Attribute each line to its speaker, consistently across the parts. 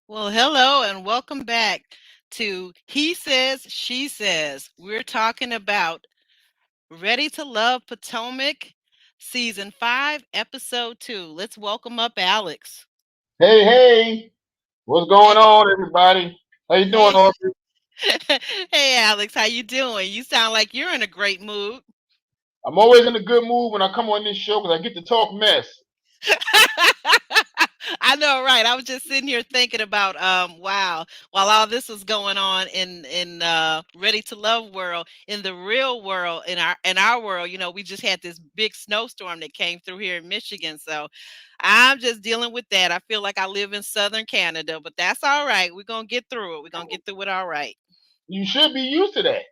Speaker 1: Well, hello and welcome back to He Says, She Says. We're talking about Ready to Love Potomac, Season 5, Episode 2. Let's welcome up Alex.
Speaker 2: Hey, hey, what's going
Speaker 1: Hey,
Speaker 2: on, everybody? How you doing,
Speaker 1: hey,
Speaker 2: Audrey?
Speaker 1: hey, Alex, how you doing? You sound like you're in a great mood.
Speaker 2: I'm always in a good mood when I come on this show because I get to talk mess.
Speaker 1: I know, right? I was just sitting here thinking about, wow, while all this was going on in Ready to Love world, in the real world, in our world, we just had this big snowstorm that came through here in Michigan. So I'm just dealing with that. I feel like I live in southern Canada, but that's all right. We're gonna get through it. We're gonna get through it all right.
Speaker 2: You should be used to that.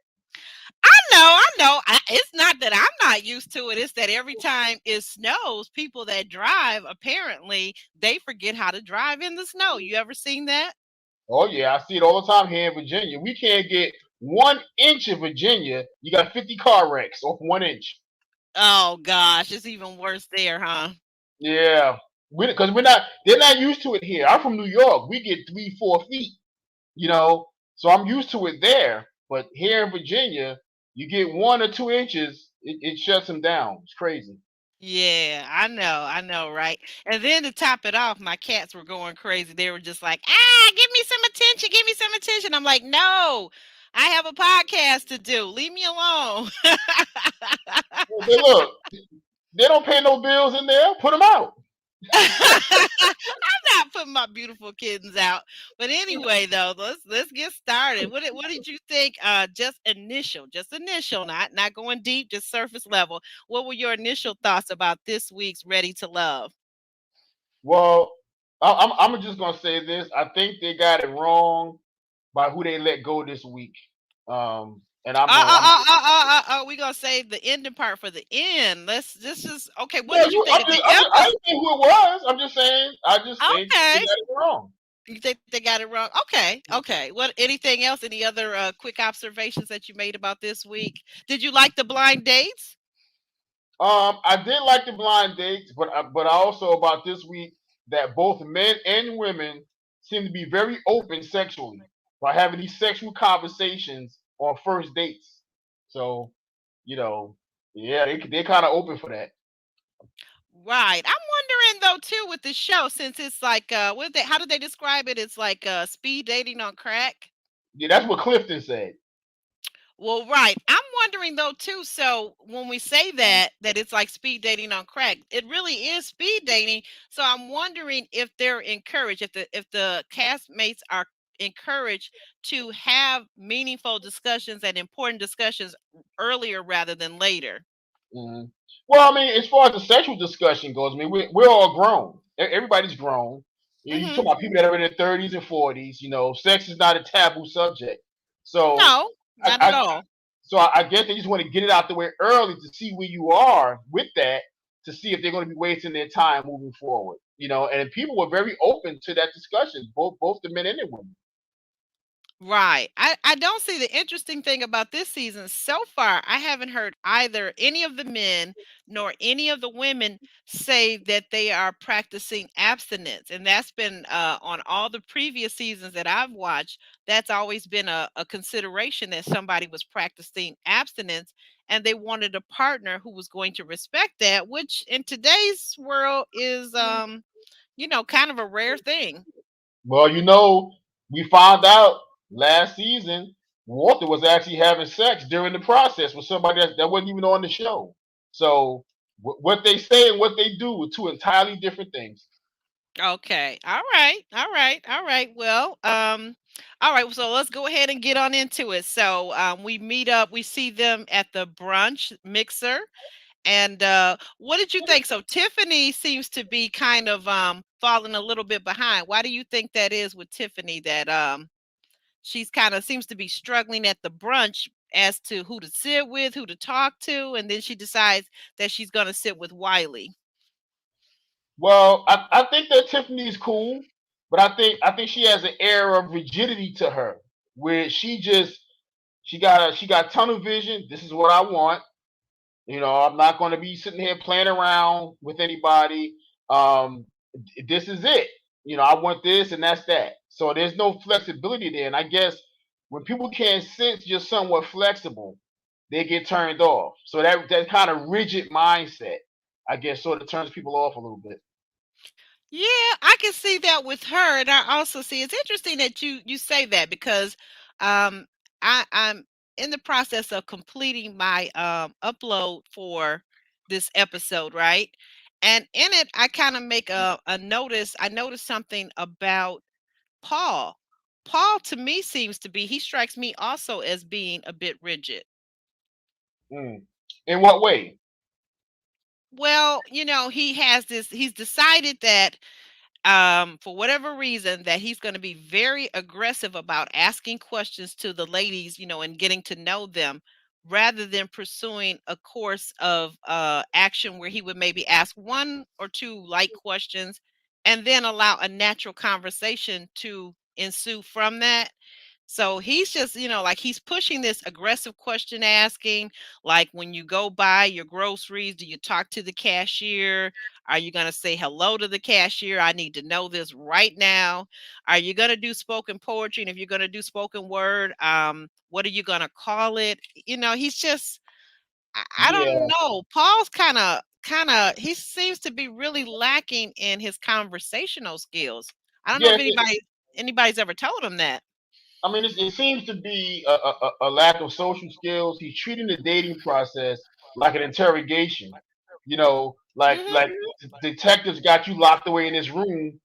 Speaker 1: I know. It's not that I'm not used to it. It's that every time it snows, people that drive apparently they forget how to drive in the snow. You ever seen that?
Speaker 2: Oh yeah, I see it all the time here in Virginia. We can't get 1 inch in Virginia. You got 50 car wrecks off 1 inch.
Speaker 1: Oh gosh, it's even worse there, huh?
Speaker 2: Yeah, because we're not. They're not used to it here. I'm from New York. We get 3, 4 feet. So I'm used to it there. But here in Virginia, you get 1 or 2 inches, it shuts them down. It's crazy.
Speaker 1: Yeah, I know, right? And then to top it off, my cats were going crazy. They were just like, "Ah, give me some attention, give me some attention." I'm like, "No, I have a podcast to do. Leave me alone."
Speaker 2: Hey, look, they don't pay no bills in there. Put them out.
Speaker 1: I'm not putting my beautiful kittens out. But anyway, though, let's get started. What did you think? Just initial, not going deep, just surface level. What were your initial thoughts about this week's Ready to Love?
Speaker 2: Well, I'm just gonna say this. I think they got it wrong by who they let go this week. And I'm going. I'm
Speaker 1: We gonna save the ending part for the end. Let's this is okay. What
Speaker 2: yeah.
Speaker 1: did you think of the
Speaker 2: I
Speaker 1: episode?
Speaker 2: didn't say who it was. I'm just saying. I just think they
Speaker 1: Okay,
Speaker 2: got it wrong.
Speaker 1: you think they got it wrong? Okay. What? Anything else? Any other quick observations that you made about this week? Did you like the blind dates?
Speaker 2: I did like the blind dates, but also about this week that both men and women seem to be very open sexually by having these sexual conversations on first dates. So you know, yeah, they kind of open for that.
Speaker 1: Right. I'm wondering though too with the show since it's like how did they describe it? It's like speed dating on crack.
Speaker 2: Yeah, that's what Clifton said.
Speaker 1: Well, right. I'm wondering though too. So when we say that it's like speed dating on crack, it really is speed dating. So I'm wondering if they're encouraged, if the castmates are encouraged to have meaningful discussions and important discussions earlier rather than later.
Speaker 2: Mhm. Well, I mean, as far as the sexual discussion goes, I mean, we're all grown. Everybody's grown. You talk
Speaker 1: Hmm.
Speaker 2: about people that are in their 30s and 40s. Sex is not a taboo subject. So,
Speaker 1: No,
Speaker 2: I,
Speaker 1: not at
Speaker 2: I
Speaker 1: all.
Speaker 2: I guess they just want to get it out the way early to see where you are with that, to see if they're going to be wasting their time moving forward. And people were very open to that discussion, both the men and the women.
Speaker 1: Right. I don't see the interesting thing about this season so far. I haven't heard either any of the men nor any of the women say that they are practicing abstinence. And that's been on all the previous seasons that I've watched. That's always been a consideration that somebody was practicing abstinence and they wanted a partner who was going to respect that, which in today's world is, kind of a rare thing.
Speaker 2: Well, we found out last season Walter was actually having sex during the process with somebody that wasn't even on the show. So what they say and what they do are two entirely different things.
Speaker 1: Okay. All right. All right. All right. Well, all right. So let's go ahead and get on into it. So we meet up. We see them at the brunch mixer. And what did you think? So Tiffany seems to be kind of falling a little bit behind. Why do you think that is with Tiffany? That she's kind of seems to be struggling at the brunch as to who to sit with, who to talk to, and then she decides that she's going to sit with Wiley.
Speaker 2: Well, I think that Tiffany's cool, but I think she has an air of rigidity to her, where she got tunnel vision. This is what I want. I'm not going to be sitting here playing around with anybody. This is it. I want this and that's that. So there's no flexibility there. And I guess when people can't sense you're somewhat flexible, they get turned off. So that kind of rigid mindset, I guess, sort of turns people off a little bit.
Speaker 1: Yeah, I can see that with her, and I also see it's interesting that you say that because um I'm in the process of completing my upload for this episode, right? And in it I kind of make a notice. I noticed something about Paul. Paul to me seems to be he strikes me also as being a bit rigid.
Speaker 2: Mm. In what way?
Speaker 1: Well, he has this he's decided that for whatever reason that he's going to be very aggressive about asking questions to the ladies, and getting to know them rather than pursuing a course of action where he would maybe ask one or two light questions and then allow a natural conversation to ensue from that. So he's just, like he's pushing this aggressive question asking, like when you go buy your groceries, do you talk to the cashier? Are you going to say hello to the cashier? I need to know this right now. Are you going to do spoken poetry? And if you're going to do spoken word, what are you going to call it? He's just, I don't
Speaker 2: Yeah.
Speaker 1: know. Paul's kind of, he seems to be really lacking in his conversational skills. I don't know
Speaker 2: Yeah.
Speaker 1: if anybody's ever told him that.
Speaker 2: I mean, it seems to be a lack of social skills. He's treating the dating process like an interrogation. Like
Speaker 1: Hmm.
Speaker 2: detectives got you locked away in this room,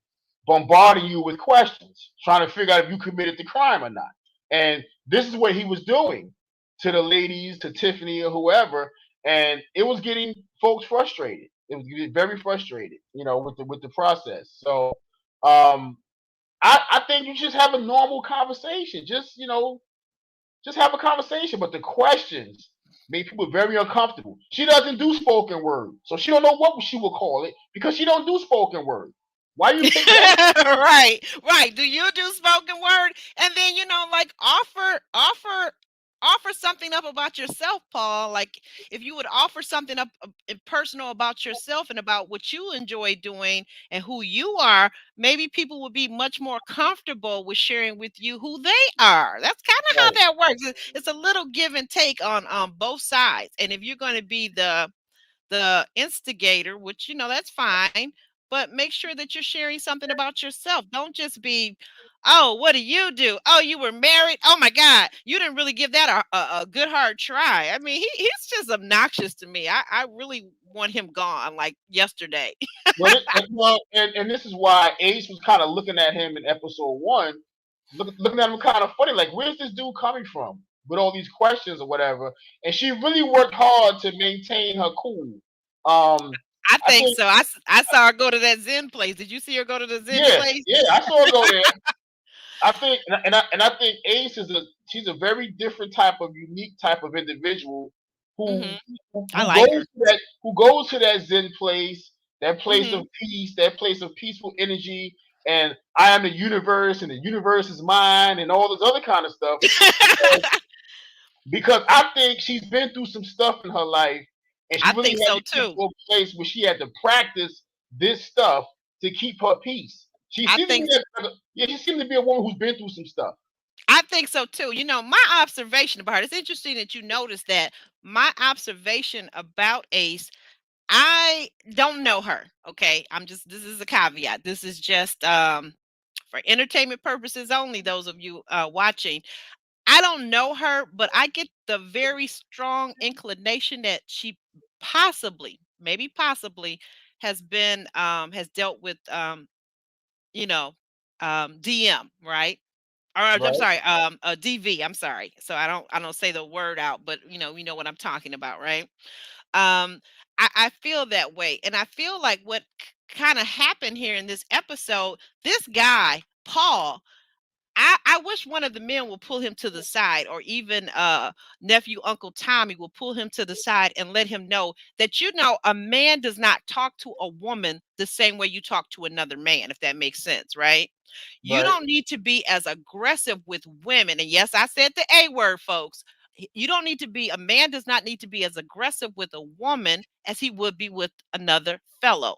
Speaker 2: bombarding you with questions, trying to figure out if you committed the crime or not. And this is what he was doing to the ladies, to Tiffany or whoever, and it was getting folks frustrated. It was getting very frustrated, with the process. So, um, I think you just have a normal conversation. Just have a conversation. But the questions make people very uncomfortable. She doesn't do spoken word, so she don't know what she will call it because she don't do spoken word. Why you pick that?
Speaker 1: Right, right. Do you do spoken word? And then, like offer something up about yourself, Paul. Like if you would offer something up personal about yourself and about what you enjoy doing and who you are, maybe people would be much more comfortable with sharing with you who they are. That's kind of how
Speaker 2: Right.
Speaker 1: that works. It's a little give and take on both sides. And if you're going to be the instigator, which that's fine, but make sure that you're sharing something about yourself. Don't just be, oh, what do you do? Oh, you were married. Oh my God, you didn't really give that a good hard try. I mean, he's just obnoxious to me. I really want him gone like yesterday.
Speaker 2: Well, and this is why Ace was kind of looking at him in episode one, looking at him kind of funny, like, where's this dude coming from with all these questions or whatever? And she really worked hard to maintain her cool.
Speaker 1: I
Speaker 2: I
Speaker 1: think
Speaker 2: think,
Speaker 1: so. I saw her go to that Zen place. Did you see her go to the Zen
Speaker 2: yeah,
Speaker 1: place?
Speaker 2: yeah, I saw her go there. I think, and I think Ace she's a very different type of unique type of individual who
Speaker 1: Hmm.
Speaker 2: who,
Speaker 1: I
Speaker 2: who
Speaker 1: like
Speaker 2: goes
Speaker 1: her.
Speaker 2: to that Zen place, that place of
Speaker 1: Hmm.
Speaker 2: peace, that place of peaceful energy, and I am the universe, and the universe is mine, and all this other kind of stuff. Because I think she's been through some stuff in her life, and she
Speaker 1: I
Speaker 2: really
Speaker 1: think
Speaker 2: had
Speaker 1: so
Speaker 2: to get
Speaker 1: too.
Speaker 2: to a place where she had to practice this stuff to keep her peace. She
Speaker 1: I
Speaker 2: seemed to
Speaker 1: think
Speaker 2: be yeah, she seemed to be a woman who's been through some stuff.
Speaker 1: I think so too. My observation about her, it's interesting that you noticed that. My observation about Ace, I don't know her. Okay. This is a caveat. This is just for entertainment purposes only, those of you watching. I don't know her, but I get the very strong inclination that she possibly, maybe possibly, has dealt with you know, DM, right? Or I'm
Speaker 2: Right.
Speaker 1: sorry, DV. I'm sorry. So I don't say the word out, but you know what I'm talking about, right? Um, I feel that way, and I feel like what kind of happened here in this episode. This guy, Paul. I wish one of the men will pull him to the side, or even nephew Uncle Tommy will pull him to the side and let him know that a man does not talk to a woman the same way you talk to another man, if that makes sense, right? You
Speaker 2: Right.
Speaker 1: don't need to be as aggressive with women. And yes, I said the A word, folks. You don't need to be, a man does not need to be as aggressive with a woman as he would be with another fellow.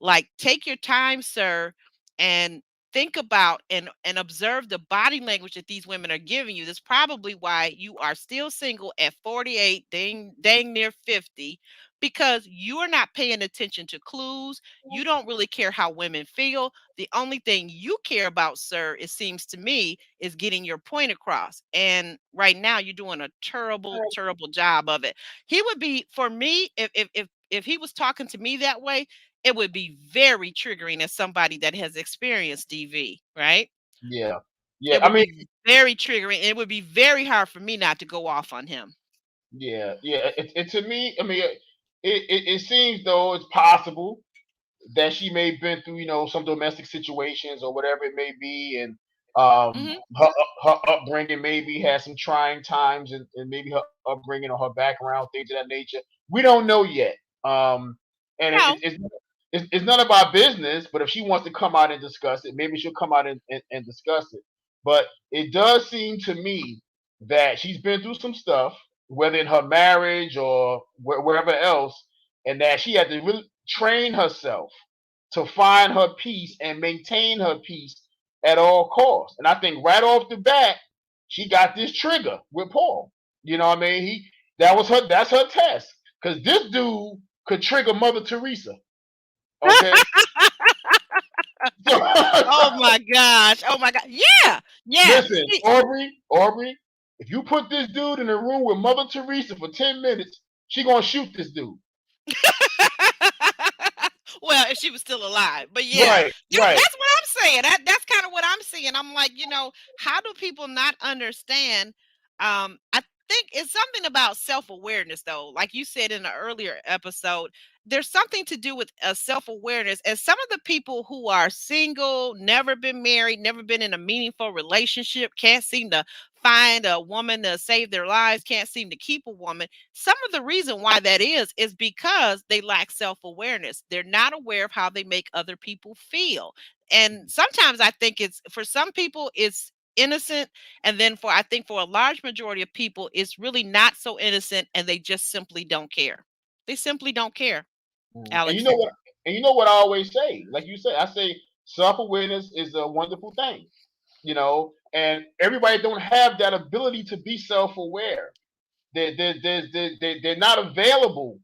Speaker 1: Like, take your time, sir, and think about and observe the body language that these women are giving you. That's probably why you are still single at 48, dang near 50, because you are not paying attention to clues. You don't really care how women feel. The only thing you care about, sir, it seems to me, is getting your point across. And right now you're doing a terrible, terrible job of it. He would be, for me, if he was talking to me that way, it would be very triggering as somebody that has experienced DV, right?
Speaker 2: Yeah, yeah.
Speaker 1: It
Speaker 2: I
Speaker 1: would
Speaker 2: mean,
Speaker 1: be very triggering. It would be very hard for me not to go off on him.
Speaker 2: yeah, yeah. It to me, I mean, it seems though it's possible that she may have been through, some domestic situations or whatever it may be, and
Speaker 1: Mhm.
Speaker 2: her upbringing maybe has some trying times, and maybe her upbringing or her background, things of that nature. We don't know yet. And
Speaker 1: No.
Speaker 2: it's none of our business. But if she wants to come out and discuss it, maybe she'll come out and discuss it. But it does seem to me that she's been through some stuff, whether in her marriage or wherever else, and that she had to really train herself to find her peace and maintain her peace at all costs. And I think right off the bat, she got this trigger with Paul. You know what I mean? That's her test. Because this dude could trigger Mother Teresa. Okay. So,
Speaker 1: Oh my gosh. Oh my god. Yeah. Yeah.
Speaker 2: listen,
Speaker 1: See,
Speaker 2: Aubrey, if you put this dude in a room with Mother Teresa for 10 minutes, she gonna shoot this dude.
Speaker 1: well, if she was still alive. But yeah,
Speaker 2: Right, right.
Speaker 1: that's what I'm saying. That's kind of what I'm seeing. I'm like, how do people not understand? I think it's something about self-awareness, though. Like you said in an earlier episode, there's something to do with self-awareness. And some of the people who are single, never been married, never been in a meaningful relationship, can't seem to find a woman to save their lives, can't seem to keep a woman. Some of the reason why that is because they lack self-awareness. They're not aware of how they make other people feel. And sometimes I think it's, for some people it's innocent, and then for, I think for a large majority of people it's really not so innocent, and they just simply don't care. They simply don't care,
Speaker 2: And you
Speaker 1: Alex.
Speaker 2: know what? And you know what I always say? Like you say, I say self awareness is a wonderful thing. And everybody don't have that ability to be self aware. They're not available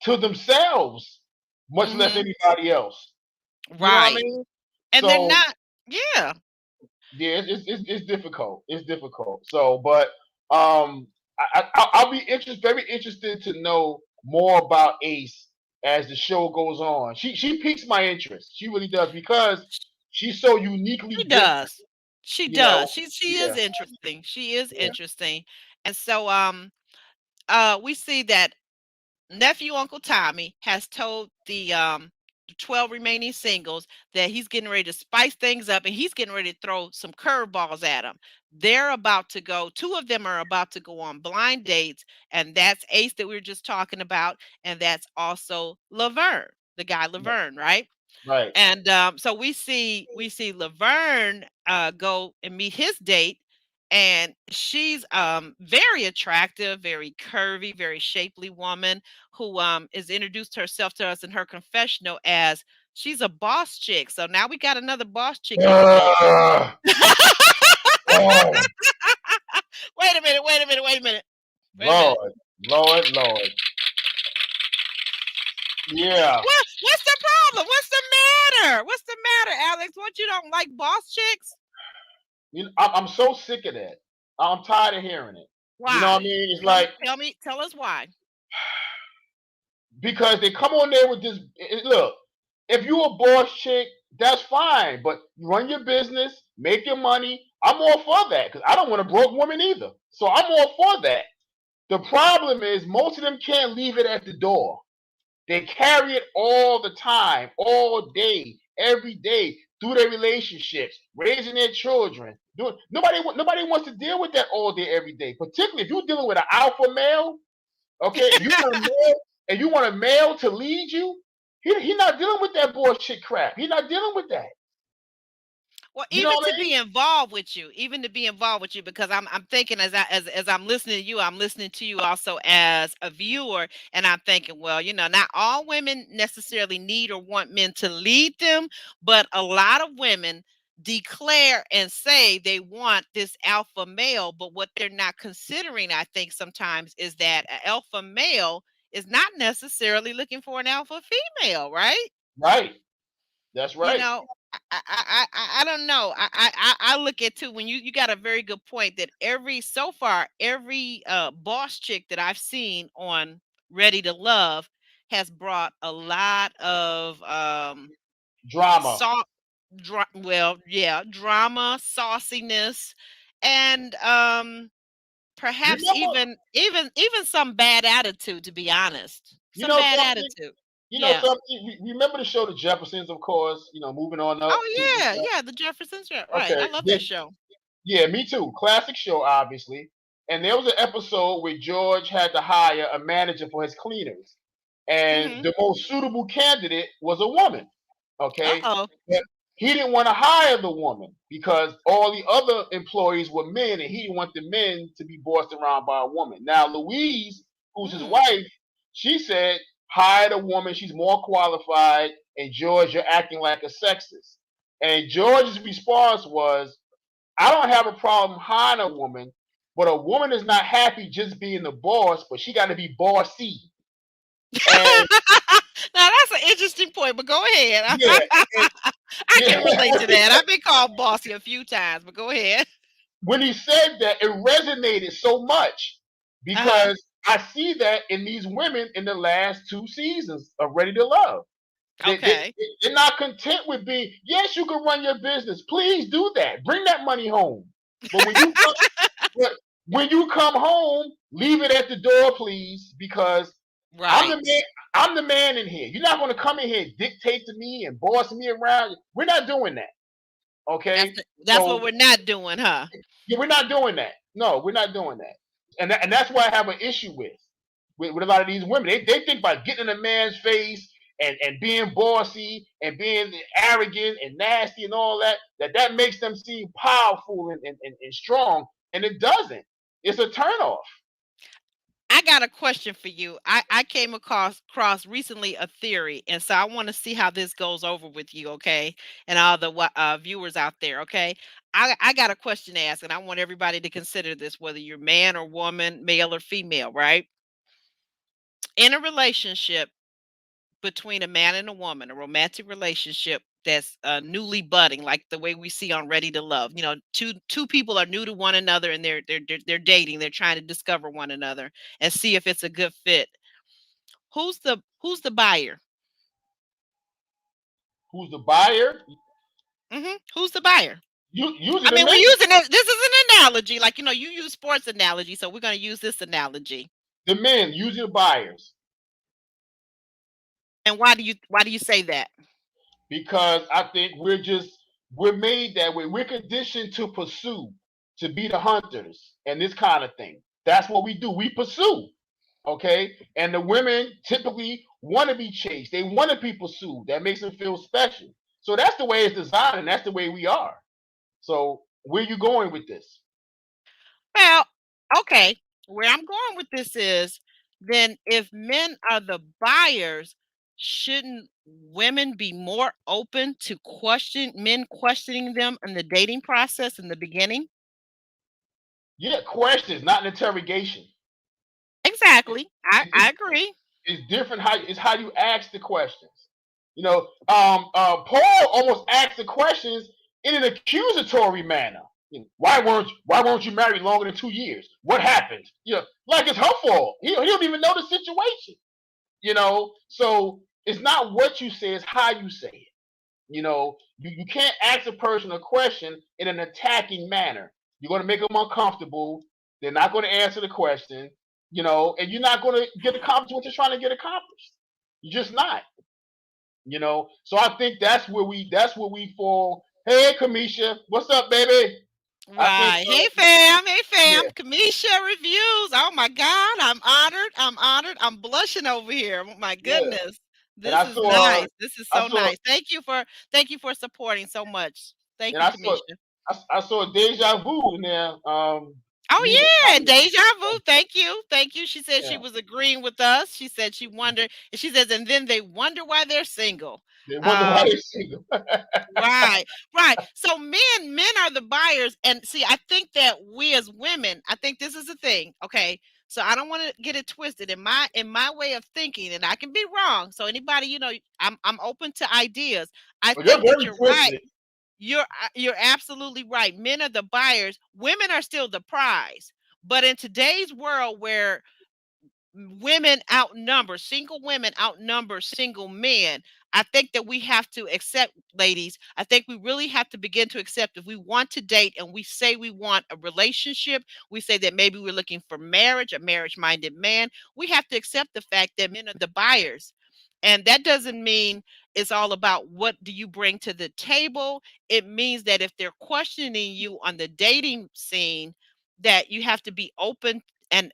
Speaker 2: to themselves, much less
Speaker 1: Mhm.
Speaker 2: anybody else. You know what I
Speaker 1: Right.
Speaker 2: mean?
Speaker 1: And they're
Speaker 2: So
Speaker 1: not. Yeah.
Speaker 2: yeah, it's difficult. It's difficult. So, but I'll be very interested to know more about Ace as the show goes on. She piques my interest. She really does, because she's so uniquely
Speaker 1: She
Speaker 2: different.
Speaker 1: does. She
Speaker 2: You know?
Speaker 1: does. She is
Speaker 2: Yeah,
Speaker 1: interesting. She is
Speaker 2: yeah,
Speaker 1: interesting. And so we see that nephew Uncle Tommy has told the 12 remaining singles that he's getting ready to spice things up, and he's getting ready to throw some curveballs at them. They're about to go, two of them are about to go on blind dates, and that's Ace that we were just talking about, and that's also Laverne, the guy Laverne, right?
Speaker 2: right.
Speaker 1: And so we see Laverne go and meet his date, and she's very attractive, very curvy, very shapely woman who is introduced herself to us in her confessional as she's a boss chick. So now we got another boss chick on the bed.
Speaker 2: Uh, oh,
Speaker 1: Wait a minute, wait a minute, wait a minute, wait a minute.
Speaker 2: Lord, Lord, Lord. Yeah.
Speaker 1: What's the problem? What's the matter? What's the matter, Alex? What, you don't like boss chicks?
Speaker 2: I'm so sick of that. I'm tired of hearing it. You know what I
Speaker 1: Why?
Speaker 2: mean? It's
Speaker 1: Tell me,
Speaker 2: like,
Speaker 1: tell me, tell us why.
Speaker 2: because they come on there with this. Look, if you a boss chick, that's fine, but you run your business, make your money. I'm all for that, because I don't want a broke woman either. So I'm all for that. The problem is most of them can't leave it at the door. They carry it all the time, all day, every day, through their relationships, raising their children. Nobody wants to deal with that all day, every day. Particularly if you're dealing with an alpha male. Okay, if you want a male and you want a male to lead you, he not dealing with that bullshit crap. He's not dealing with that.
Speaker 1: Well,
Speaker 2: You know
Speaker 1: even
Speaker 2: what
Speaker 1: to
Speaker 2: I mean?
Speaker 1: be involved with you, even to be involved with you, because I'm thinking as I'm listening to you, I'm listening to you also as a viewer, and I'm thinking, well, not all women necessarily need or want men to lead them, but a lot of women declare and say they want this alpha male, but what they're not considering, I think sometimes, is that an alpha male is not necessarily looking for an alpha female, right?
Speaker 2: Right. That's
Speaker 1: You
Speaker 2: right.
Speaker 1: know, I don't know. I look at too when you got a very good point that every boss chick that I've seen on Ready to Love has brought a lot of
Speaker 2: Drama.
Speaker 1: salt well, yeah, drama, sauciness, and perhaps
Speaker 2: Remember,
Speaker 1: even some bad attitude, to be honest.
Speaker 2: you
Speaker 1: Some
Speaker 2: know
Speaker 1: bad
Speaker 2: something.
Speaker 1: attitude.
Speaker 2: You know
Speaker 1: Yeah.
Speaker 2: something. Remember the show The Jeffersons, of course. Moving on up to
Speaker 1: Oh yeah, yeah, the Jeffersons, yeah, right. I
Speaker 2: okay.
Speaker 1: love that show.
Speaker 2: Yeah, me too. Classic show, obviously. And there was an episode where George had to hire a manager for his cleaners, and
Speaker 1: Mhm.
Speaker 2: the most suitable candidate was a woman. Okay,
Speaker 1: Uh-oh.
Speaker 2: but he didn't want to hire the woman because all the other employees were men, and he didn't want the men to be bossed around by a woman. Now, Louise, who's his
Speaker 1: Mm.
Speaker 2: wife, she said, "Hire the woman. She's more qualified." And George, you're acting like a sexist. And George's response was, I don't have a problem hiring a woman, but a woman is not happy just being the boss, but she got to be bossy. And
Speaker 1: Now that's an interesting point, but go ahead.
Speaker 2: yeah, and,
Speaker 1: I
Speaker 2: yeah.
Speaker 1: can relate to that. I've been called bossy a few times, but go ahead.
Speaker 2: When he said that, it resonated so much
Speaker 1: Uh-huh.
Speaker 2: because I see that in these women in the last two seasons of Ready to Love.
Speaker 1: Okay.
Speaker 2: They're not content with being, yes, you can run your business. Please do that. Bring that money home. But but when you come home, leave it at the door, please, because I'm the
Speaker 1: Right.
Speaker 2: man. I'm the man in here. You're not going to come in here and dictate to me and boss me around. We're not doing that. Okay.
Speaker 1: That's what
Speaker 2: So
Speaker 1: we're not doing, huh?
Speaker 2: yeah, we're not doing that. No, we're not doing that. And that's why I have an issue with a lot of these women. They think by getting in a man's face and being bossy and being arrogant and nasty and all that, that makes them seem powerful and strong. And it doesn't. It's a turnoff.
Speaker 1: I got a question for you. I came across recently a theory, and so I want to see how this goes over with you, okay? And all the viewers out there, okay? I got a question to ask, and I want everybody to consider this, whether you're man or woman, male or female, right? In a relationship between a man and a woman, a romantic relationship that's newly budding, like the way we see on Ready to Love. Two people are new to one another, and they're dating. They're trying to discover one another and see if it's a good fit. Who's the buyer?
Speaker 2: Who's the buyer?
Speaker 1: Who's the buyer?
Speaker 2: Usually
Speaker 1: I
Speaker 2: the
Speaker 1: mean, we're
Speaker 2: men.
Speaker 1: using this. This is an analogy, like you use sports analogy, so we're going to use this analogy.
Speaker 2: The men, usually the buyers.
Speaker 1: And why do you say that?
Speaker 2: Because I think we're made that way. We're conditioned to pursue, to be the hunters and this kind of thing. That's what we do. We pursue. Okay. And the women typically want to be chased. They want to be pursued. That makes them feel special. So that's the way it's designed, and that's the way we are. So where you going with this?
Speaker 1: Well, okay. Where I'm going with this is then if men are the buyers, shouldn't women be more open to men questioning them in the dating process in the beginning?
Speaker 2: Yeah, questions, not an interrogation.
Speaker 1: Exactly. I,
Speaker 2: It-
Speaker 1: I
Speaker 2: It's,
Speaker 1: agree.
Speaker 2: it's different how it's how you ask the questions. Paul almost asked the questions in an accusatory manner. Why weren't you married longer than 2 years? What happened? Like it's her fault. He don't even know the situation. So it's not what you say, it's how you say it. You can't ask a person a question in an attacking manner. You're going to make them uncomfortable. They're not going to answer the question, and you're not going to get accomplished what you're trying to get accomplished. You're just not. So I think that's where we fall. Hey, Kamisha, what's up, baby? I think,
Speaker 1: Right. Hey fam. Hey fam.
Speaker 2: yeah,
Speaker 1: Kamisha reviews. Oh my God. I'm honored. I'm honored. I'm blushing over here. Oh my
Speaker 2: yeah.
Speaker 1: goodness.
Speaker 2: And
Speaker 1: This
Speaker 2: I
Speaker 1: is
Speaker 2: saw her.
Speaker 1: nice. This is
Speaker 2: I
Speaker 1: so
Speaker 2: saw
Speaker 1: nice. Thank you for supporting so much. Thank
Speaker 2: And
Speaker 1: you,
Speaker 2: I saw
Speaker 1: Kamisha.
Speaker 2: I saw Deja Vu in there.
Speaker 1: Oh
Speaker 2: Leaving
Speaker 1: yeah, and
Speaker 2: comments.
Speaker 1: deja vu. Thank you, thank you. She said she
Speaker 2: Yeah,
Speaker 1: was agreeing with us. She said she wondered, and she says, and then they wonder why they're single.
Speaker 2: they wonder why
Speaker 1: Um,
Speaker 2: they're single.
Speaker 1: Right, right. So men are the buyers, and see, I think that we as women, I think this is the thing. Okay, so I don't want to get it twisted in my way of thinking, and I can be wrong. So anybody, I'm open to ideas. I
Speaker 2: Well, you're
Speaker 1: think that
Speaker 2: very
Speaker 1: you're right.
Speaker 2: twisted.
Speaker 1: You're absolutely right. Men are the buyers. Women are still the prize. But in today's world where single women outnumber single men, I think that we have to accept, ladies, I think we really have to begin to accept if we want to date and we say we want a relationship, we say that maybe we're looking for marriage, a marriage minded man, we have to accept the fact that men are the buyers. And that doesn't mean it's all about what do you bring to the table. It means that if they're questioning you on the dating scene, that you have to be open and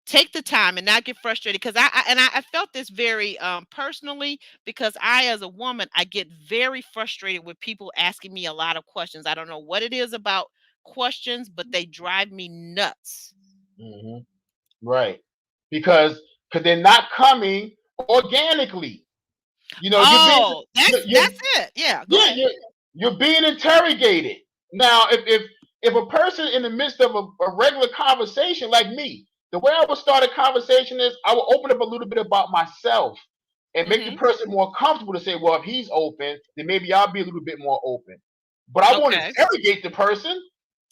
Speaker 1: take the time and not get frustrated, because I felt this very personally, because I, as a woman, I get very frustrated with people asking me a lot of questions. I don't know what it is about questions, but they drive me nuts.
Speaker 2: Hmm. Right. Because they're not coming organically. You know, you're being
Speaker 1: Oh,
Speaker 2: you're,
Speaker 1: that's
Speaker 2: you're
Speaker 1: that's it. Yeah, go
Speaker 2: yeah,
Speaker 1: ahead.
Speaker 2: you're being interrogated. Now, if a person in the midst of a regular conversation like me, the way I would start a conversation is I will open up a little bit about myself and make the
Speaker 1: Mhm.
Speaker 2: person more comfortable to say, well, if he's open, then maybe I'll be a little bit more open. But I won't
Speaker 1: Okay.
Speaker 2: interrogate the person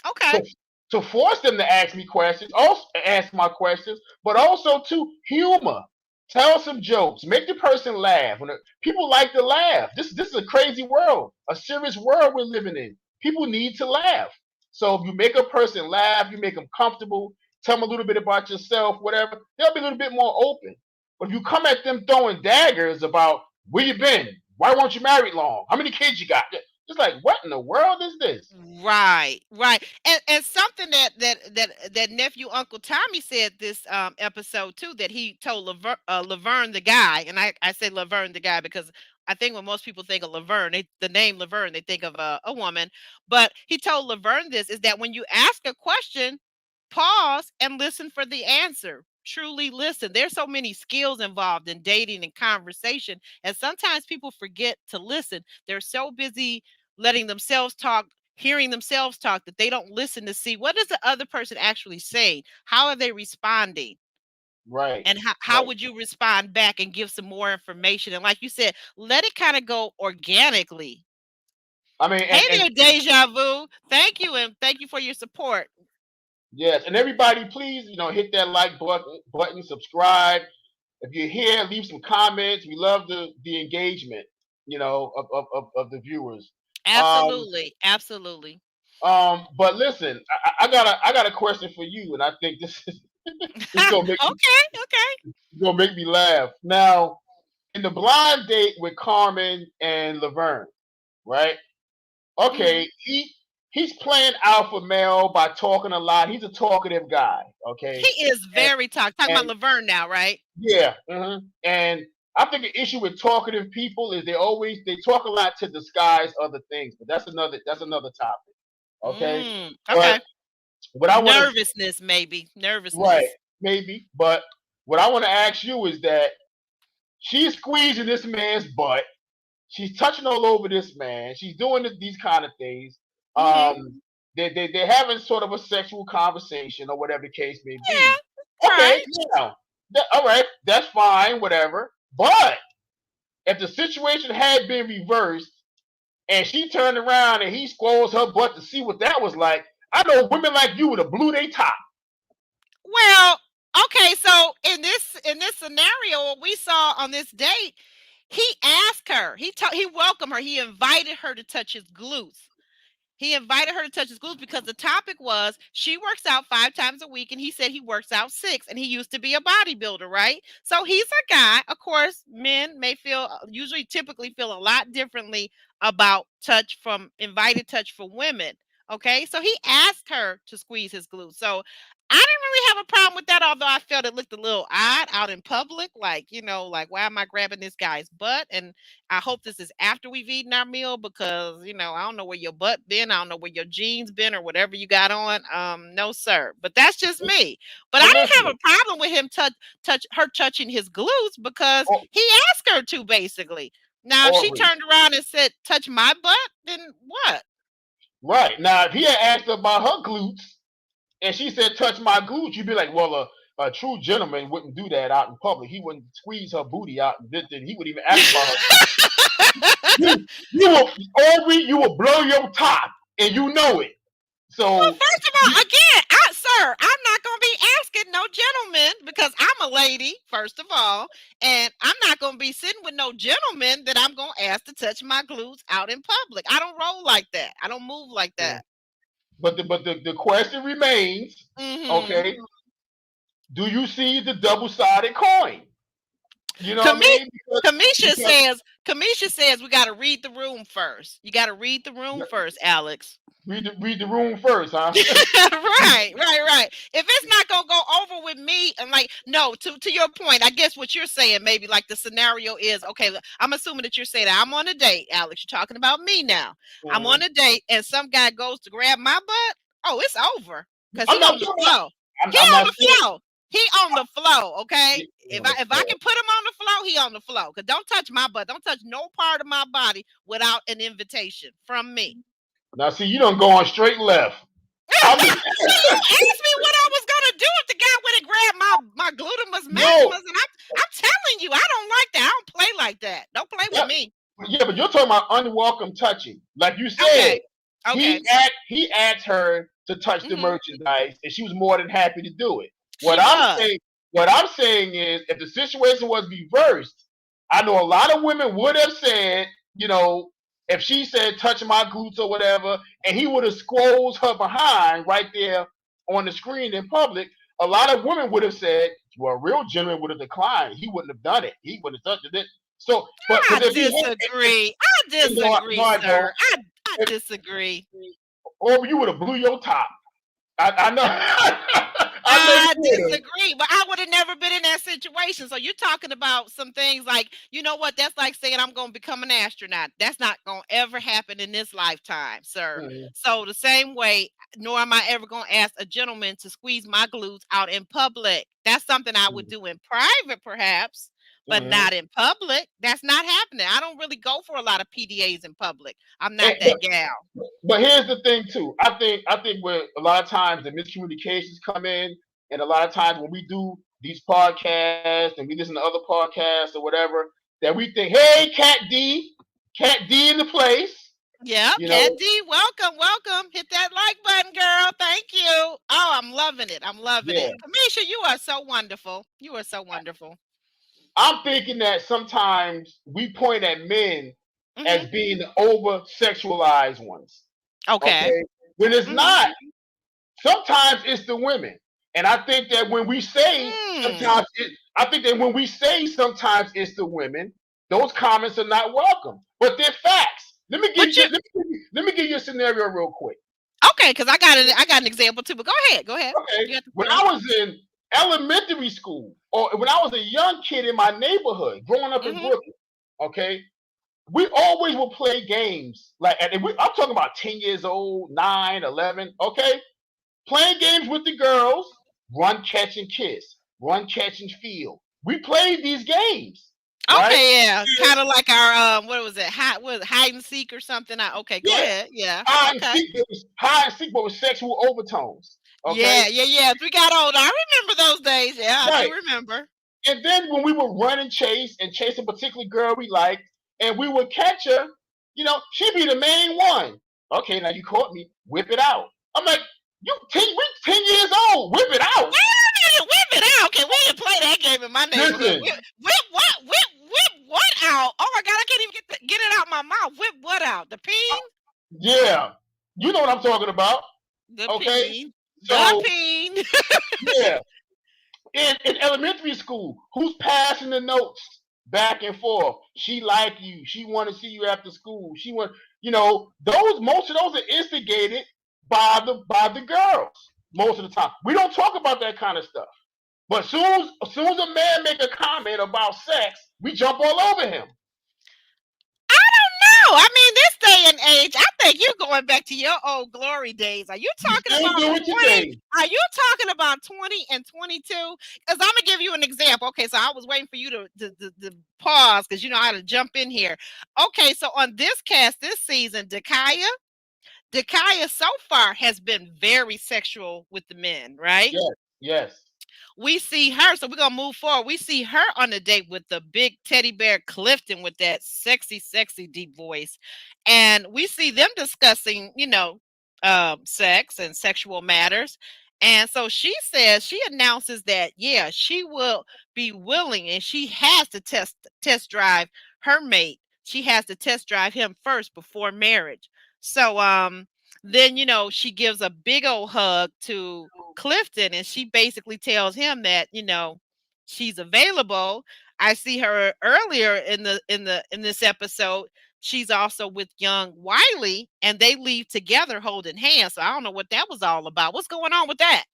Speaker 1: Okay.
Speaker 2: to to force them to ask me questions, also ask my questions, but also to humor. Tell some jokes, make the person laugh. People like to laugh. This is a crazy world, a serious world we're living in. People need to laugh. So if you make a person laugh, you make them comfortable, tell them a little bit about yourself, whatever, they'll be a little bit more open. But if you come at them throwing daggers about where you been, why weren't you married long, how many kids you got, it's like, what in the world is this?
Speaker 1: Right, right. And something that nephew Uncle Tommy said this episode too, that he told Laverne the guy, and I say Laverne the guy because I think when most people think of Laverne, the name Laverne, they think of a woman. But he told Laverne this is that when you ask a question, pause and listen for the answer. Truly listen. There's so many skills involved in dating and conversation, and sometimes people forget to listen. They're so busy letting themselves talk, hearing themselves talk, that they don't listen to see what is the other person actually saying. How are they responding?
Speaker 2: Right,
Speaker 1: And how
Speaker 2: right.
Speaker 1: would you respond back and give some more information? And like you said, let it kind of go organically.
Speaker 2: I mean,
Speaker 1: Hey there, Deja Vu. Thank you, and thank you for your support.
Speaker 2: yes, and everybody, please, hit that like button, subscribe. If you're here, leave some comments. We love the engagement, of the viewers. Um,
Speaker 1: Absolutely. Absolutely.
Speaker 2: but listen, I got a question for you, and I think this is this is gonna make
Speaker 1: Okay. Okay.
Speaker 2: gonna make me laugh. Now, in the blind date with Carmen and Laverne, right?
Speaker 1: Hmm.
Speaker 2: Okay, he's playing alpha male by talking a lot. He's a talkative guy,
Speaker 1: He
Speaker 2: okay?
Speaker 1: is
Speaker 2: And
Speaker 1: very talking about
Speaker 2: and
Speaker 1: Laverne now, right?
Speaker 2: yeah, and I think the issue with talkative people is they talk a lot to disguise other things, but that's another topic, okay? But
Speaker 1: Okay.
Speaker 2: what I want to
Speaker 1: Nervousness, maybe.
Speaker 2: right,
Speaker 1: Nervousness.
Speaker 2: maybe, but what I want to ask you is that she's squeezing this man's butt. She's touching all over this man. She's doing these kind of things.
Speaker 1: Mhm.
Speaker 2: They're having sort of a sexual conversation or whatever the case may be.
Speaker 1: Yeah,
Speaker 2: Okay,
Speaker 1: right.
Speaker 2: now, all right, that's fine, whatever. But if the situation had been reversed and she turned around and he squirrels her butt to see what that was like, I know women like you would have blew their top.
Speaker 1: Well, okay, so in this scenario, what we saw on this date, he asked her, he welcomed her, he invited her to touch his glutes. He invited her to touch his glutes because the topic was she works out 5 times a week, and he said he works out six, and he used to be a bodybuilder, right? So he's a guy. Of course, men may usually typically feel a lot differently about touch from invited touch for women. Okay, so he asked her to squeeze his glutes. So I didn't really have a problem with that, although I felt it looked a little odd out in public. Like, like, why am I grabbing this guy's butt? And I hope this is after we've eaten our meal because, I don't know where your butt been. I don't know where your jeans been or whatever you got on. No, sir. But that's just me. But I
Speaker 2: But
Speaker 1: didn't
Speaker 2: listen,
Speaker 1: have a problem with him touching his glutes because
Speaker 2: Au-
Speaker 1: he asked her to basically. Now, if she
Speaker 2: Aubrey,
Speaker 1: turned around and said, touch my butt, then what?
Speaker 2: right now, if he had asked her about her glutes and she said, "Touch my glutes," you'd be like, "Well, a true gentleman wouldn't do that out in public. He wouldn't squeeze her booty out, and he would even ask about her." You will, Aubrey, you will blow your top, and you know it.
Speaker 1: Well,
Speaker 2: So,
Speaker 1: first of all, again, sir, I'm not going to be asking no gentleman because I'm a lady, first of all, and I'm not going to be sitting with no gentleman that I'm going to ask to touch my glutes out in public. I don't roll like that. I don't move like that.
Speaker 2: but the question remains,
Speaker 1: Mm-hmm.
Speaker 2: okay? Do you see the double-sided coin? You know what I
Speaker 1: Kamisha,
Speaker 2: mean?
Speaker 1: Kamisha
Speaker 2: Because
Speaker 1: says, Kamisha says we got to read the room first. You got to read the room first, Alex.
Speaker 2: read the room first, huh?
Speaker 1: Right. If it's not gonna go over with me, and like, no, to your point, I guess what you're saying, maybe like the scenario is okay. I'm assuming that you're saying I'm on a date, Alex. You're talking about me now. I'm
Speaker 2: Mhm.
Speaker 1: on a date, and some guy goes to grab my butt. Oh, it's over because he
Speaker 2: I'm not
Speaker 1: on the
Speaker 2: talking about.
Speaker 1: flow. He
Speaker 2: I'm
Speaker 1: on
Speaker 2: not
Speaker 1: the
Speaker 2: saying.
Speaker 1: flow. He on the flow. Okay.
Speaker 2: On the
Speaker 1: If I
Speaker 2: floor.
Speaker 1: can put him on the flow, he on the flow. Cause don't touch my butt. Don't touch no part of my body without an invitation from me.
Speaker 2: Now, see, you don't go on straight left. I'm
Speaker 1: Well, you asked me what I was gonna do if the guy went and grabbed my glutamus
Speaker 2: no,
Speaker 1: maximus, and I'm telling you, I don't like that. I don't play like that. Don't play with
Speaker 2: that,
Speaker 1: me.
Speaker 2: yeah, but you're talking about unwelcome touching. Like you said,
Speaker 1: Okay. Okay.
Speaker 2: he asked her to touch the
Speaker 1: Hmm.
Speaker 2: merchandise, and she was more than happy to do it.
Speaker 1: She was.
Speaker 2: What I'm saying is, if the situation was reversed, I know a lot of women would have said, if she said touch my glutes or whatever, and he would have squoze her behind right there on the screen in public, a lot of women would have said, well, a real gentleman would have declined. He wouldn't have done it. He wouldn't have touched it. So, but
Speaker 1: I
Speaker 2: if he had,
Speaker 1: disagree. I
Speaker 2: no,
Speaker 1: disagree,
Speaker 2: I don't.
Speaker 1: sir. I
Speaker 2: If,
Speaker 1: disagree.
Speaker 2: or you would have blew your top. I know. I know you
Speaker 1: I
Speaker 2: would have.
Speaker 1: disagree, but I would have never been in that situation. So you're talking about some things like, you know what? That's like saying I'm going to become an astronaut. That's not going to ever happen in this lifetime, sir.
Speaker 2: Mhm,
Speaker 1: So the same way, nor am I ever going to ask a gentleman to squeeze my glutes out in public. That's something I would
Speaker 2: mhm,
Speaker 1: do in private, perhaps, but
Speaker 2: mhm.
Speaker 1: not in public. That's not happening. I don't really go for a lot of PDAs in public. I'm not
Speaker 2: And,
Speaker 1: that gal.
Speaker 2: but here's the thing too. I think where a lot of times the miscommunications come in, and a lot of times when we do these podcasts and we listen to other podcasts or whatever, that we think, hey, Cat D in the place,
Speaker 1: Yep,
Speaker 2: you know,
Speaker 1: Cat D, welcome, welcome. Hit that like button, girl. Thank you. Oh, I'm loving it. I'm loving
Speaker 2: yeah.
Speaker 1: it. Kamisha, you are so wonderful. You are so wonderful.
Speaker 2: I'm thinking that sometimes we point at men as
Speaker 1: Hmm.
Speaker 2: being the over sexualized ones.
Speaker 1: Okay.
Speaker 2: Okay, when it's
Speaker 1: Hmm.
Speaker 2: not. Sometimes it's the women, and I think that when we say
Speaker 1: Mm.
Speaker 2: sometimes, I think that when we say sometimes it's the women, those comments are not welcome, but they're facts.
Speaker 1: But you
Speaker 2: Let me give you a scenario real quick.
Speaker 1: okay? Because I got an example too. But go ahead. Go ahead.
Speaker 2: Okay,
Speaker 1: You got the
Speaker 2: when
Speaker 1: floor.
Speaker 2: I was in elementary school, or when I was a young kid in my neighborhood, growing up in
Speaker 1: Hmm.
Speaker 2: Brooklyn, okay, we always would play games like, I'm talking about 10 years old, 9, 11. Okay, playing games with the girls, run, catch, and kiss, run, catch, and field. We played these games, right?
Speaker 1: Okay. Yeah. Kind of like our what was it? Hide and seek or something? Okay. Go
Speaker 2: Yeah,
Speaker 1: ahead. Yeah.
Speaker 2: hide and
Speaker 1: Okay.
Speaker 2: seek. It was hide and seek, but with sexual overtones. Okay,
Speaker 1: Yeah. We got older. I remember those days. Yeah, I do
Speaker 2: right.
Speaker 1: remember.
Speaker 2: And then when we would run and chase a particular girl we liked, and we would catch her, she'd be the main one. Okay, now you caught me. Whip it out. I'm like, we 10 years old. Whip it out.
Speaker 1: Wait a minute, whip it out. Okay, we didn't play that game in my neighborhood.
Speaker 2: Listen,
Speaker 1: Whip what? Whip what out? Oh my god, I can't even get it out my mouth. Whip what out? The peen?
Speaker 2: yeah, you know what I'm talking about.
Speaker 1: The
Speaker 2: Okay,
Speaker 1: peen. The
Speaker 2: so
Speaker 1: peen.
Speaker 2: yeah, in elementary school, who's passing the notes back and forth? She like you. She want to see you after school. She want, those most of those are instigated by the girls. most of the time. We don't talk about that kind of stuff. But as soon as a man make a comment about sex, we jump all over him.
Speaker 1: No, I mean this day and age, I think you're going back to your old glory days. Are you
Speaker 2: We
Speaker 1: talking
Speaker 2: still
Speaker 1: about
Speaker 2: do it
Speaker 1: 20?
Speaker 2: today.
Speaker 1: Are you talking about 20 and 22? Because I'm gonna give you an example. Okay, so I was waiting for you to pause because you know how to jump in here. Okay, so on this cast this season, Dakaya so far has been very sexual with the men, right?
Speaker 2: Yes, yes.
Speaker 1: We see her, so we're gonna move forward. We see her on a date with the big teddy bear Clifton with that sexy, sexy deep voice, and we see them discussing, sex and sexual matters. And so she announces that yeah, she will be willing, and she has to test drive her mate. She has to test drive him first before marriage. So then she gives a big old hug to Clifton, and she basically tells him that she's available. I see her earlier in this episode. She's also with young Wiley, and they leave together holding hands. So I don't know what that was all about. What's going on with that?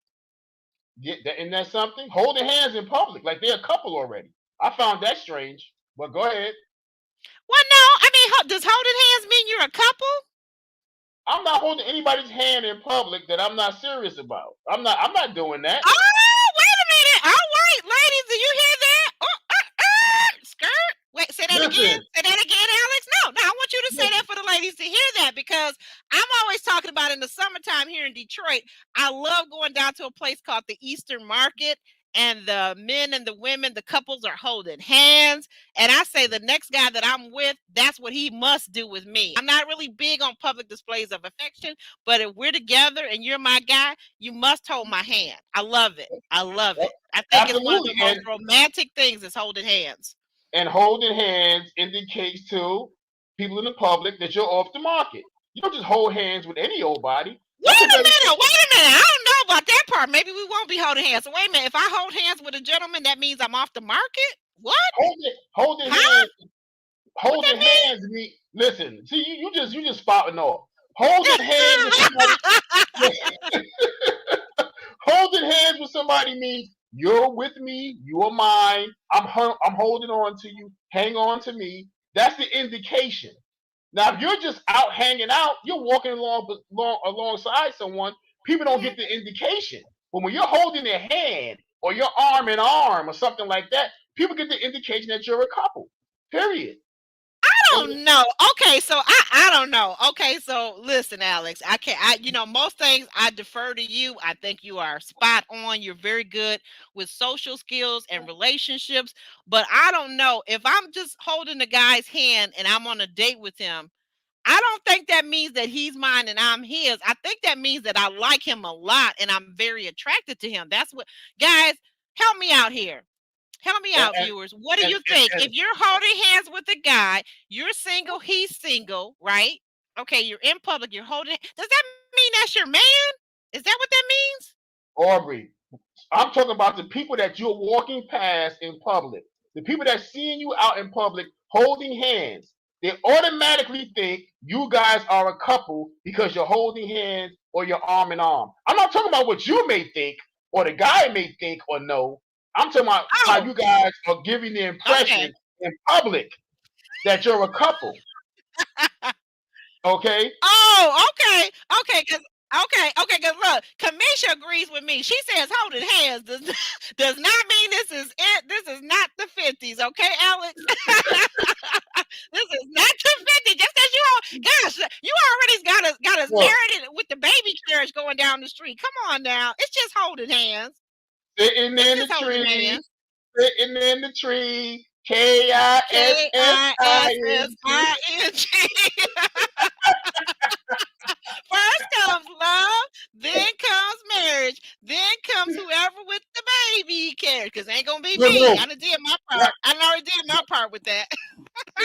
Speaker 2: Isn't that something? Holding hands in public, like they're a couple already. I found that strange. But go ahead.
Speaker 1: Well, no, I mean, does holding hands mean you're a couple?
Speaker 2: I'm not holding anybody's hand in public that I'm not serious about. I'm not doing that.
Speaker 1: Oh, wait a minute. All right, ladies, do you hear that? Skirt. Wait, say that again.
Speaker 2: Listen,
Speaker 1: Say that again, Alex. No, I want you to say that
Speaker 2: listen.
Speaker 1: for the ladies to hear that because I'm always talking about in the summertime here in Detroit. I love going down to a place called the Eastern Market, and the men and the women, the couples are holding hands. And I say the next guy that I'm with, that's what he must do with me. I'm not really big on public displays of affection, but if we're together and you're my guy, you must hold my hand. I love it. I love it. I think it's one of
Speaker 2: Absolutely.
Speaker 1: the most romantic things is holding hands.
Speaker 2: And holding hands indicates to people in the public that you're off the market. You don't just hold hands with any old body. That's a very
Speaker 1: Wait a minute. I don't know about that part. Maybe we won't be holding hands. So wait a minute. If I hold hands with a gentleman, that means I'm off the market? What?
Speaker 2: holding
Speaker 1: Huh?
Speaker 2: hands.
Speaker 1: What that
Speaker 2: Holding hands mean. Listen, see, you just spouting off. Holding hands with somebody.
Speaker 1: mean?
Speaker 2: Holding hands with somebody means you're with me, you are mine. I'm holding on to you. Hang on to me. That's the indication. Now, if you're just out hanging out, you're walking alongside someone. People don't get the indication. But when you're holding their hand or your arm in arm or something like that, people get the indication that you're a couple. Period.
Speaker 1: I
Speaker 2: And
Speaker 1: don't know. Okay, so I don't know. Okay, so listen, Alex. I can't. Most things I defer to you. I think you are spot on. You're very good with social skills and relationships. But I don't know if I'm just holding the guy's hand and I'm on a date with him. I don't think that means that he's mine and I'm his. I think that means that I like him a lot and I'm very attracted to him. That's what, guys, help me out here. Help me
Speaker 2: and
Speaker 1: out, viewers. What do
Speaker 2: and,
Speaker 1: you
Speaker 2: and,
Speaker 1: think?
Speaker 2: and
Speaker 1: If you're holding hands with a guy, you're single, he's single, right? Okay, you're in public, you're holding. Does that mean that's your man? Is that what that means?
Speaker 2: Aubrey, I'm talking about the people that you're walking past in public. The people that seeing you out in public holding hands. They automatically think you guys are a couple because you're holding hands or you're arm in arm. I'm not talking about what you may think or the guy may think or know. I'm talking about how
Speaker 1: Oh,
Speaker 2: you guys are giving the
Speaker 1: okay.
Speaker 2: impression in public that you're a couple. Okay?
Speaker 1: Oh, okay. Okay, because look, Kamisha agrees with me. She says holding hands does not mean this is it. This is not the 50s, okay, Alex? This is not the 50s. Just as gosh, you already got us
Speaker 2: Look,
Speaker 1: married with the baby carriage going down the street. Come on now. It's just holding hands.
Speaker 2: sitting
Speaker 1: It's
Speaker 2: in the
Speaker 1: just holding
Speaker 2: tree,
Speaker 1: hands.
Speaker 2: sitting in the tree. KISSING.
Speaker 1: KISSING. First comes love, then comes marriage, then comes whoever with the baby carriage. Cause ain't gonna be
Speaker 2: No,
Speaker 1: me.
Speaker 2: no,
Speaker 1: I done did my
Speaker 2: not,
Speaker 1: part. I already did my part with that.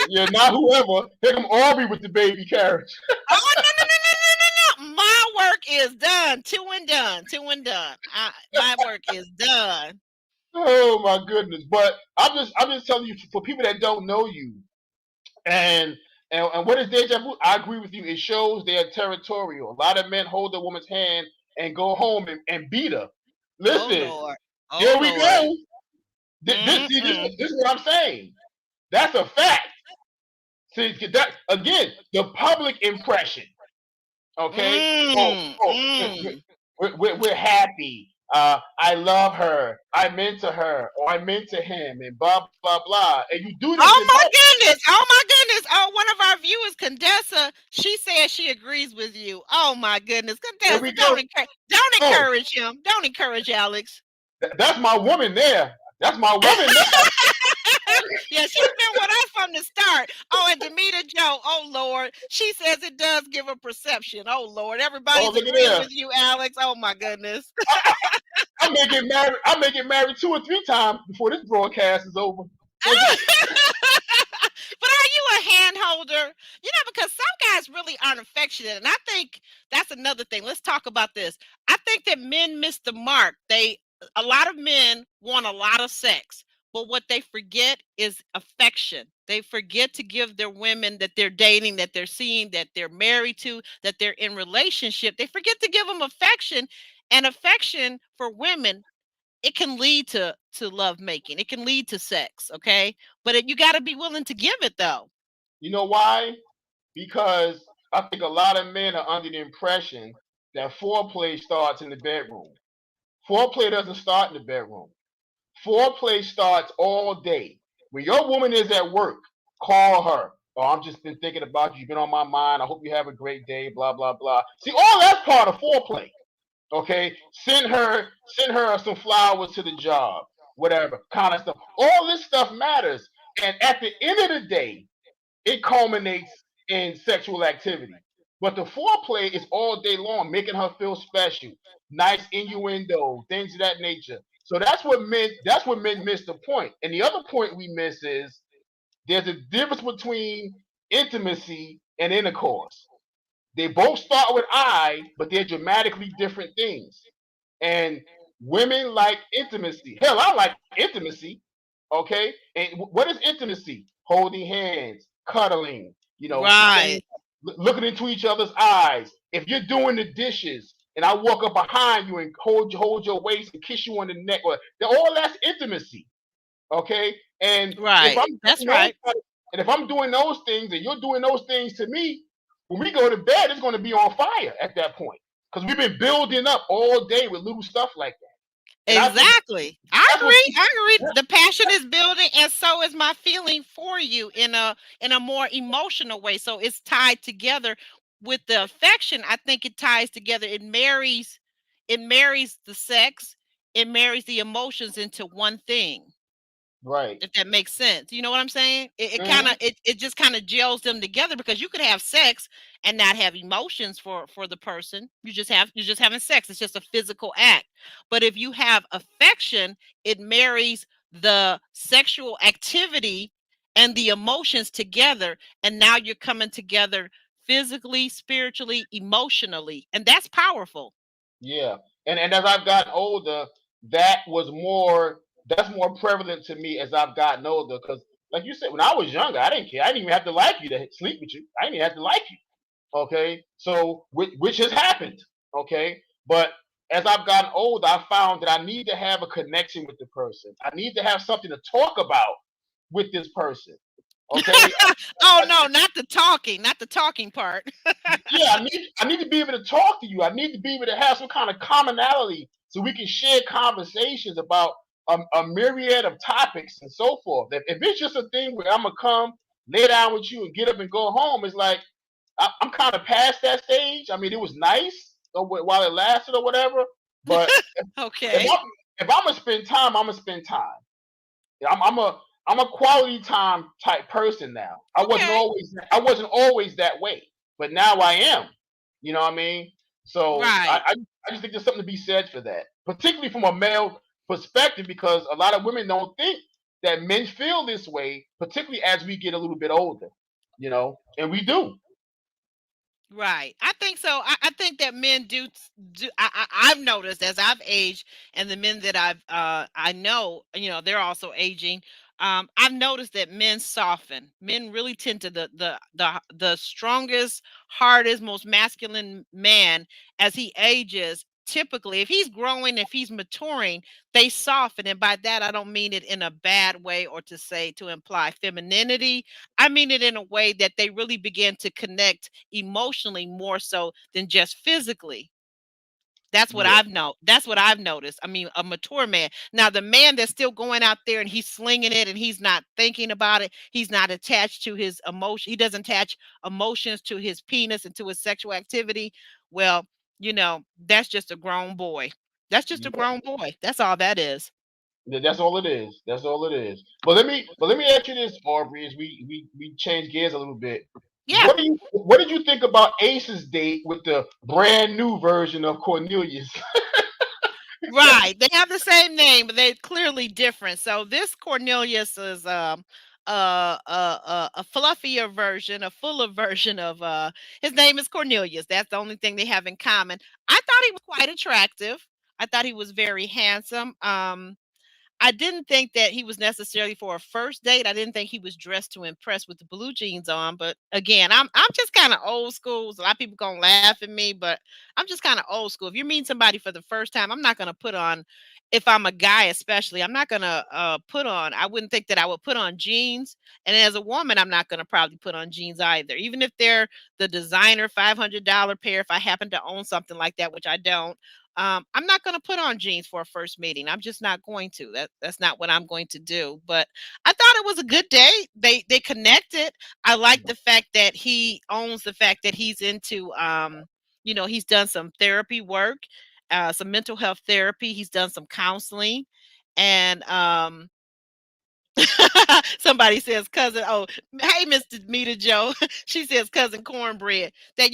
Speaker 2: yeah, not whoever. Here come Aubrey with the baby carriage.
Speaker 1: Oh no. My work is done. Two and done. Two and done. My work is done.
Speaker 2: Oh my goodness! But I'm just telling you for people that don't know you, and and what is deja vu? I agree with you. It shows they are territorial. A lot of men hold a woman's hand and go home and beat her.
Speaker 1: Oh
Speaker 2: Listen,
Speaker 1: Lord. Oh
Speaker 2: here we
Speaker 1: Lord.
Speaker 2: go. See,
Speaker 1: Mm-mm.
Speaker 2: this is what I'm saying. That's a fact. See, that again, the public impression. Okay. Oh,
Speaker 1: Mm.
Speaker 2: oh,
Speaker 1: Mm.
Speaker 2: we're happy. I love her. I'm into her, or I'm into him, and blah blah blah. And you do this in
Speaker 1: Oh my
Speaker 2: public.
Speaker 1: goodness. Oh my goodness. Oh, one of our viewers, Condessa, she says she agrees with you. Oh my goodness.
Speaker 2: Here we
Speaker 1: Condessa,
Speaker 2: go.
Speaker 1: don't
Speaker 2: Oh,
Speaker 1: encourage him. Don't encourage Alex.
Speaker 2: that's my woman there. That's my woman there.
Speaker 1: Yeah, she's been with us from the start. Oh, and Demita Joe, oh Lord. She says it does give a perception. Oh Lord.
Speaker 2: Oh,
Speaker 1: Everybody's
Speaker 2: look at
Speaker 1: agreeing
Speaker 2: there.
Speaker 1: with you, Alex. Oh my goodness.
Speaker 2: I may get married. I may get married 2 or 3 times before this broadcast is over. Okay.
Speaker 1: But are you a hand holder? You know, because some guys really aren't affectionate. And I think that's another thing. Let's talk about this. I think that men miss the mark. A lot of men want a lot of sex, but what they forget is affection. They forget to give their women that they're dating, that they're seeing, that they're married to, that they're in relationship. They forget to give them affection. And affection for women, it can lead to love making. It can lead to sex, okay? But you got to be willing to give it though.
Speaker 2: You know why? Because I think a lot of men are under the impression that foreplay starts in the bedroom. Foreplay doesn't start in the bedroom. Foreplay starts all day. When your woman is at work, call her. Oh, I've just been thinking about you. You've been on my mind. I hope you have a great day. Blah blah blah. See, all that's part of foreplay. Okay, send her some flowers to the job, whatever kind of stuff. All this stuff matters, and at the end of the day, it culminates in sexual activity. But the foreplay is all day long, making her feel special, nice innuendo, things of that nature. So that's what men miss the point. And the other point we miss is there's a difference between intimacy and intercourse. They both start with I, but they're dramatically different things. And women like intimacy. Hell, I like intimacy. Okay, and what is intimacy? Holding hands, cuddling,
Speaker 1: Right.
Speaker 2: looking into each other's eyes. If you're doing the dishes and I walk up behind you and hold your waist and kiss you on the neck, or all that's intimacy. Okay, and if
Speaker 1: Right.
Speaker 2: I'm
Speaker 1: That's
Speaker 2: doing those,
Speaker 1: right.
Speaker 2: and if I'm doing those things and you're doing those things to me, when we go to bed, it's going to be on fire at that point because we've been building up all day with little stuff like that. And I think
Speaker 1: Exactly. I
Speaker 2: that's what
Speaker 1: agree.
Speaker 2: people.
Speaker 1: I agree. The passion is building, and so is my feeling for you in a more emotional way. So it's tied together with the affection. I think it ties together. It marries the sex. It marries the emotions into one thing.
Speaker 2: Right.
Speaker 1: If that makes sense. You know what I'm saying? It kind
Speaker 2: Hmm.
Speaker 1: of it just kind of gels them together because you could have sex and not have emotions for the person. You're just having sex. It's just a physical act. But if you have affection, it marries the sexual activity and the emotions together, and now you're coming together physically, spiritually, emotionally, and that's powerful.
Speaker 2: Yeah. And as I've gotten older, that was more that's more prevalent to me as I've gotten older. Because, like you said, when I was younger, I didn't care. I didn't even have to like you to sleep with you. I didn't even have to like you. Okay, so which has happened. Okay, but as I've gotten older, I found that I need to have a connection with the person. I need to have something to talk about with this person. Okay,
Speaker 1: Oh no, not the talking part.
Speaker 2: yeah, I need to be able to talk to you. I need to be able to have some kind of commonality so we can share conversations about a myriad of topics and so forth. If it's just a thing where I'm gonna come lay down with you and get up and go home, it's like I'm kind of past that stage. I mean, it was nice while it lasted or whatever, but if
Speaker 1: Okay.
Speaker 2: I'm gonna spend time, I'm gonna spend time. Yeah, I'm a quality time type person now.
Speaker 1: Okay.
Speaker 2: I wasn't always that way, but now I am. You know what I mean? So
Speaker 1: Right.
Speaker 2: I just think there's something to be said for that, particularly from a male perspective, because a lot of women don't think that men feel this way, particularly as we get a little bit older. And we do.
Speaker 1: Right. I think so. I think that men do. I've noticed as I've aged, and the men that I know, they're also aging. I've noticed that men soften. Men really tend to the strongest, hardest, most masculine man as he ages typically, if he's growing, if he's maturing, they soften. And by that, I don't mean it in a bad way or to say to imply femininity. I mean it in a way that they really begin to connect emotionally more so than just physically.
Speaker 2: Yeah,
Speaker 1: That's what I've noticed. I mean, a mature man. Now, the man that's still going out there and he's slinging it and he's not thinking about it. He's not attached to his emotion. He doesn't attach emotions to his penis and to his sexual activity. Well, that's just a grown boy. That's just a
Speaker 2: yeah.
Speaker 1: grown boy. That's all that is.
Speaker 2: That's all it is. That's all it is. But let me ask you this, Aubrey, as we change gears a little bit.
Speaker 1: Yeah.
Speaker 2: What did you think about Ace's date with the brand new version of Cornelius?
Speaker 1: Right. They have the same name, but they're clearly different. So this Cornelius is a fluffier version, a fuller version of his name is Cornelius. That's the only thing they have in common. I thought he was quite attractive. I thought he was very handsome. I didn't think that he was necessarily for a first date. I didn't think he was dressed to impress with the blue jeans on. But again, I'm just kind of old school. So a lot of people gonna laugh at me, but I'm just kind of old school. If you're meeting somebody for the first time, I'm not gonna put on. If I'm a guy, especially, I'm not gonna put on. I wouldn't think that I would put on jeans. And as a woman, I'm not gonna probably put on jeans either, even if they're the designer $500 pair. If I happen to own something like that, which I don't. I'm not going to put on jeans for a first meeting. I'm just not going to. That's not what I'm going to do. But I thought it was a good day. They connected. I like the fact that he owns the fact that he's into he's done some therapy work, some mental health therapy. He's done some counseling, and somebody says cousin. Oh, hey, Mr. Meter Joe. She says cousin cornbread. That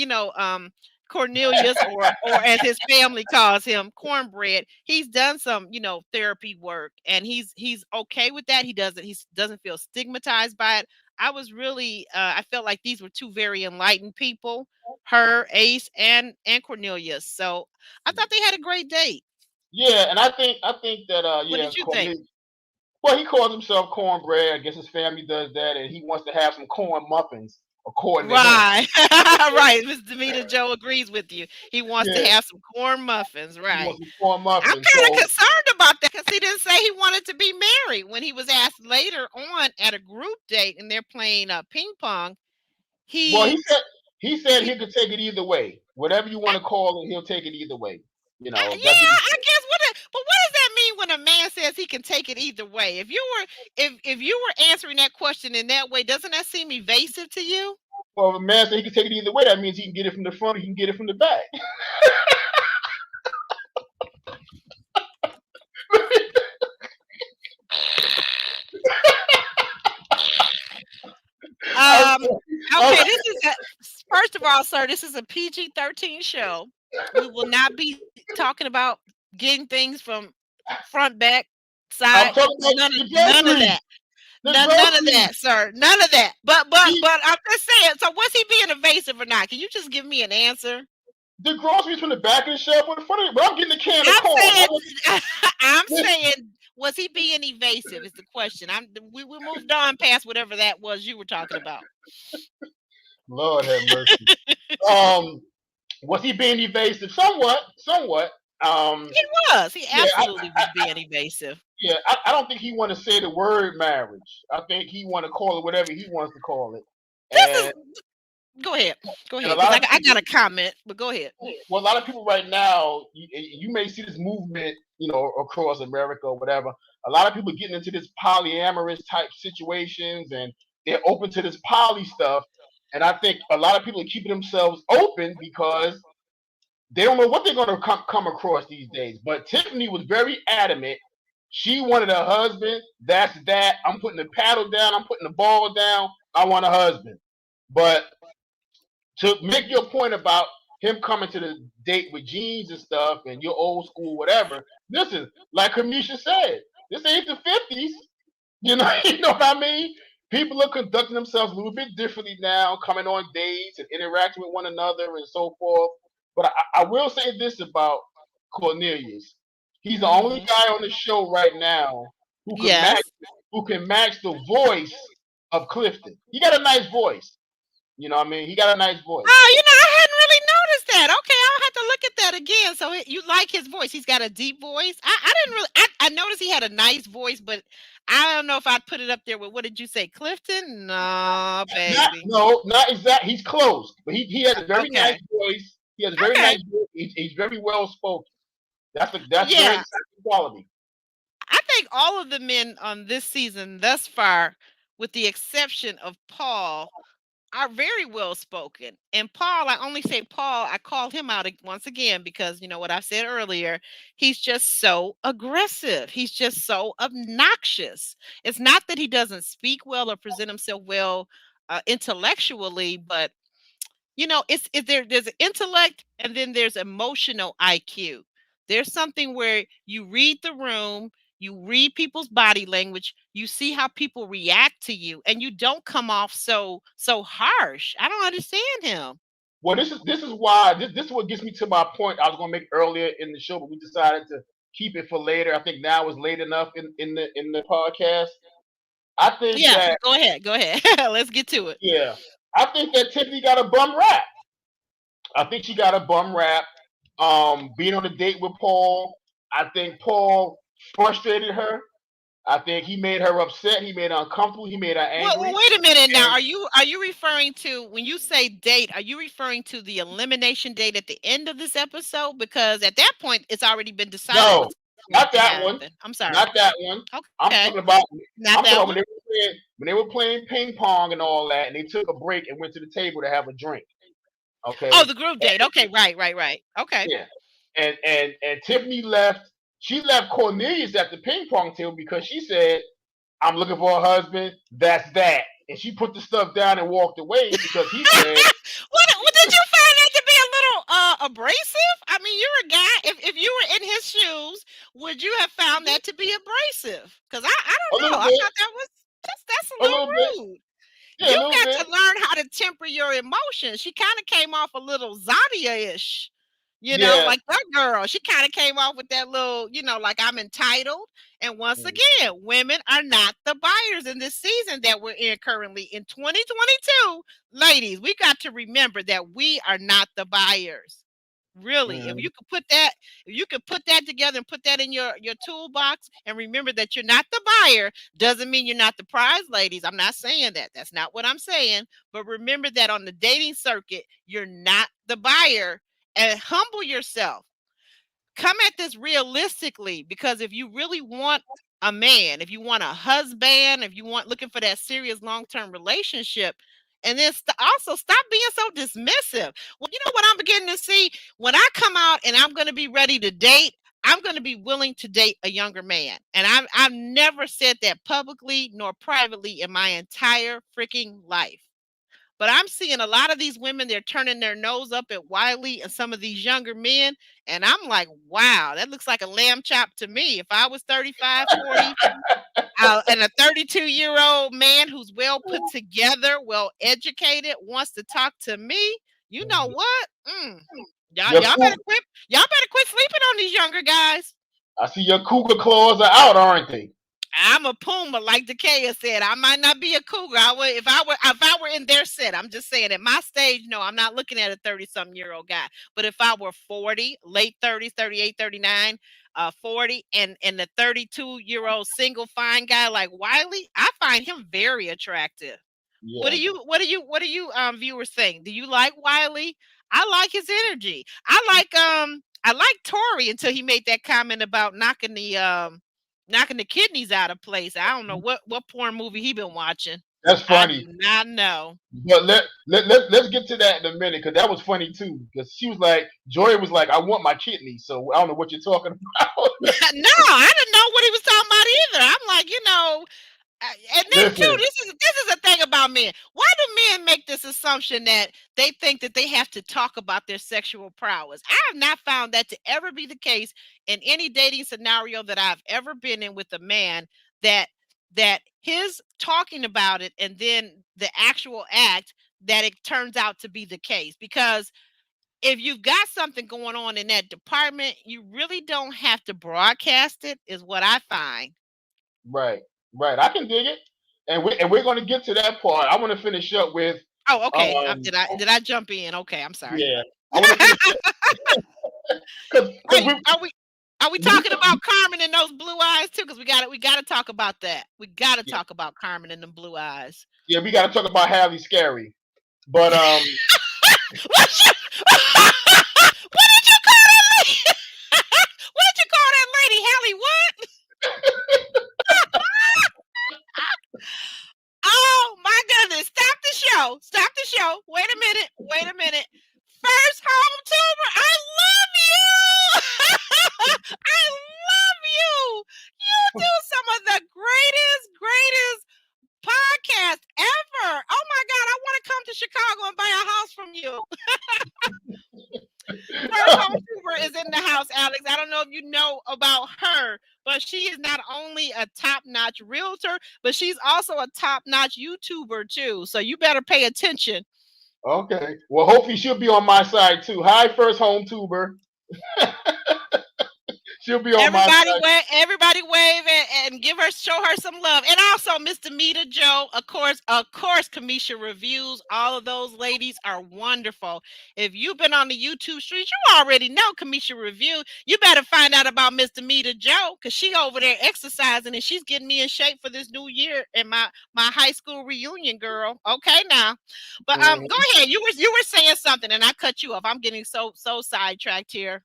Speaker 1: Cornelius, or as his family calls him, cornbread. He's done some therapy work, and he's okay with that. He doesn't feel stigmatized by it. I felt like these were two very enlightened people, her Ace and Cornelius. So I thought they had a great date.
Speaker 2: Yeah, and I think that
Speaker 1: What
Speaker 2: yeah,
Speaker 1: did you think?
Speaker 2: Cornelius. Well, he calls himself cornbread. I guess his family does that, and he wants to have some corn muffins, according to him.
Speaker 1: Right. Right. Mr. Demeter Joe agrees with you. He wants to
Speaker 2: Yeah,
Speaker 1: have some corn muffins.
Speaker 2: he
Speaker 1: Right.
Speaker 2: wants some corn
Speaker 1: I'm
Speaker 2: muffins.
Speaker 1: kind of
Speaker 2: So,
Speaker 1: concerned about that because he didn't say he wanted to be married. When he was asked later on at a group date and they're playing ping pong,
Speaker 2: well, he
Speaker 1: he,
Speaker 2: said he said
Speaker 1: he
Speaker 2: he could take it either way. Whatever you want to call it, he'll take it either way. That's what
Speaker 1: yeah,
Speaker 2: he
Speaker 1: I
Speaker 2: said.
Speaker 1: guess but what does that mean when a man says he can take it either way? If you were answering that question in that way, doesn't that seem evasive to you?
Speaker 2: Well, if a man said he can take it either way, that means he can get it from the front, he can get it from the back.
Speaker 1: Um,
Speaker 2: Okay,
Speaker 1: okay, first of all, sir, this is a PG-13 show. We will not be talking about getting things from front, back,
Speaker 2: I'm
Speaker 1: side.
Speaker 2: talking about the
Speaker 1: None of
Speaker 2: groceries.
Speaker 1: that.
Speaker 2: The
Speaker 1: None of
Speaker 2: groceries.
Speaker 1: that, sir. None of that. But but
Speaker 2: He,
Speaker 1: but I'm just saying. So was he being evasive or not? Can you just give me an answer?
Speaker 2: the groceries from the back of the shelf or the front of it. But I'm getting a can of
Speaker 1: I'm
Speaker 2: corn.
Speaker 1: saying, I'm
Speaker 2: Listen,
Speaker 1: saying, was he being evasive? Is the question. We moved on past whatever that was you were talking about.
Speaker 2: Lord have mercy. Um, was he being evasive? Somewhat, somewhat. Um,
Speaker 1: He was. He
Speaker 2: yeah,
Speaker 1: absolutely was being evasive.
Speaker 2: yeah. I don't think he want to say the word marriage. I think he want to call it whatever he wants to call it.
Speaker 1: This
Speaker 2: And
Speaker 1: is Go ahead. Go
Speaker 2: and a
Speaker 1: ahead, because
Speaker 2: lot of
Speaker 1: I
Speaker 2: people,
Speaker 1: got a comment, but go ahead.
Speaker 2: well, a lot of people right now, you may see this movement, across America or whatever. A lot of people getting into this polyamorous type situations, and they're open to this poly stuff. And I think a lot of people are keeping themselves open because they don't know what they're going to come across these days. But Tiffany was very adamant. She wanted a husband. That's that. I'm putting the paddle down. I'm putting the ball down. I want a husband. But to make your point about him coming to the date with jeans and stuff and you're old school, whatever, listen, like Kamisha said, this ain't the 50s. You know what I mean? People are conducting themselves a little bit differently now, coming on dates and interacting with one another and so forth. But I will say this about Cornelius: he's the only
Speaker 1: Mhm.
Speaker 2: guy on the show right now who can match
Speaker 1: Yes.
Speaker 2: the voice of Clifton. He got a nice voice. You know what I mean? He got a nice voice.
Speaker 1: Oh, I hadn't really noticed that. Okay, I'll have to look at that again. So you like his voice? He's got a deep voice. I didn't really. I noticed he had a nice voice, but I don't know if I'd put it up there with what did you say, Clifton? No,
Speaker 2: Not
Speaker 1: baby.
Speaker 2: no, not exact. He's close, but he has a very nice
Speaker 1: Okay,
Speaker 2: voice. He has a very
Speaker 1: okay,
Speaker 2: nice voice. He's very well spoken. That's very
Speaker 1: yeah.
Speaker 2: second quality.
Speaker 1: I think all of the men on this season thus far, with the exception of Paul, are very well spoken. And Paul, I only say Paul, I call him out once again because you know what I said earlier. He's just so aggressive. He's just so obnoxious. It's not that he doesn't speak well or present himself well intellectually, but there's intellect and then there's emotional IQ. There's something where you read the room, you read people's body language, you see how people react to you, and you don't come off so harsh. I don't understand him.
Speaker 2: Well, this is why this is what gets me to my point I was going to make earlier in the show, but we decided to keep it for later. I think now is late enough in the podcast. I think
Speaker 1: Yeah,
Speaker 2: that
Speaker 1: go ahead, go ahead. Let's get to it.
Speaker 2: yeah, I think that Tiffany got a bum rap. I think she got a bum rap. Being on a date with Paul, I think Paul frustrated her. I think he made her upset. He made her uncomfortable. He made her
Speaker 1: Well,
Speaker 2: angry.
Speaker 1: wait a minute now.
Speaker 2: And
Speaker 1: Are you referring to when you say date? Are you referring to the elimination date at the end of this episode? Because at that point, it's already been decided
Speaker 2: no,
Speaker 1: what's going
Speaker 2: not
Speaker 1: to
Speaker 2: that one.
Speaker 1: happen. I'm sorry.
Speaker 2: Not that one. I'm
Speaker 1: Okay,
Speaker 2: talking about.
Speaker 1: not
Speaker 2: I'm talking
Speaker 1: that
Speaker 2: about
Speaker 1: one.
Speaker 2: when they were playing ping pong and all that, and they took a break and went to the table to have a drink.
Speaker 1: Oh,
Speaker 2: Okay.
Speaker 1: the group date. Okay, right, right, right. Okay.
Speaker 2: Yeah. And Tiffany left. She left Cornelius at the ping pong table because she said, "I'm looking for a husband. That's that." And she put the stuff down and walked away because he said,
Speaker 1: What did you find that to be a little abrasive? I mean, you're a guy. If you were in his shoes, would you have found that to be abrasive? Because I
Speaker 2: "A
Speaker 1: don't know.
Speaker 2: little
Speaker 1: I
Speaker 2: bit,
Speaker 1: thought that's a
Speaker 2: a little bit,
Speaker 1: little rude.
Speaker 2: yeah, a
Speaker 1: You
Speaker 2: little
Speaker 1: got
Speaker 2: bit,
Speaker 1: to learn how to temper your emotions. She kind of came off a little Zadia-ish,
Speaker 2: yeah."
Speaker 1: like that girl. She kind of came off with that little, like I'm entitled. And once
Speaker 2: Mm,
Speaker 1: again, women are not the buyers in this season that we're in currently in 2022. Ladies, we got to remember that we are not the buyers. Really,
Speaker 2: mm,
Speaker 1: if you could put that together and put that in your toolbox and remember that you're not the buyer, doesn't mean you're not the prize, ladies. I'm not saying that. That's not what I'm saying. But remember that on the dating circuit, you're not the buyer and humble yourself. Come at this realistically because if you really want a man, if you want a husband, if you want looking for that serious long-term relationship, and then also stop being so dismissive. Well, you know what I'm beginning to see when I come out and I'm going to be ready to date. I'm going to be willing to date a younger man, and I've never said that publicly nor privately in my entire freaking life. But I'm seeing a lot of these women, they're turning their nose up at Wiley and some of these younger men. And I'm like, wow, that looks like a lamb chop to me. If I was 35, 40, and a 32-year-old man who's well put together, well educated, wants to talk to me, you know
Speaker 2: mm.
Speaker 1: what? Y'all,
Speaker 2: Your
Speaker 1: y'all better
Speaker 2: cougar,
Speaker 1: quit. Y'all better quit sleeping on these younger guys.
Speaker 2: I see your cougar claws are out, aren't they?
Speaker 1: I'm a puma, like Takea said. I might not be a cougar. I would if I were in their set. I'm just saying at my stage, no, I'm not looking at a 30-something-year-old guy. But if I were 40, late 30s, 38, 39, 40, and the 32-year-old single fine guy like Wiley, I find him very attractive. What do
Speaker 2: Yeah,
Speaker 1: you viewers think? Do you like Wiley? I like his energy. I like Tori until he made that comment about knocking the kidneys out of place. I don't know what porn movie he been watching.
Speaker 2: that's
Speaker 1: I
Speaker 2: funny.
Speaker 1: do not know.
Speaker 2: But let's get to that in a minute because that was funny too. Because she was like, Joy was like, "I want my kidney," so I don't know what you're talking about.
Speaker 1: No, I didn't know what he was talking about either. I'm like, and then too,
Speaker 2: Listen,
Speaker 1: this is a thing about men. Why do men make this assumption that they think that they have to talk about their sexual prowess? I have not found that to ever be the case in any dating scenario that I've ever been in with a man that his talking about it and then the actual act that it turns out to be the case. Because if you've got something going on in that department, you really don't have to broadcast it, is what I find.
Speaker 2: right, right. I can dig it, and we're going to get to that part. I want to finish up with,
Speaker 1: Oh, okay.
Speaker 2: um,
Speaker 1: Did I jump in? Okay, I'm sorry.
Speaker 2: yeah. I want to see the because we
Speaker 1: Are we are we
Speaker 2: we
Speaker 1: talking about Carmen and those blue eyes too? Because we gotta talk about that. We gotta
Speaker 2: yeah,
Speaker 1: talk about Carmen and them blue eyes.
Speaker 2: yeah, we got to talk about Halle Scary, but
Speaker 1: What you what did you call that lady? What did you call that lady? Hallie what? Oh my goodness. Stop the show. Stop the show. Wait a minute. Wait a minute. First home tuber. I love you. I love you. You do some of the greatest podcast ever. Oh my God. I want to come to Chicago and buy a house from you. First home tuber is in the house, Alex. I don't know if you know about her, but she is not only a top-notch realtor, but she's also a top-notch YouTuber too. So you better pay attention.
Speaker 2: okay. Well, hopefully she'll be on my side too. Hi, first home tuber. She'll be on my side.
Speaker 1: Everybody wave and give her, show her some love. And also Miss Demita Joe, of course, Kamisha reviews. All of those ladies are wonderful. If you've been on the YouTube streets, you already know Kamisha review. You better find out about Miss Demita Joe because she over there exercising and she's getting me in shape for this new year and my high school reunion, girl. Okay now. But go
Speaker 2: Mhm.
Speaker 1: ahead. You were saying something and I cut you off. I'm getting so sidetracked here.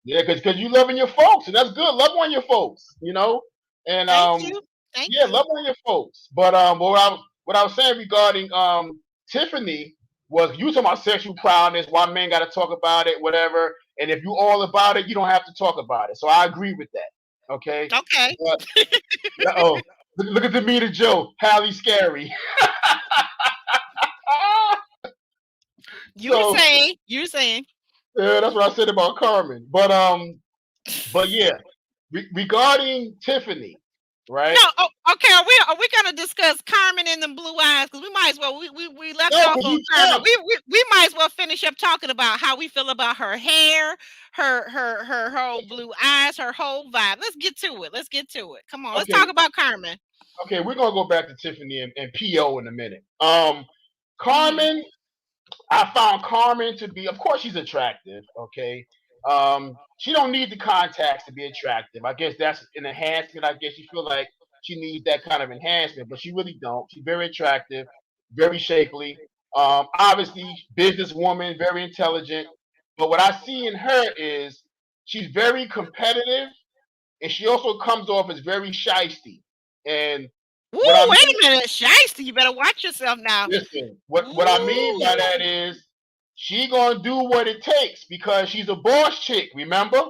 Speaker 2: Yeah, because you loving your folks, and that's good. Love on your folks, you know, and
Speaker 1: Thank you. Thank
Speaker 2: yeah,
Speaker 1: you.
Speaker 2: love on your folks. But what I was saying regarding Tiffany was you talking about sexual prowess, why men got to talk about it, whatever. And if you all about it, you don't have to talk about it. So I agree with that. Okay,
Speaker 1: Okay.
Speaker 2: but oh, look at the meter Joe, Halle Scary.
Speaker 1: You were
Speaker 2: So
Speaker 1: saying, you were saying.
Speaker 2: yeah, that's what I said about Carmen. But yeah, regarding Tiffany, right?
Speaker 1: No, oh, okay. Are we gonna discuss Carmen and the blue eyes? Because we might as well. We left
Speaker 2: No,
Speaker 1: off
Speaker 2: because
Speaker 1: on
Speaker 2: you
Speaker 1: Carmen.
Speaker 2: jumped.
Speaker 1: We might as well finish up talking about how we feel about her hair, her whole blue eyes, her whole vibe. Let's get to it. Let's get to it. Come on. Let's talk
Speaker 2: Okay,
Speaker 1: about Carmen.
Speaker 2: okay, we're gonna go back to Tiffany and PO in a minute.
Speaker 1: Hmm.
Speaker 2: Carmen, I found Carmen to be, of course, she's attractive. Okay, she don't need the contacts to be attractive. I guess that's an enhancement. I guess you feel like she needs that kind of enhancement, but she really don't. She's very attractive, very shapely. Obviously, businesswoman, very intelligent. But what I see in her is she's very competitive, and she also comes off as very shisty. And what I
Speaker 1: Ooh, wait
Speaker 2: mean,
Speaker 1: a minute, Shiesty. You better watch yourself now.
Speaker 2: listen, what I mean
Speaker 1: Ooh,
Speaker 2: by that is she gonna do what it takes because she's a boss chick. Remember?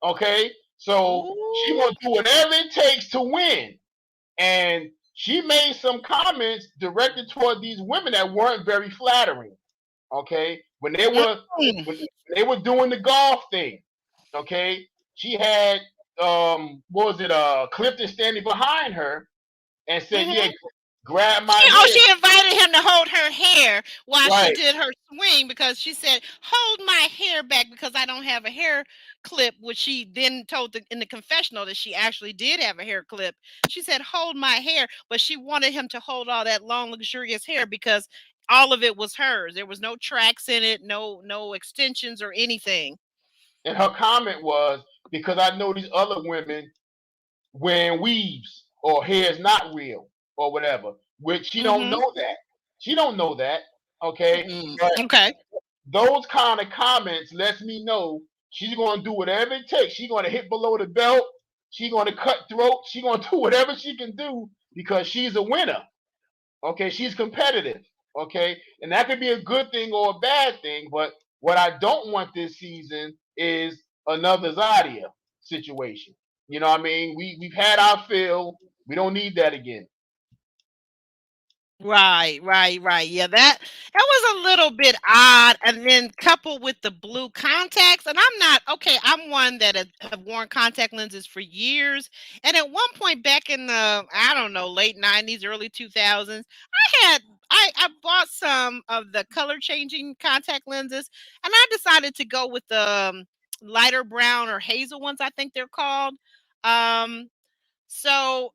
Speaker 2: Okay, so she
Speaker 1: ooh.
Speaker 2: gonna do whatever it takes to win. And she made some comments directed toward these women that weren't very flattering. Okay,
Speaker 1: Mm.
Speaker 2: when they were doing the golf thing. Okay, she had what was it? Clifton standing behind her and said, "Yeah,
Speaker 1: Hmm.
Speaker 2: grab my hair."
Speaker 1: She invited him to hold her hair while she
Speaker 2: Right,
Speaker 1: did her swing because she said, "Hold my hair back because I don't have a hair clip," which she then told in the confessional that she actually did have a hair clip. She said, "Hold my hair," but she wanted him to hold all that long, luxurious hair because all of it was hers. There was no tracks in it, no extensions or anything.
Speaker 2: and her comment was because I know these other women wearing weaves or hair is not real or whatever, which she don't
Speaker 1: Mm-hmm.
Speaker 2: know that. She don't know that. Okay,
Speaker 1: Mm.
Speaker 2: but
Speaker 1: Okay.
Speaker 2: those kind of comments lets me know she's going to do whatever it takes. She's going to hit below the belt. She's going to cut throat. She's going to do whatever she can do because she's a winner. Okay, she's competitive. Okay, and that could be a good thing or a bad thing. But what I don't want this season is another Zadia situation. You know what I mean? We've had our fill. We don't need that again.
Speaker 1: Right. Yeah, that was a little bit odd, and then coupled with the blue contacts. And I'm not okay. I'm one that have worn contact lenses for years, and at one point back in the I don't know late '90s, early 2000s, I bought some of the color changing contact lenses, and I decided to go with the lighter brown or hazel ones. I think they're called. Um, so.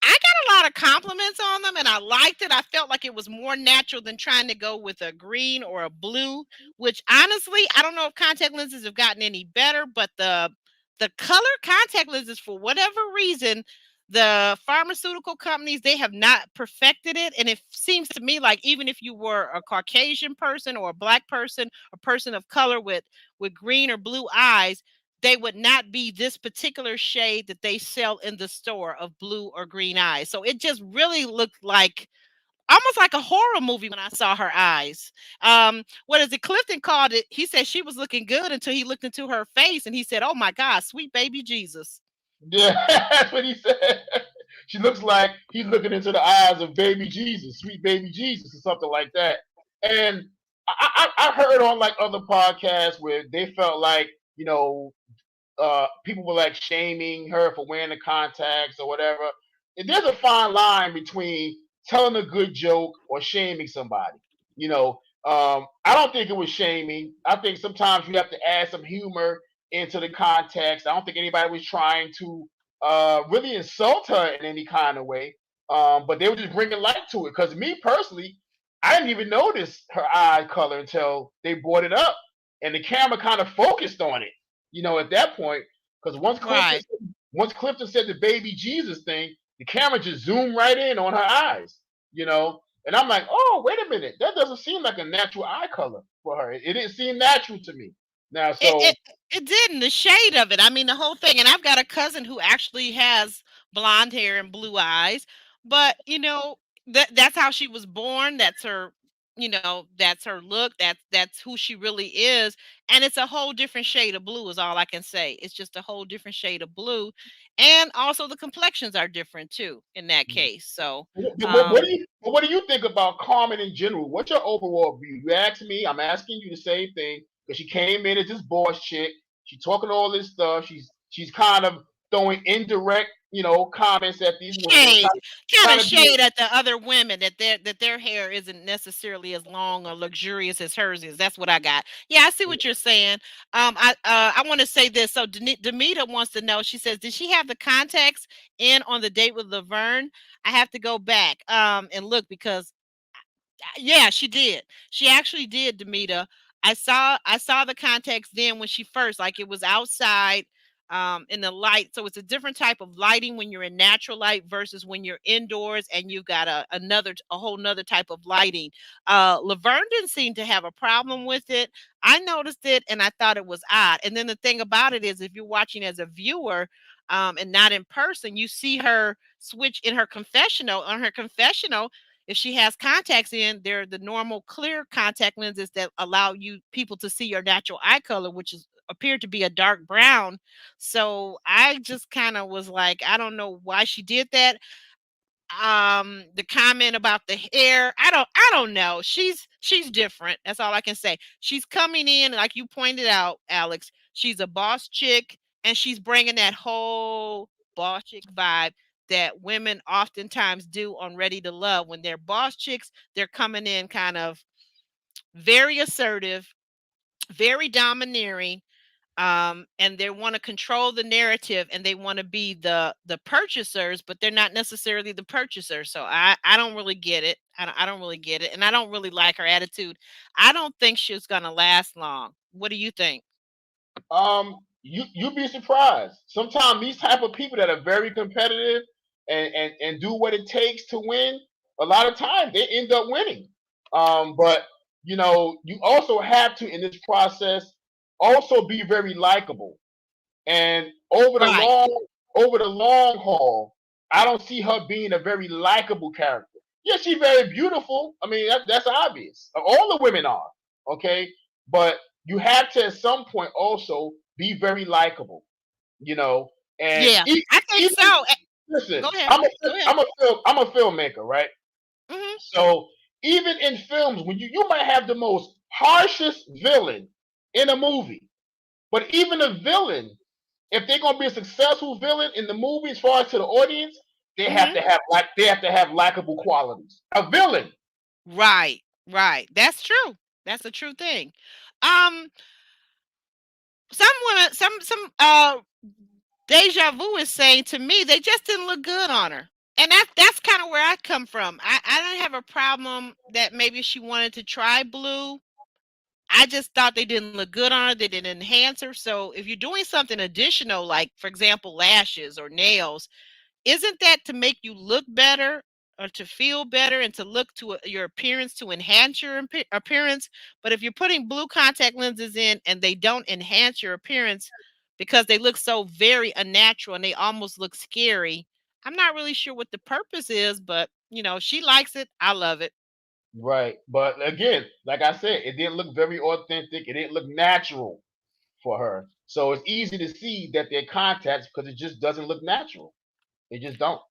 Speaker 1: I got a lot of compliments on them and I liked it. I felt like it was more natural than trying to go with a green or a blue, which honestly, I don't know if contact lenses have gotten any better, but the color contact lenses, for whatever reason, the pharmaceutical companies, they have not perfected it. And it seems to me like even if you were a Caucasian person or a black person, a person of color with green or blue eyes, they would not be this particular shade that they sell in the store of blue or green eyes. So it just really looked like almost like a horror movie when I saw her eyes. What is it? Clifton called it. He said she was looking good until he looked into her face and he said, "Oh my God, sweet baby Jesus."
Speaker 2: Yeah, that's what he said. She looks like he's looking into the eyes of baby Jesus, sweet baby Jesus, or something like that. And I heard on like other podcasts where they felt like, people were like shaming her for wearing the contacts or whatever. And there's a fine line between telling a good joke or shaming somebody. I don't think it was shaming. I think sometimes you have to add some humor into the context. I don't think anybody was trying to really insult her in any kind of way. But they were just bringing light to it. Because me personally, I didn't even notice her eye color until they brought it up, and the camera kind of focused on it. At that point, because
Speaker 1: Right.
Speaker 2: once Clifton said the baby Jesus thing, the camera just zoomed right in on her eyes. And I'm like, oh, wait a minute, that doesn't seem like a natural eye color for her. It didn't seem natural to me. Now,
Speaker 1: It
Speaker 2: so
Speaker 1: it it didn't, the shade of it, I mean, the whole thing, and I've got a cousin who actually has blonde hair and blue eyes, but, that's how she was born, that's her that's her look, that's who she really is, and it's a whole different shade of blue is all I can say. It's just a whole different shade of blue, and also the complexions are different too in that case, so, um
Speaker 2: what do you think about Carmen in general? What's your overall view? You asked me, I'm asking you the same thing because she came in as this boss chick. She's talking all this stuff. She's kind of throwing indirect, comments at these women,
Speaker 1: Shade, kinda
Speaker 2: trying to be.
Speaker 1: shade at the other women that their hair isn't necessarily as long or luxurious as hers is. That's what I got. Yeah, I see what you're saying. I wanna say this. So Demita wants to know, she says, "Did she have the contacts in on the date with Laverne?" I have to go back, and look because yeah, she did. She actually did, Demita. I saw the context then when she first, like it was outside in the light. So it's a different type of lighting when you're in natural light versus when you're indoors and you've got a whole nother type of lighting. Laverne didn't seem to have a problem with it. I noticed it and I thought it was odd. And then the thing about it is if you're watching as a viewer, and not in person, you see her switch in her confessional. On her confessional, if she has contacts in, they're the normal clear contact lenses that allow you people to see your natural eye color, which is appeared to be a dark brown. So I just kind of was like, I don't know why she did that. The comment about the hair, I don't know. She's different, that's all I can say. She's coming in like you pointed out, Alex. She's a boss chick and she's bringing that whole boss chick vibe that women oftentimes do on Ready to Love. When they're boss chicks, they're coming in kind of very assertive, very domineering, and they want to control the narrative and they want to be the purchasers, but they're not necessarily the purchasers. So I don't really get it. I don't really get it, and I don't really like her attitude. I don't think she's gonna last long. What do you think?
Speaker 2: You'd be surprised. Sometimes these type of people that are very competitive and do what it takes to win, a lot of times they end up winning. But you also have to in this process also be very likable. And
Speaker 1: Right.
Speaker 2: over the long haul, I don't see her being a very likable character. Yeah, she's very beautiful. I mean, that's obvious. All the women are, okay? But you have to at some point also be very likable, you know. And
Speaker 1: Yeah, I think
Speaker 2: even
Speaker 1: so. Go
Speaker 2: listen,
Speaker 1: ahead. Go ahead.
Speaker 2: I'm a filmmaker, right?
Speaker 1: Hmm.
Speaker 2: So even in films, when you might have the most harshest villain in a movie, but even a villain, if they're gonna be a successful villain in the movie, as far as to the audience,
Speaker 1: Hmm.
Speaker 2: they have to have likable qualities. A villain.
Speaker 1: Right. Right. That's true. That's a true thing. Um, some women, some deja vu is saying to me they just didn't look good on her. And that's kind of where I come from. I don't have a problem that maybe she wanted to try blue. I just thought they didn't look good on her. They didn't enhance her. So if you're doing something additional, like for example, lashes or nails, isn't that to make you look better or to feel better and to look to your appearance to enhance your appearance? But if you're putting blue contact lenses in and they don't enhance your appearance because they look so very unnatural and they almost look scary, I'm not really sure what the purpose is, but she likes it. I love it.
Speaker 2: Right. But again, like I said, it didn't look very authentic. It didn't look natural for her. So it's easy to see that they're contacts because it just doesn't look natural. They just don't.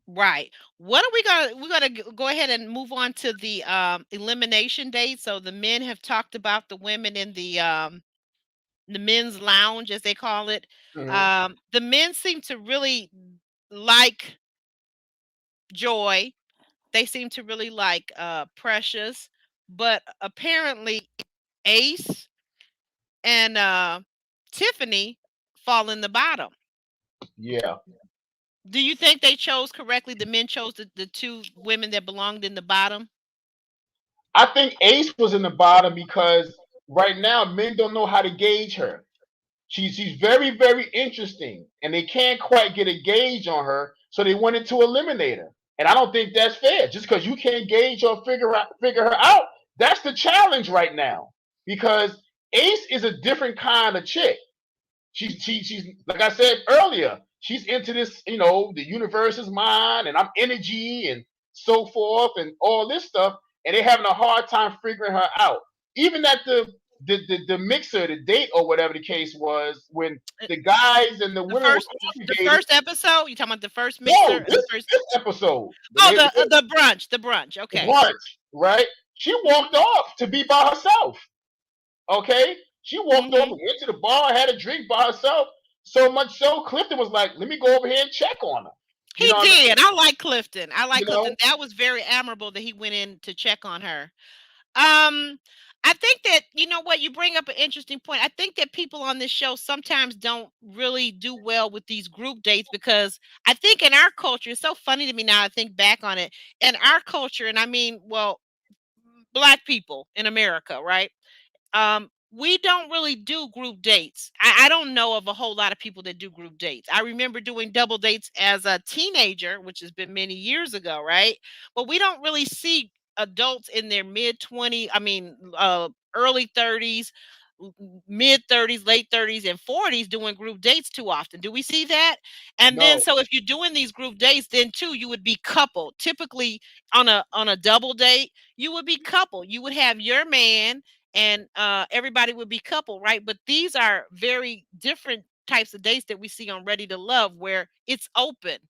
Speaker 1: Right. What are we gonna go ahead and move on to the elimination date. So the men have talked about the women in the men's lounge, as they call it.
Speaker 2: Hmm.
Speaker 1: The men seem to really like Joy. They seem to really like Precious, but apparently Ace and Tiffany fall in the bottom.
Speaker 2: Yeah.
Speaker 1: Do you think they chose correctly? The men chose the two women that belonged in the bottom.
Speaker 2: I think Ace was in the bottom because right now men don't know how to gauge her. She's very, very interesting, and they can't quite get a gauge on her, so they wanted to eliminate her. And I don't think that's fair. Just because you can't gauge or figure her out, that's the challenge right now. Because Ace is a different kind of chick. She's like I said earlier, she's into this, the universe is mine, and I'm energy and so forth, and all this stuff, and they're having a hard time figuring her out. Even at the mixer, the date or whatever the case was, when
Speaker 1: Uh,
Speaker 2: the guys and the
Speaker 1: The
Speaker 2: women were
Speaker 1: first the
Speaker 2: congregating.
Speaker 1: first episode. You talking about the first
Speaker 2: No,
Speaker 1: mixer? The
Speaker 2: this
Speaker 1: first.
Speaker 2: this episode,
Speaker 1: Oh, the brunch. The brunch.
Speaker 2: the
Speaker 1: Okay.
Speaker 2: brunch, right? She walked off to be by herself. Okay, she walked off
Speaker 1: Hmm.
Speaker 2: and went to the bar, had a drink by herself. So much so, Clifton was like, "Let me go over here and check on her." You
Speaker 1: He
Speaker 2: know what I mean?
Speaker 1: did. I like Clifton. I like
Speaker 2: You
Speaker 1: Clifton.
Speaker 2: know?
Speaker 1: That was very admirable that he went in to check on her. Um, I think that what you bring up an interesting point. I think that people on this show sometimes don't really do well with these group dates because I think in our culture, it's so funny to me now. I think back on it in our culture, and I mean, well, black people in America, right? We don't really do group dates. I don't know of a whole lot of people that do group dates. I remember doing double dates as a teenager, which has been many years ago, right? But we don't really see adults in their mid 20s, I mean, early 30s, mid 30s, late 30s, and 40s doing group dates too often. Do we see that? And then
Speaker 2: No.
Speaker 1: so if you're doing these group dates, then too you would be coupled. Typically on a double date, you would be coupled. You would have your man and everybody would be coupled, right? But these are very different types of dates that we see on Ready to Love, where it's open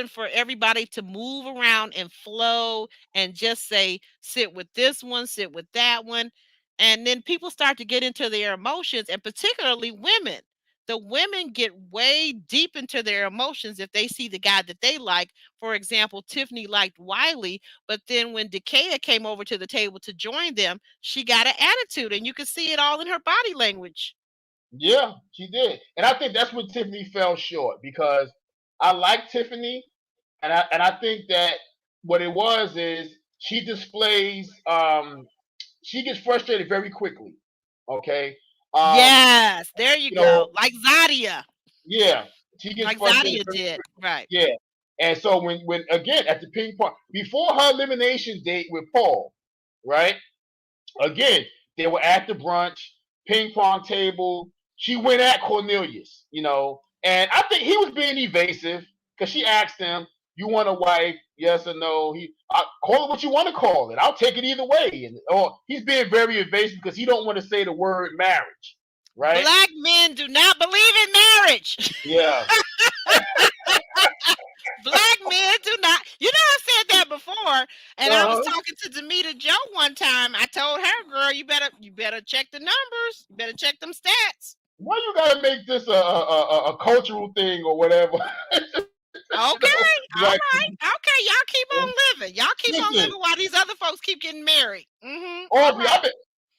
Speaker 1: for everybody to move around and flow and just say, sit with this one, sit with that one. And then people start to get into their emotions, and particularly women. The women get way deep into their emotions if they see the guy that they like. For example, Tiffany liked Wiley, but then when Dakaya came over to the table to join them, she got an attitude, and you could see it all in her body language.
Speaker 2: Yeah, she did, and I think that's what Tiffany fell short because I like Tiffany, and I think that what it was is she displays she gets frustrated very quickly. Okay, um,
Speaker 1: Yes, there you
Speaker 2: you know,
Speaker 1: go. Like Zadia.
Speaker 2: yeah, she gets
Speaker 1: Like
Speaker 2: frustrated
Speaker 1: Zadia
Speaker 2: very
Speaker 1: did.
Speaker 2: quickly.
Speaker 1: Right.
Speaker 2: Yeah, and so when again at the ping pong before her elimination date with Paul, right? Again, they were at the brunch, ping pong table. She went at Cornelius, and I think he was being evasive because she asked him, "You want a wife? Yes or no?" Call it what you want to call it. I'll take it either way. And or he's being very evasive because he don't want to say the word marriage, right?
Speaker 1: Black men do not believe in marriage.
Speaker 2: Yeah.
Speaker 1: Black men do not. I've said that before. And I was
Speaker 2: Uh-huh.
Speaker 1: talking to Demita Joe one time. I told her, girl, you better check the numbers. You better check them stats.
Speaker 2: Why you gotta make this a cultural thing or whatever?
Speaker 1: Okay, all
Speaker 2: Black
Speaker 1: right.
Speaker 2: people.
Speaker 1: Okay, y'all keep on living. Y'all keep on
Speaker 2: Listen,
Speaker 1: living while these other folks keep getting married. All
Speaker 2: Aubrey,
Speaker 1: right.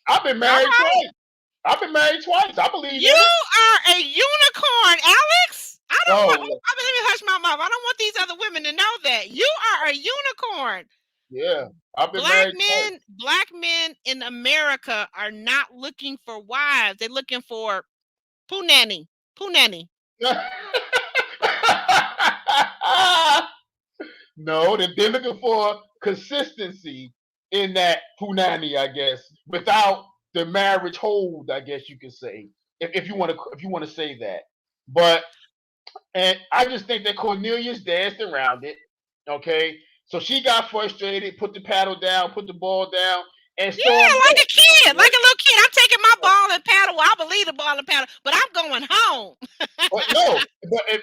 Speaker 2: I've been
Speaker 1: All
Speaker 2: married
Speaker 1: right.
Speaker 2: twice. I believe
Speaker 1: You
Speaker 2: in it.
Speaker 1: are a unicorn, Alex. I don't
Speaker 2: Oh,
Speaker 1: want. hush my mouth. I don't want these other women to know that. You are a unicorn.
Speaker 2: Yeah, I've been
Speaker 1: Black
Speaker 2: married twice.
Speaker 1: men, black men in America are not looking for wives. They're looking for poo nanny. Poo nanny.
Speaker 2: No, they're looking for consistency in that punani, I guess, without the marriage hold, I guess you could say, if you want to say that. But and I just think that Cornelius danced around it. Okay, so she got frustrated, put the paddle down, put the ball down, and
Speaker 1: Yeah,
Speaker 2: stormed
Speaker 1: like
Speaker 2: off.
Speaker 1: a kid,
Speaker 2: Right?
Speaker 1: like a little kid. I'm taking my ball and paddle. Well, I believe the ball and paddle, but I'm going home.
Speaker 2: But no,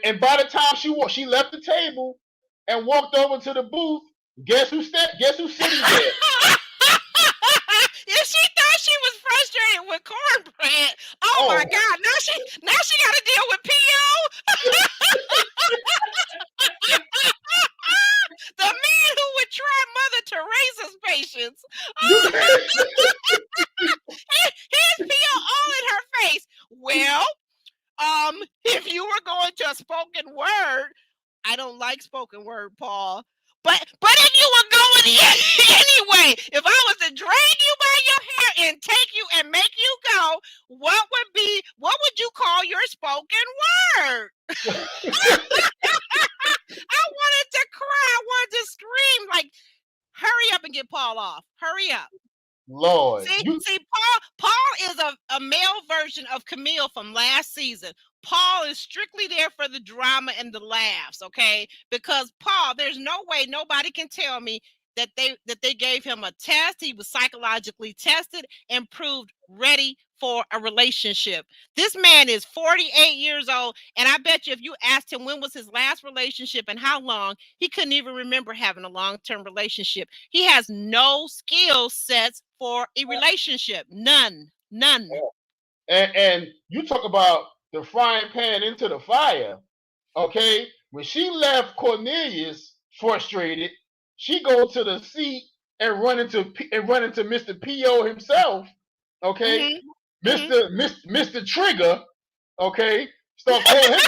Speaker 2: and by the time she left the table and walked over to the booth, guess who's sitting there?
Speaker 1: If she thought she was frustrated with cornbread, oh my
Speaker 2: Oh,
Speaker 1: God! Now she got to deal with PO, the man who would try Mother Teresa's patience.
Speaker 2: you
Speaker 1: Here's PO all in her face. Well, if you were going to a spoken word, I don't like spoken word, Paul. But if you were going anyway, if I was to drag you by your hair and take you and make you go, what would you call your spoken word? I wanted to cry. I wanted to scream. Like, hurry up and get Paul off. Hurry up.
Speaker 2: Lord,
Speaker 1: See,
Speaker 2: you
Speaker 1: see, Paul is a male version of Camille from last season. Paul is strictly there for the drama and the laughs, okay? Because Paul, there's no way nobody can tell me that they gave him a test. He was psychologically tested and proved ready for a relationship. This man is 48 years old, and I bet you if you asked him when was his last relationship and how long, he couldn't even remember having a long-term relationship. He has no skill sets for a relationship. None. None.
Speaker 2: and you talk about the frying pan into the fire. Okay, when she left Cornelius frustrated, she go to the seat and run into Mr. Po himself. Okay,
Speaker 1: Hmm. Hmm.
Speaker 2: Mr. Trigger. Okay, start calling him.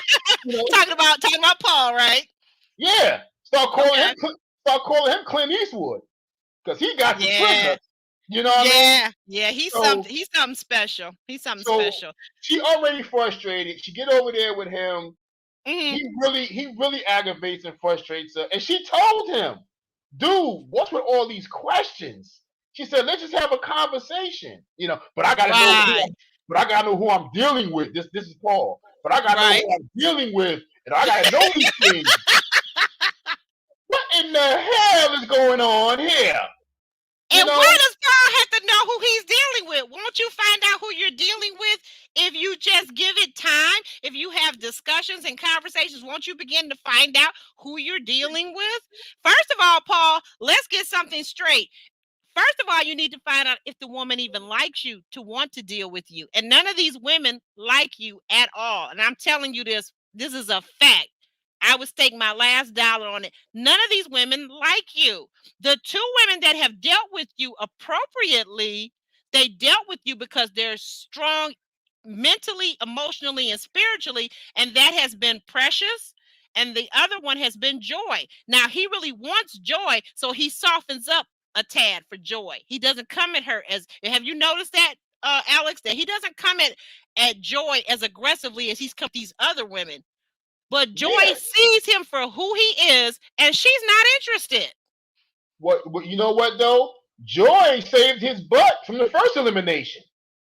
Speaker 2: You know,
Speaker 1: Talking about Paul, right?
Speaker 2: yeah,
Speaker 1: Okay.
Speaker 2: start calling him Clint Eastwood because he got the trigger.
Speaker 1: Yeah.
Speaker 2: You know what I mean?
Speaker 1: Yeah. Yeah. He's
Speaker 2: So
Speaker 1: something. He's something special. He's something
Speaker 2: so
Speaker 1: special.
Speaker 2: she already frustrated. She get over there with him.
Speaker 1: Hmm.
Speaker 2: He really aggravates and frustrates her. And she told him, dude, what's with all these questions? She said, let's just have a conversation. But I gotta know
Speaker 1: Right.
Speaker 2: who I'm dealing with. This is Paul. But I gotta know
Speaker 1: Right.
Speaker 2: who I'm dealing with. And I gotta know these things. What in the hell is going on here? You
Speaker 1: And
Speaker 2: know?
Speaker 1: why does Paul have to know who he's dealing with? Won't you find out who you're dealing with if you just give it time? If you have discussions and conversations, won't you begin to find out who you're dealing with? First of all, Paul, let's get something straight. First of all, you need to find out if the woman even likes you to want to deal with you. And none of these women like you at all. And I'm telling you this, this is a fact. I would stake my last dollar on it. None of these women like you. The two women that have dealt with you appropriately, they dealt with you because they're strong mentally, emotionally, and spiritually. And that has been Precious. And the other one has been Joy. Now, he really wants Joy, so he softens up a tad for Joy. He doesn't come at her as, have you noticed that, Alex, that he doesn't come at Joy as aggressively as he's come these other women. But Joy
Speaker 2: Yeah.
Speaker 1: sees him for who he is, and she's not interested.
Speaker 2: What you know what though? Joy saved his butt from the first elimination,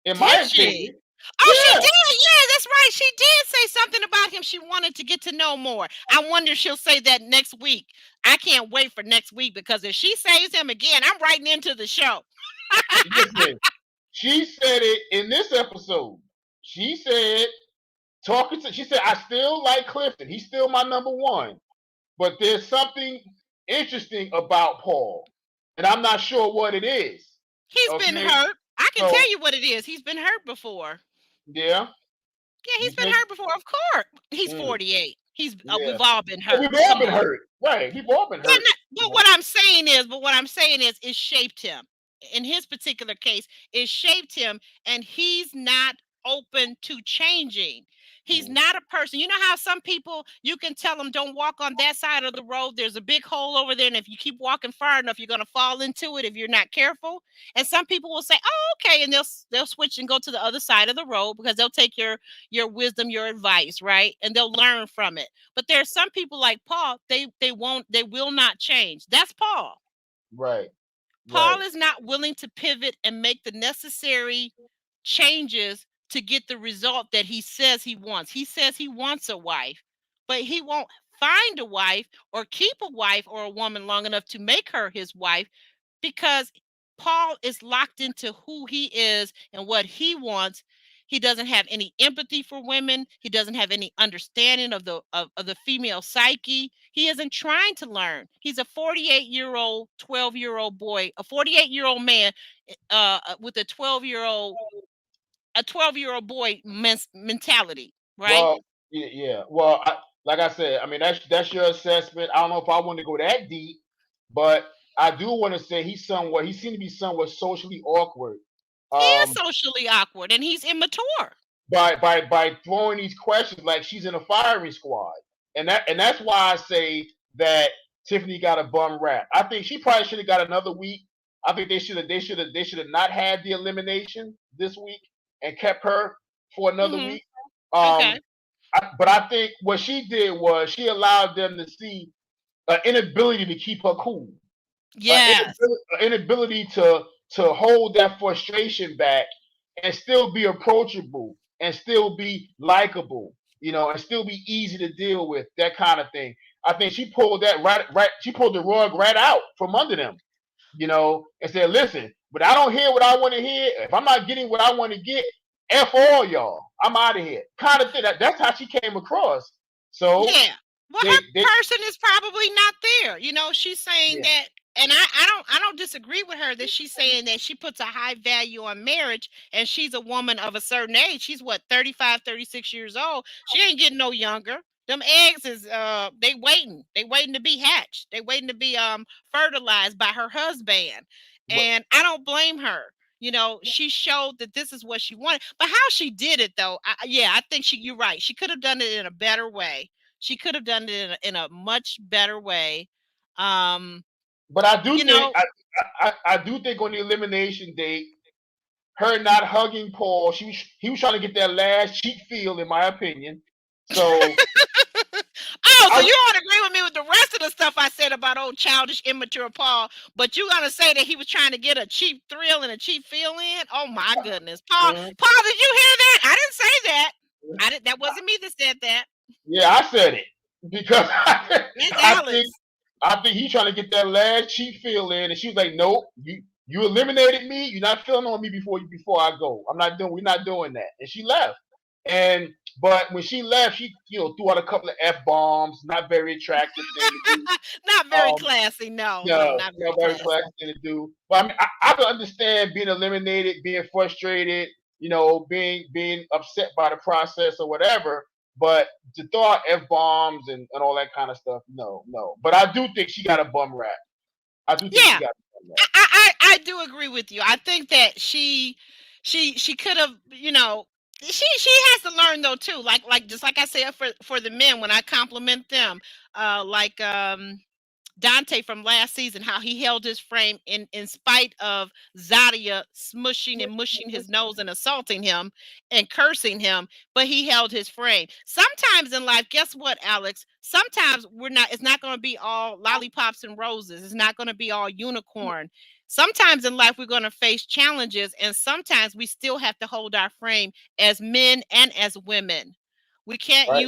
Speaker 2: in
Speaker 1: Did
Speaker 2: my
Speaker 1: she?
Speaker 2: opinion.
Speaker 1: Oh, she
Speaker 2: Yeah.
Speaker 1: did. Yeah, that's right. She did say something about him. She wanted to get to know more. I wonder if she'll say that next week. I can't wait for next week because if she saves him again, I'm writing into the show.
Speaker 2: Listen, she said it in this episode. She said, she said, I still like Clifton. He's still my number one. But there's something interesting about Paul. And I'm not sure what it is.
Speaker 1: He's been
Speaker 2: Okay.
Speaker 1: hurt. I can
Speaker 2: So,
Speaker 1: tell you what it is. He's been hurt before.
Speaker 2: yeah.
Speaker 1: Yeah,
Speaker 2: You
Speaker 1: he's been
Speaker 2: think?
Speaker 1: hurt before. Of course. He's
Speaker 2: Mm,
Speaker 1: 48.
Speaker 2: yeah.
Speaker 1: We've all been
Speaker 2: Well,
Speaker 1: hurt.
Speaker 2: we've all
Speaker 1: Come
Speaker 2: been
Speaker 1: on.
Speaker 2: hurt. Right. We've all been
Speaker 1: But
Speaker 2: hurt.
Speaker 1: not,
Speaker 2: You
Speaker 1: but
Speaker 2: know?
Speaker 1: what I'm saying is it shaped him. In his particular case, it shaped him, and he's not open to changing. He's not a person. You know how some people, you can tell them don't walk on that side of the road. There's a big hole over there, and if you keep walking far enough, you're going to fall into it if you're not careful. And some people will say, "Oh, okay," and they'll switch and go to the other side of the road because they'll take your wisdom, your advice, right, and they'll learn from it. But there's some people like Paul. They will not change. That's Paul.
Speaker 2: Right.
Speaker 1: Paul
Speaker 2: Right.
Speaker 1: is not willing to pivot and make the necessary changes to get the result that he says he wants. He says he wants a wife, but he won't find a wife or keep a wife or a woman long enough to make her his wife because Paul is locked into who he is and what he wants. He doesn't have any empathy for women. He doesn't have any understanding of the female psyche. He isn't trying to learn. He's a 48-year-old, 12-year-old boy, a 48-year-old man with a 12-year-old boy mentality, right?
Speaker 2: Well, yeah, yeah. Well, like I said, I mean that's your assessment. I don't know if I want to go that deep, but I do want to say he seemed to be somewhat socially awkward.
Speaker 1: He is
Speaker 2: Um,
Speaker 1: socially awkward and he's immature.
Speaker 2: by throwing these questions like she's in a firing squad, and that's why I say that Tiffany got a bum rap. I think she probably should have got another week. I think they should have not had the elimination this week and kept her for another
Speaker 1: Hmm.
Speaker 2: week. Um,
Speaker 1: Okay.
Speaker 2: but I think what she did was she allowed them to see an inability to keep her cool,
Speaker 1: Yes.
Speaker 2: an inability to hold that frustration back and still be approachable and still be likable, and still be easy to deal with, that kind of thing. I think she pulled that right. She pulled the rug right out from under them, and said, "Listen, but I don't hear what I want to hear. If I'm not getting what I want to get, f all y'all. I'm out of here." Kind of thing. That's how she came across. So
Speaker 1: Yeah. Well,
Speaker 2: they
Speaker 1: her person is probably not there. She's saying
Speaker 2: yeah.
Speaker 1: that, and I don't disagree with her that she's saying that she puts a high value on marriage and she's a woman of a certain age. She's what, 35, 36 years old. She ain't getting no younger. Them eggs is they waiting. They waiting to be hatched. They waiting to be fertilized by her husband.
Speaker 2: But
Speaker 1: And I don't blame her. She showed that this is what she wanted. But how she did it though, yeah, I think you're right. She could have done it in a better way. She could have done it in a much better way. Um,
Speaker 2: but I do
Speaker 1: you
Speaker 2: think
Speaker 1: know,
Speaker 2: I do think on the elimination date, her not hugging Paul, he was trying to get that last cheap feel, in my opinion. So
Speaker 1: oh, so
Speaker 2: I
Speaker 1: you don't agree with me with the rest of the stuff I said about old childish, immature Paul, but you gonna say that he was trying to get a cheap thrill and a cheap feel in? Oh my goodness, Paul,
Speaker 2: mm,
Speaker 1: Paul, did you hear that? I didn't say that. I did. That wasn't me that said that.
Speaker 2: yeah, I said it because
Speaker 1: It's
Speaker 2: I think
Speaker 1: Alex.
Speaker 2: I think he's trying to get that last cheap feel in, and she was like, "Nope, you eliminated me. You're not feeling on me before I go. We're not doing that." And she left. And but when she left, she threw out a couple of f bombs. Not very attractive thing to do.
Speaker 1: Not very
Speaker 2: Um,
Speaker 1: classy. No, no,
Speaker 2: no,
Speaker 1: not very
Speaker 2: not very
Speaker 1: classy.
Speaker 2: classy thing to do. But I mean, I can understand being eliminated, being frustrated, being upset by the process or whatever. But to throw out f bombs and all that kind of stuff, no, no. But I do think she got a bum rap. I do think she
Speaker 1: Yeah,
Speaker 2: got a bum rap.
Speaker 1: I do agree with you. I think that she could have, she has to learn though too. Like just like I said for the men when I compliment them, like Dante from last season, how he held his frame in spite of Zadia smushing and mushing his nose and assaulting him and cursing him, but he held his frame. Sometimes in life, guess what, Alex? Sometimes it's not going to be all lollipops and roses. It's not going to be all unicorn. Sometimes in life, we're going to face challenges, and sometimes we still have to hold our frame as men and as women.
Speaker 2: Right?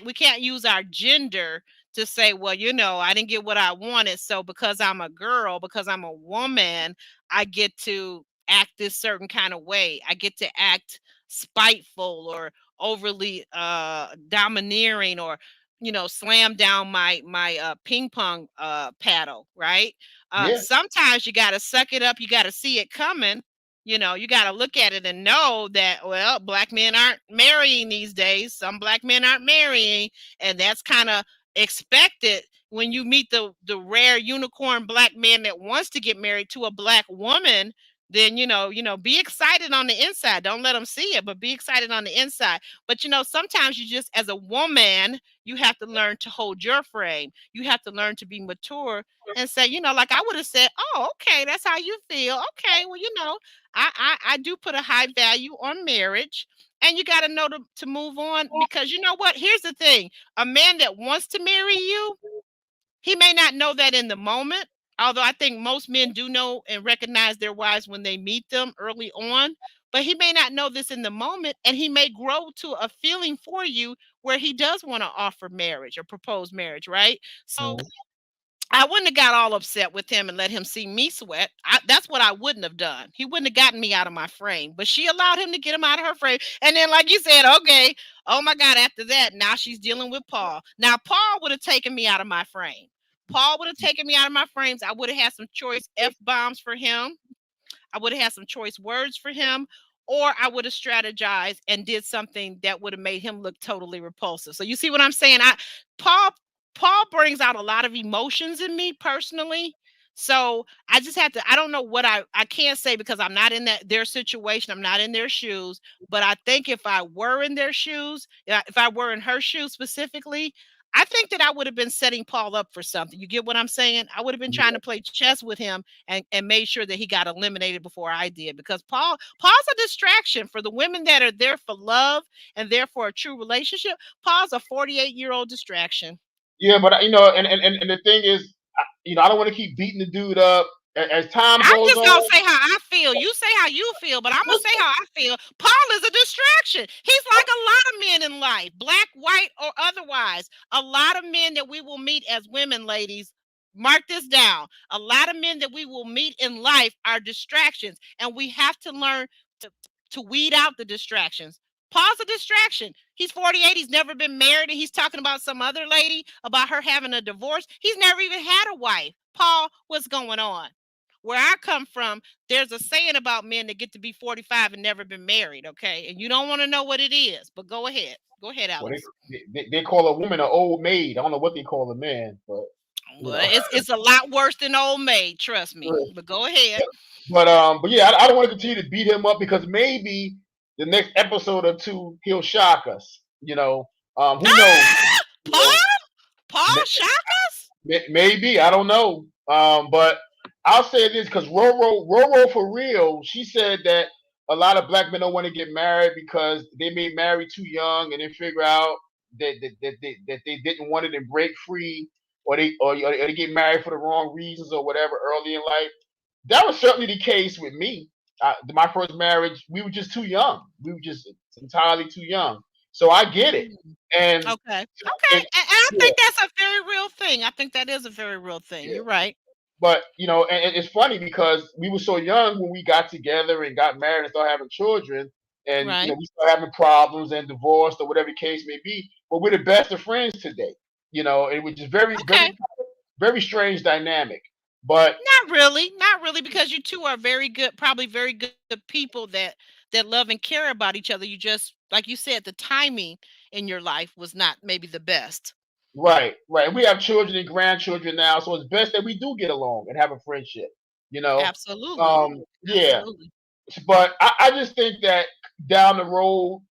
Speaker 1: We can't use our gender to say, well, I didn't get what I wanted. So because I'm a girl, because I'm a woman, I get to act this certain kind of way. I get to act spiteful or overly domineering or slam down my ping pong paddle, right?
Speaker 2: Yeah,
Speaker 1: Sometimes you got to suck it up, you got to see it coming. You got to look at it and know that, well, black men aren't marrying these days. Some black men aren't marrying, and that's kind of expected when you meet the rare unicorn black man that wants to get married to a black woman. then be excited on the inside. Don't let them see it, but be excited on the inside. But sometimes you just, as a woman, you have to learn to hold your frame. You have to learn to be mature and say, like I would have said, oh, okay, that's how you feel. Okay, well, I do put a high value on marriage. And you got to know to move on, because you know what? Here's the thing: a man that wants to marry you, he may not know that in the moment, although I think most men do know and recognize their wives when they meet them early on. But he may not know this in the moment, and he may grow to a feeling for you where he does want to offer marriage or propose marriage, right? So
Speaker 2: Mhm.
Speaker 1: I wouldn't have got all upset with him and let him see me sweat. That's what I wouldn't have done. He wouldn't have gotten me out of my frame, but she allowed him to get him out of her frame. And then, like you said, okay, oh my God, after that, now she's dealing with Paul. Now, Paul would have taken me out of my frame. Paul would have taken me out of my frames. I would have had some choice F bombs for him. I would have had some choice words for him, or I would have strategized and did something that would have made him look totally repulsive. So you see what I'm saying? Paul Paul brings out a lot of emotions in me personally. So I just have to, I don't know what I can't say because I'm not in their situation. I'm not in their shoes. But I think if I were in their shoes, if I were in her shoes specifically, I think that I would have been setting Paul up for something. You get what I'm saying? I would have been trying to play chess with him and made sure that he got eliminated before I did, because Paul's a distraction for the women that are there for love and there for a true relationship. Paul's a 48-year-old distraction.
Speaker 2: Yeah, but and the thing is, I don't want to keep beating the dude up. As time
Speaker 1: I'm
Speaker 2: goes
Speaker 1: just gonna
Speaker 2: on,
Speaker 1: say how I feel. You say how you feel, but I'm gonna say
Speaker 2: listen,
Speaker 1: how I feel. Paul is a distraction. He's like a lot of men in life, black, white, or otherwise. A lot of men that we will meet as women, ladies, mark this down. A lot of men that we will meet in life are distractions, and we have to learn to to weed out the distractions. Paul's a distraction. He's 48. He's never been married, and he's talking about some other lady about her having a divorce. He's never even had a wife. Paul, what's going on? Where I come from, there's a saying about men that get to be 45 and never been married, okay? And you don't want to know what it is, but go ahead. Go ahead,
Speaker 2: well,
Speaker 1: Alex.
Speaker 2: they call a woman an old maid. I don't know what they call a man, but you
Speaker 1: Well,
Speaker 2: know.
Speaker 1: it's a lot worse than old maid, trust me. But go ahead.
Speaker 2: But yeah, I don't want to continue to beat him up because maybe the next episode or two he'll shock us. Who knows?
Speaker 1: Ah!
Speaker 2: You
Speaker 1: Paul?
Speaker 2: know,
Speaker 1: Paul Shakas?
Speaker 2: maybe I don't know. But I'll say this because Roro for real, she said that a lot of black men don't want to get married because they may marry too young and then figure out that they didn't want it and break free, or they get married for the wrong reasons or whatever early in life. That was certainly the case with me. My first marriage, we were just too young. We were just entirely too young. So I get it.
Speaker 1: Mm,
Speaker 2: And,
Speaker 1: okay. Okay.
Speaker 2: and
Speaker 1: And I
Speaker 2: yeah,
Speaker 1: think that's a very real thing. I think that is a very real thing.
Speaker 2: yeah.
Speaker 1: You're right.
Speaker 2: But and it's funny because we were so young when we got together and got married and started having children, and
Speaker 1: Right.
Speaker 2: we started having problems and divorced or whatever the case may be. But we're the best of friends today. It was just very,
Speaker 1: Okay.
Speaker 2: very, very strange dynamic. But
Speaker 1: Not really, not really, because you two are very good, probably very good people that love and care about each other. You just, like you said, the timing in your life was not maybe the best.
Speaker 2: right, right. And we have children and grandchildren now, so it's best that we do get along and have a friendship. You know,
Speaker 1: Absolutely,
Speaker 2: yeah.
Speaker 1: absolutely.
Speaker 2: But I just think that down the road,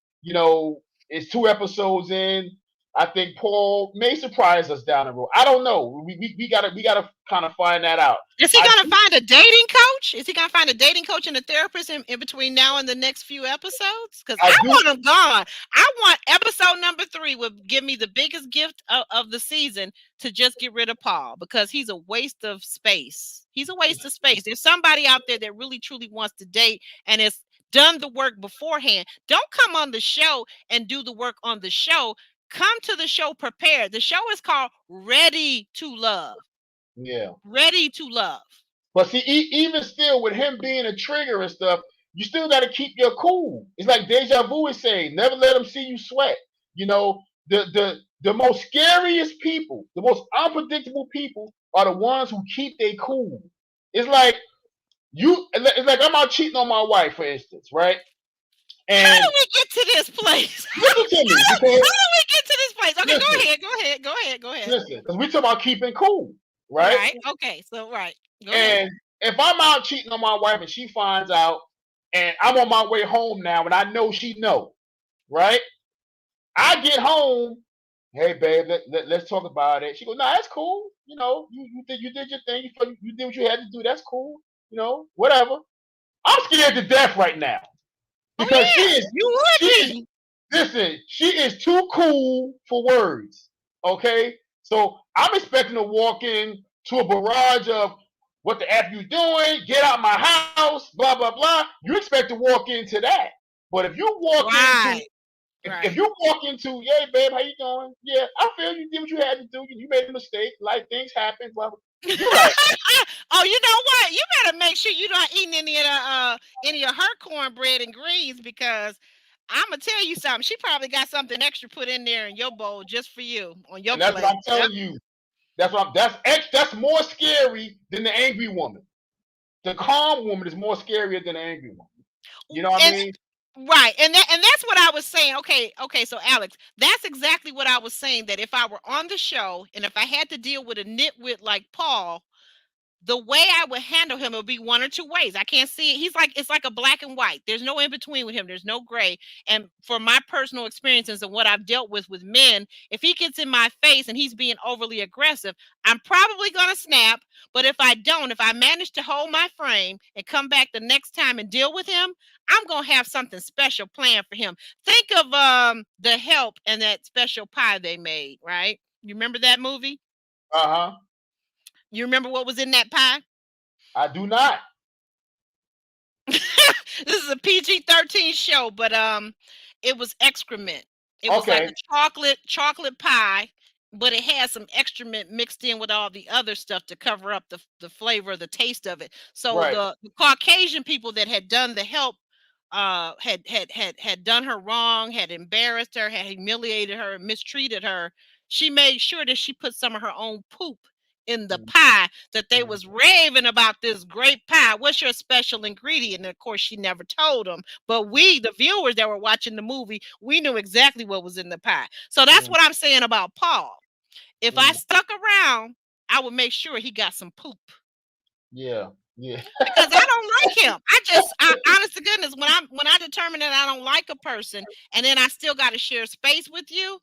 Speaker 2: it's 2 episodes in. I think Paul may surprise us down the road. I don't know. We gotta kind of find that out.
Speaker 1: Is he
Speaker 2: I
Speaker 1: gonna
Speaker 2: do,
Speaker 1: find a dating coach? Is he gonna find a dating coach and a therapist in between now and the next few episodes? Because
Speaker 2: I
Speaker 1: I
Speaker 2: do.
Speaker 1: want him gone. I want episode number 3 would give me the biggest gift of the season to just get rid of Paul, because he's a waste of space. He's a waste of space. There's somebody out there that really truly wants to date and has done the work beforehand. Don't come on the show and do the work on the show. Come to the show prepared. The show is called Ready to Love.
Speaker 2: Yeah.
Speaker 1: Ready to Love.
Speaker 2: But see, even still, with him being a trigger and stuff, you still got to keep your cool. It's like Deja Vu is saying, never let them see you sweat. The most scariest people, the most unpredictable people, are the ones who keep their cool. It's like It's like I'm out cheating on my wife, for instance, right?
Speaker 1: How
Speaker 2: And
Speaker 1: do we get to this place?
Speaker 2: listen to me,
Speaker 1: How
Speaker 2: because
Speaker 1: do we get to this place? Okay, go
Speaker 2: listen,
Speaker 1: ahead. Go ahead. Go ahead. Go ahead.
Speaker 2: listen, because we talk about keeping cool, right?
Speaker 1: Right. Okay. So right. Go
Speaker 2: And
Speaker 1: ahead.
Speaker 2: if I'm out cheating on my wife and she finds out, and I'm on my way home now, and I know she know, right? I get home. Hey, babe, let's talk about it. She goes, nah, that's cool. You did your thing. You did what you had to do. That's cool. Whatever. I'm scared to death right now
Speaker 1: Oh
Speaker 2: because
Speaker 1: yeah, you
Speaker 2: she
Speaker 1: would
Speaker 2: is
Speaker 1: be.
Speaker 2: listen, she is too cool for words. Okay? So I'm expecting to walk in to a barrage of what the F you doing? Get out my house, blah, blah, blah. You expect to walk into that. But if you walk into
Speaker 1: Right,
Speaker 2: if
Speaker 1: right.
Speaker 2: you walk into, yeah, babe, how you doing? Yeah, I feel you did what you had to do. You made a mistake. Like things happen, blah, blah. You're like,
Speaker 1: Oh, you know what? You better make sure you're not eating any of her cornbread and greens because I'm gonna tell you something. She probably got something extra put in there in your bowl just for you on your
Speaker 2: and that's what
Speaker 1: plate.
Speaker 2: I'm
Speaker 1: Yep.
Speaker 2: telling you. That's more scary than the angry woman. The calm woman is more scarier than the angry woman. You know what I
Speaker 1: And
Speaker 2: mean?
Speaker 1: right, and that's what I was saying. Okay. So Alex, that's exactly what I was saying. That if I were on the show and if I had to deal with a nitwit like Paul, the way I would handle him would be one or two ways. I can't see it. It's like a black and white. There's no in between with him. There's no gray. And for my personal experiences and what I've dealt with men, if he gets in my face and he's being overly aggressive, I'm probably going to snap. But if I don't, if I manage to hold my frame and come back the next time and deal with him, I'm going to have something special planned for him. Think of The Help and that special pie they made, right? You remember that movie?
Speaker 2: Uh huh.
Speaker 1: You remember what was in that pie?
Speaker 2: I do not.
Speaker 1: This is a PG-13 show, but it was excrement. It was like
Speaker 2: Okay.
Speaker 1: a chocolate pie, but it had some excrement mixed in with all the other stuff to cover up the flavor, the taste of it. So
Speaker 2: Right.
Speaker 1: the Caucasian people that had done the help had done her wrong, had embarrassed her, had humiliated her, mistreated her. She made sure that she put some of her own poop in the pie, that they was raving about this great pie. What's your special ingredient? And of course, she never told them. But we, the viewers that were watching the movie, we knew exactly what was in the pie. So that's
Speaker 2: Mm,
Speaker 1: what I'm saying about Paul. If I
Speaker 2: mm,
Speaker 1: stuck around, I would make sure he got some poop
Speaker 2: yeah. Yeah.
Speaker 1: because I don't like him. Honest to goodness, when I determine that I don't like a person, and then I still got to share space with you,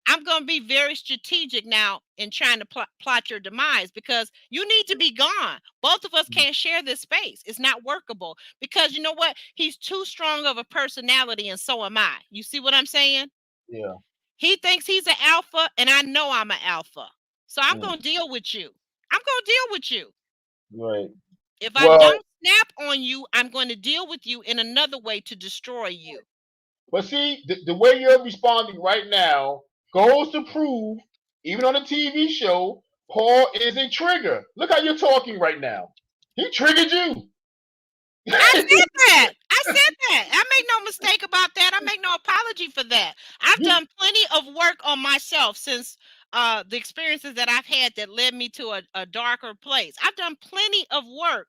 Speaker 1: I'm going to be very strategic now in trying to plot your demise because you need to be gone. Both of us can't share this space. It's not workable because you know what? He's too strong of a personality, and so am I. You see what I'm saying?
Speaker 2: Yeah.
Speaker 1: He thinks he's an alpha, and I know I'm an alpha. So I'm
Speaker 2: Mm,
Speaker 1: going to deal with you. I'm going to deal with you.
Speaker 2: right.
Speaker 1: If I
Speaker 2: Well,
Speaker 1: don't snap on you, I'm going to deal with you in another way to destroy you.
Speaker 2: but see, the way you're responding right now goes to prove, even on the TV show, Paul is a trigger. Look how you're talking right now. He triggered you.
Speaker 1: I said that. I said that. I make no mistake about that. I make no apology for that. I've
Speaker 2: You,
Speaker 1: done plenty of work on myself since the experiences that I've had that led me to a darker place. I've done plenty of work.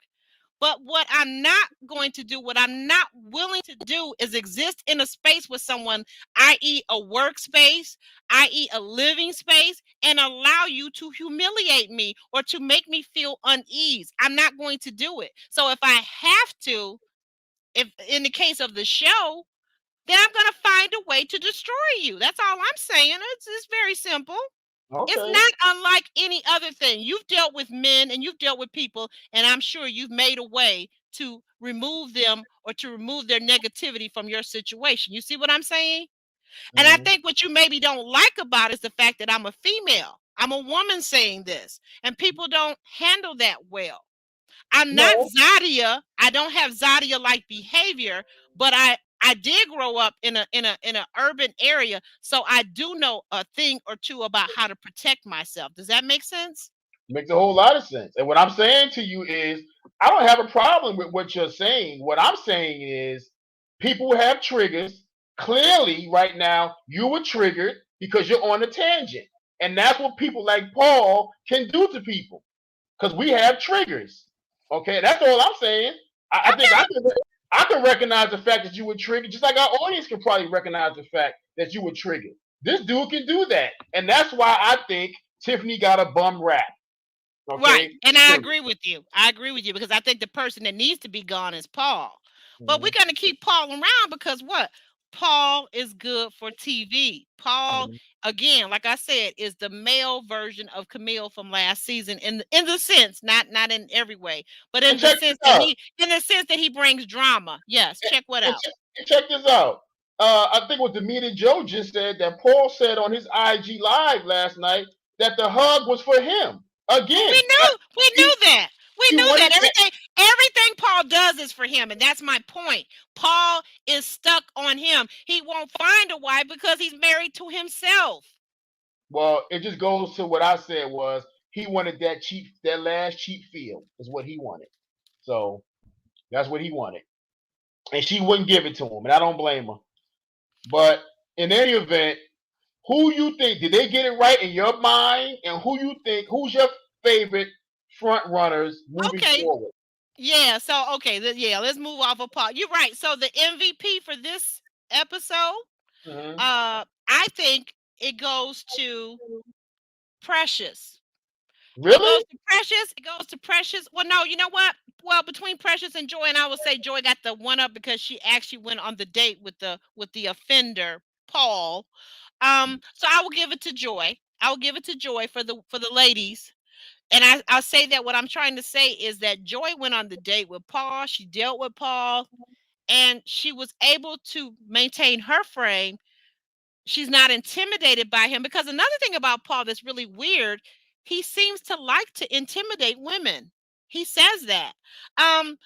Speaker 1: But what I'm not going to do, what I'm not willing to do is exist in a space with someone, i.e., a workspace, i.e., a living space, and allow you to humiliate me or to make me feel unease. I'm not going to do it. So if I have to, if in the case of the show, then I'm going to find a way to destroy you. That's all I'm saying. It's very simple. It's
Speaker 2: okay.
Speaker 1: not unlike any other thing. You've dealt with men and you've dealt with people, and I'm sure you've made a way to remove them or to remove their negativity from your situation. You see what I'm saying? And I
Speaker 2: Hmm.
Speaker 1: think what you maybe don't like about it is the fact that I'm a female. I'm a woman saying this, and people don't handle that well. I'm not
Speaker 2: No,
Speaker 1: Zadia. I don't have Zadia like behavior, but I did grow up in a urban area, so I do know a thing or two about how to protect myself. Does that make sense?
Speaker 2: makes a whole lot of sense. And what I'm saying to you is, I don't have a problem with what you're saying. What I'm saying is, people have triggers. Clearly, right now, you were triggered because you're on a tangent. And that's what people like Paul can do to people because we have triggers. Okay, that's all I'm saying. I think
Speaker 1: Okay.
Speaker 2: I can recognize the fact that you were triggered, just like our audience can probably recognize the fact that you were triggered. This dude can do that, and that's why I think Tiffany got a bum rap.
Speaker 1: Right,
Speaker 2: Okay.
Speaker 1: and I
Speaker 2: Period.
Speaker 1: agree with you. I agree with you because I think the person that needs to be gone is Paul. But we're
Speaker 2: Mhm,
Speaker 1: gonna keep Paul around because what? Paul is good for TV. Paul,
Speaker 2: mhm.
Speaker 1: again, like I said, is the male version of Camille from last season in the sense, not in every way, but
Speaker 2: And
Speaker 1: in the
Speaker 2: check
Speaker 1: sense
Speaker 2: this
Speaker 1: that
Speaker 2: out.
Speaker 1: he brings drama. Yes, check what
Speaker 2: And
Speaker 1: out.
Speaker 2: check this out. I think what Demeter Joe just said that Paul said on his IG live last night that the hug was for him.
Speaker 1: Well,
Speaker 2: Again,
Speaker 1: we knew that. We
Speaker 2: he
Speaker 1: knew that
Speaker 2: wanted that.
Speaker 1: everything Paul does is for him, and that's my point. Paul is stuck on him. He won't find a wife because he's married to himself.
Speaker 2: Well, it just goes to what I said was he wanted that last cheap feel is what he wanted. So that's what he wanted, and she wouldn't give it to him, and I don't blame her. But in any event, who you think did they get it right in your mind, and who's your favorite front runners moving
Speaker 1: Okay,
Speaker 2: forward?
Speaker 1: yeah. So okay, yeah. Let's move off of Paul. You're right. So the MVP for this episode,
Speaker 2: Hmm.
Speaker 1: I think it goes to Precious. It
Speaker 2: Really?
Speaker 1: goes to Precious. It goes to Precious. Well, no, you know what? Well, between Precious and Joy, and I would say Joy got the one up because she actually went on the date with the offender, Paul. So I will give it to Joy. I will give it to Joy for the ladies. And I'll say that what I'm trying to say is that Joy went on the date with Paul. She dealt with Paul, and she was able to maintain her frame. She's not intimidated by him because another thing about Paul that's really weird, he seems to like to intimidate women. He says that. Um,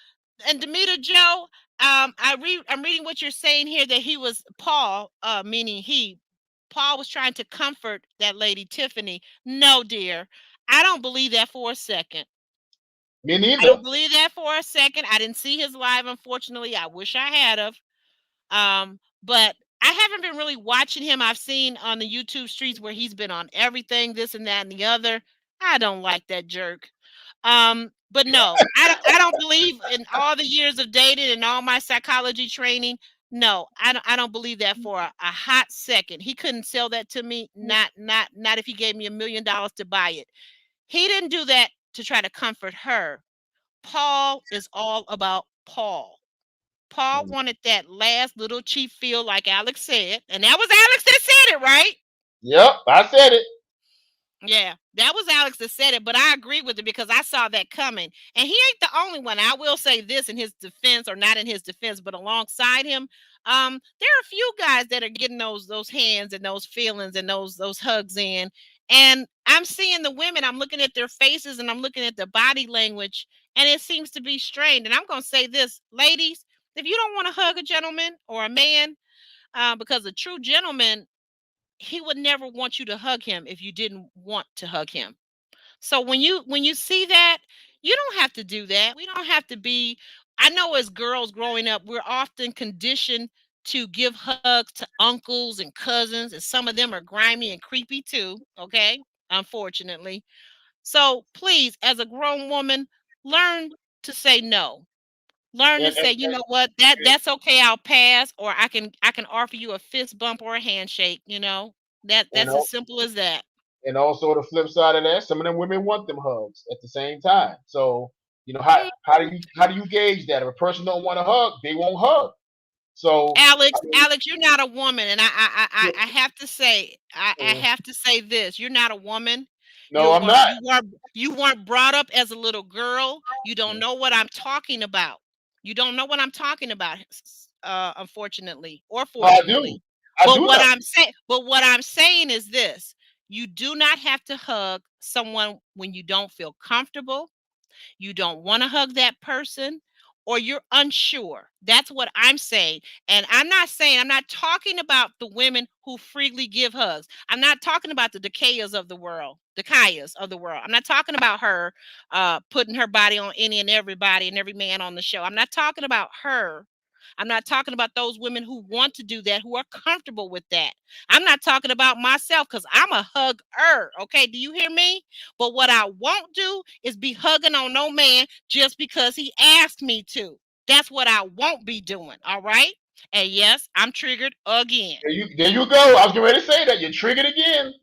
Speaker 1: and Demeter Joe, I'm reading what you're saying here that he was Paul, meaning he. Paul was trying to comfort that lady Tiffany. No, dear, I don't believe that for a second.
Speaker 2: Me
Speaker 1: I
Speaker 2: neither.
Speaker 1: don't believe that for a second. I didn't see his live, unfortunately. I wish I had of. But I haven't been really watching him. I've seen on the YouTube streets where he's been on everything, this and that and the other. I don't like that jerk. But no, I don't believe in all the years of dating and all my psychology training. No, I don't believe that for a hot second. He couldn't sell that to me. Not if he gave me $1 million to buy it. He didn't do that to try to comfort her. Paul is all about Paul. Paul wanted that last little cheap feel, like Alex said, and that was Alex that said it, right?
Speaker 2: Yep, I said it.
Speaker 1: Yeah, that was Alex that said it, but I agree with it because I saw that coming. And he ain't the only one. I will say this in his defense, or not in his defense, but alongside him, there are a few guys that are getting those hands and those feelings and those hugs in. And I'm seeing the women, I'm looking at their faces and I'm looking at the body language, and it seems to be strained. And I'm gonna say this, ladies, if you don't want to hug a gentleman or a man, because a true gentleman, he would never want you to hug him if you didn't want to hug him. So when you see that, you don't have to do that. We don't have to be. I know as girls growing up, we're often conditioned to give hugs to uncles and cousins, and some of them are grimy and creepy too, okay? Unfortunately. So please, as a grown woman, learn to say no. Learn to
Speaker 2: And,
Speaker 1: say, you know what, that's okay, I'll pass, or I can offer you a fist bump or a handshake, you know.
Speaker 2: and,
Speaker 1: That's as simple as that.
Speaker 2: and also the flip side of that, some of them women want them hugs at the same time. So how do you gauge that? If a person don't want to hug, they won't hug. So I mean,
Speaker 1: Alex, you're not a woman, and I have to say, I
Speaker 2: mm,
Speaker 1: have to say this: you're not a woman.
Speaker 2: no, I'm not.
Speaker 1: You weren't brought up as a little girl. You don't know what I'm talking about. You don't know what I'm talking about, unfortunately or
Speaker 2: No, I do.
Speaker 1: fortunately.
Speaker 2: I do know.
Speaker 1: But what I'm saying is this: you do not have to hug someone when you don't feel comfortable, you don't want to hug that person, or you're unsure. That's what I'm saying. And I'm not talking about the women who freely give hugs. I'm not talking about the Decayas of the world. I'm not talking about her putting her body on any and everybody and every man on the show. I'm not talking about her. I'm not talking about those women who want to do that, who are comfortable with that. I'm not talking about myself because I'm a hugger. Okay, do you hear me? But what I won't do is be hugging on no man just because he asked me to. That's what I won't be doing. All right. And yes, I'm triggered again.
Speaker 2: There you go. I was getting ready to say that you're triggered again.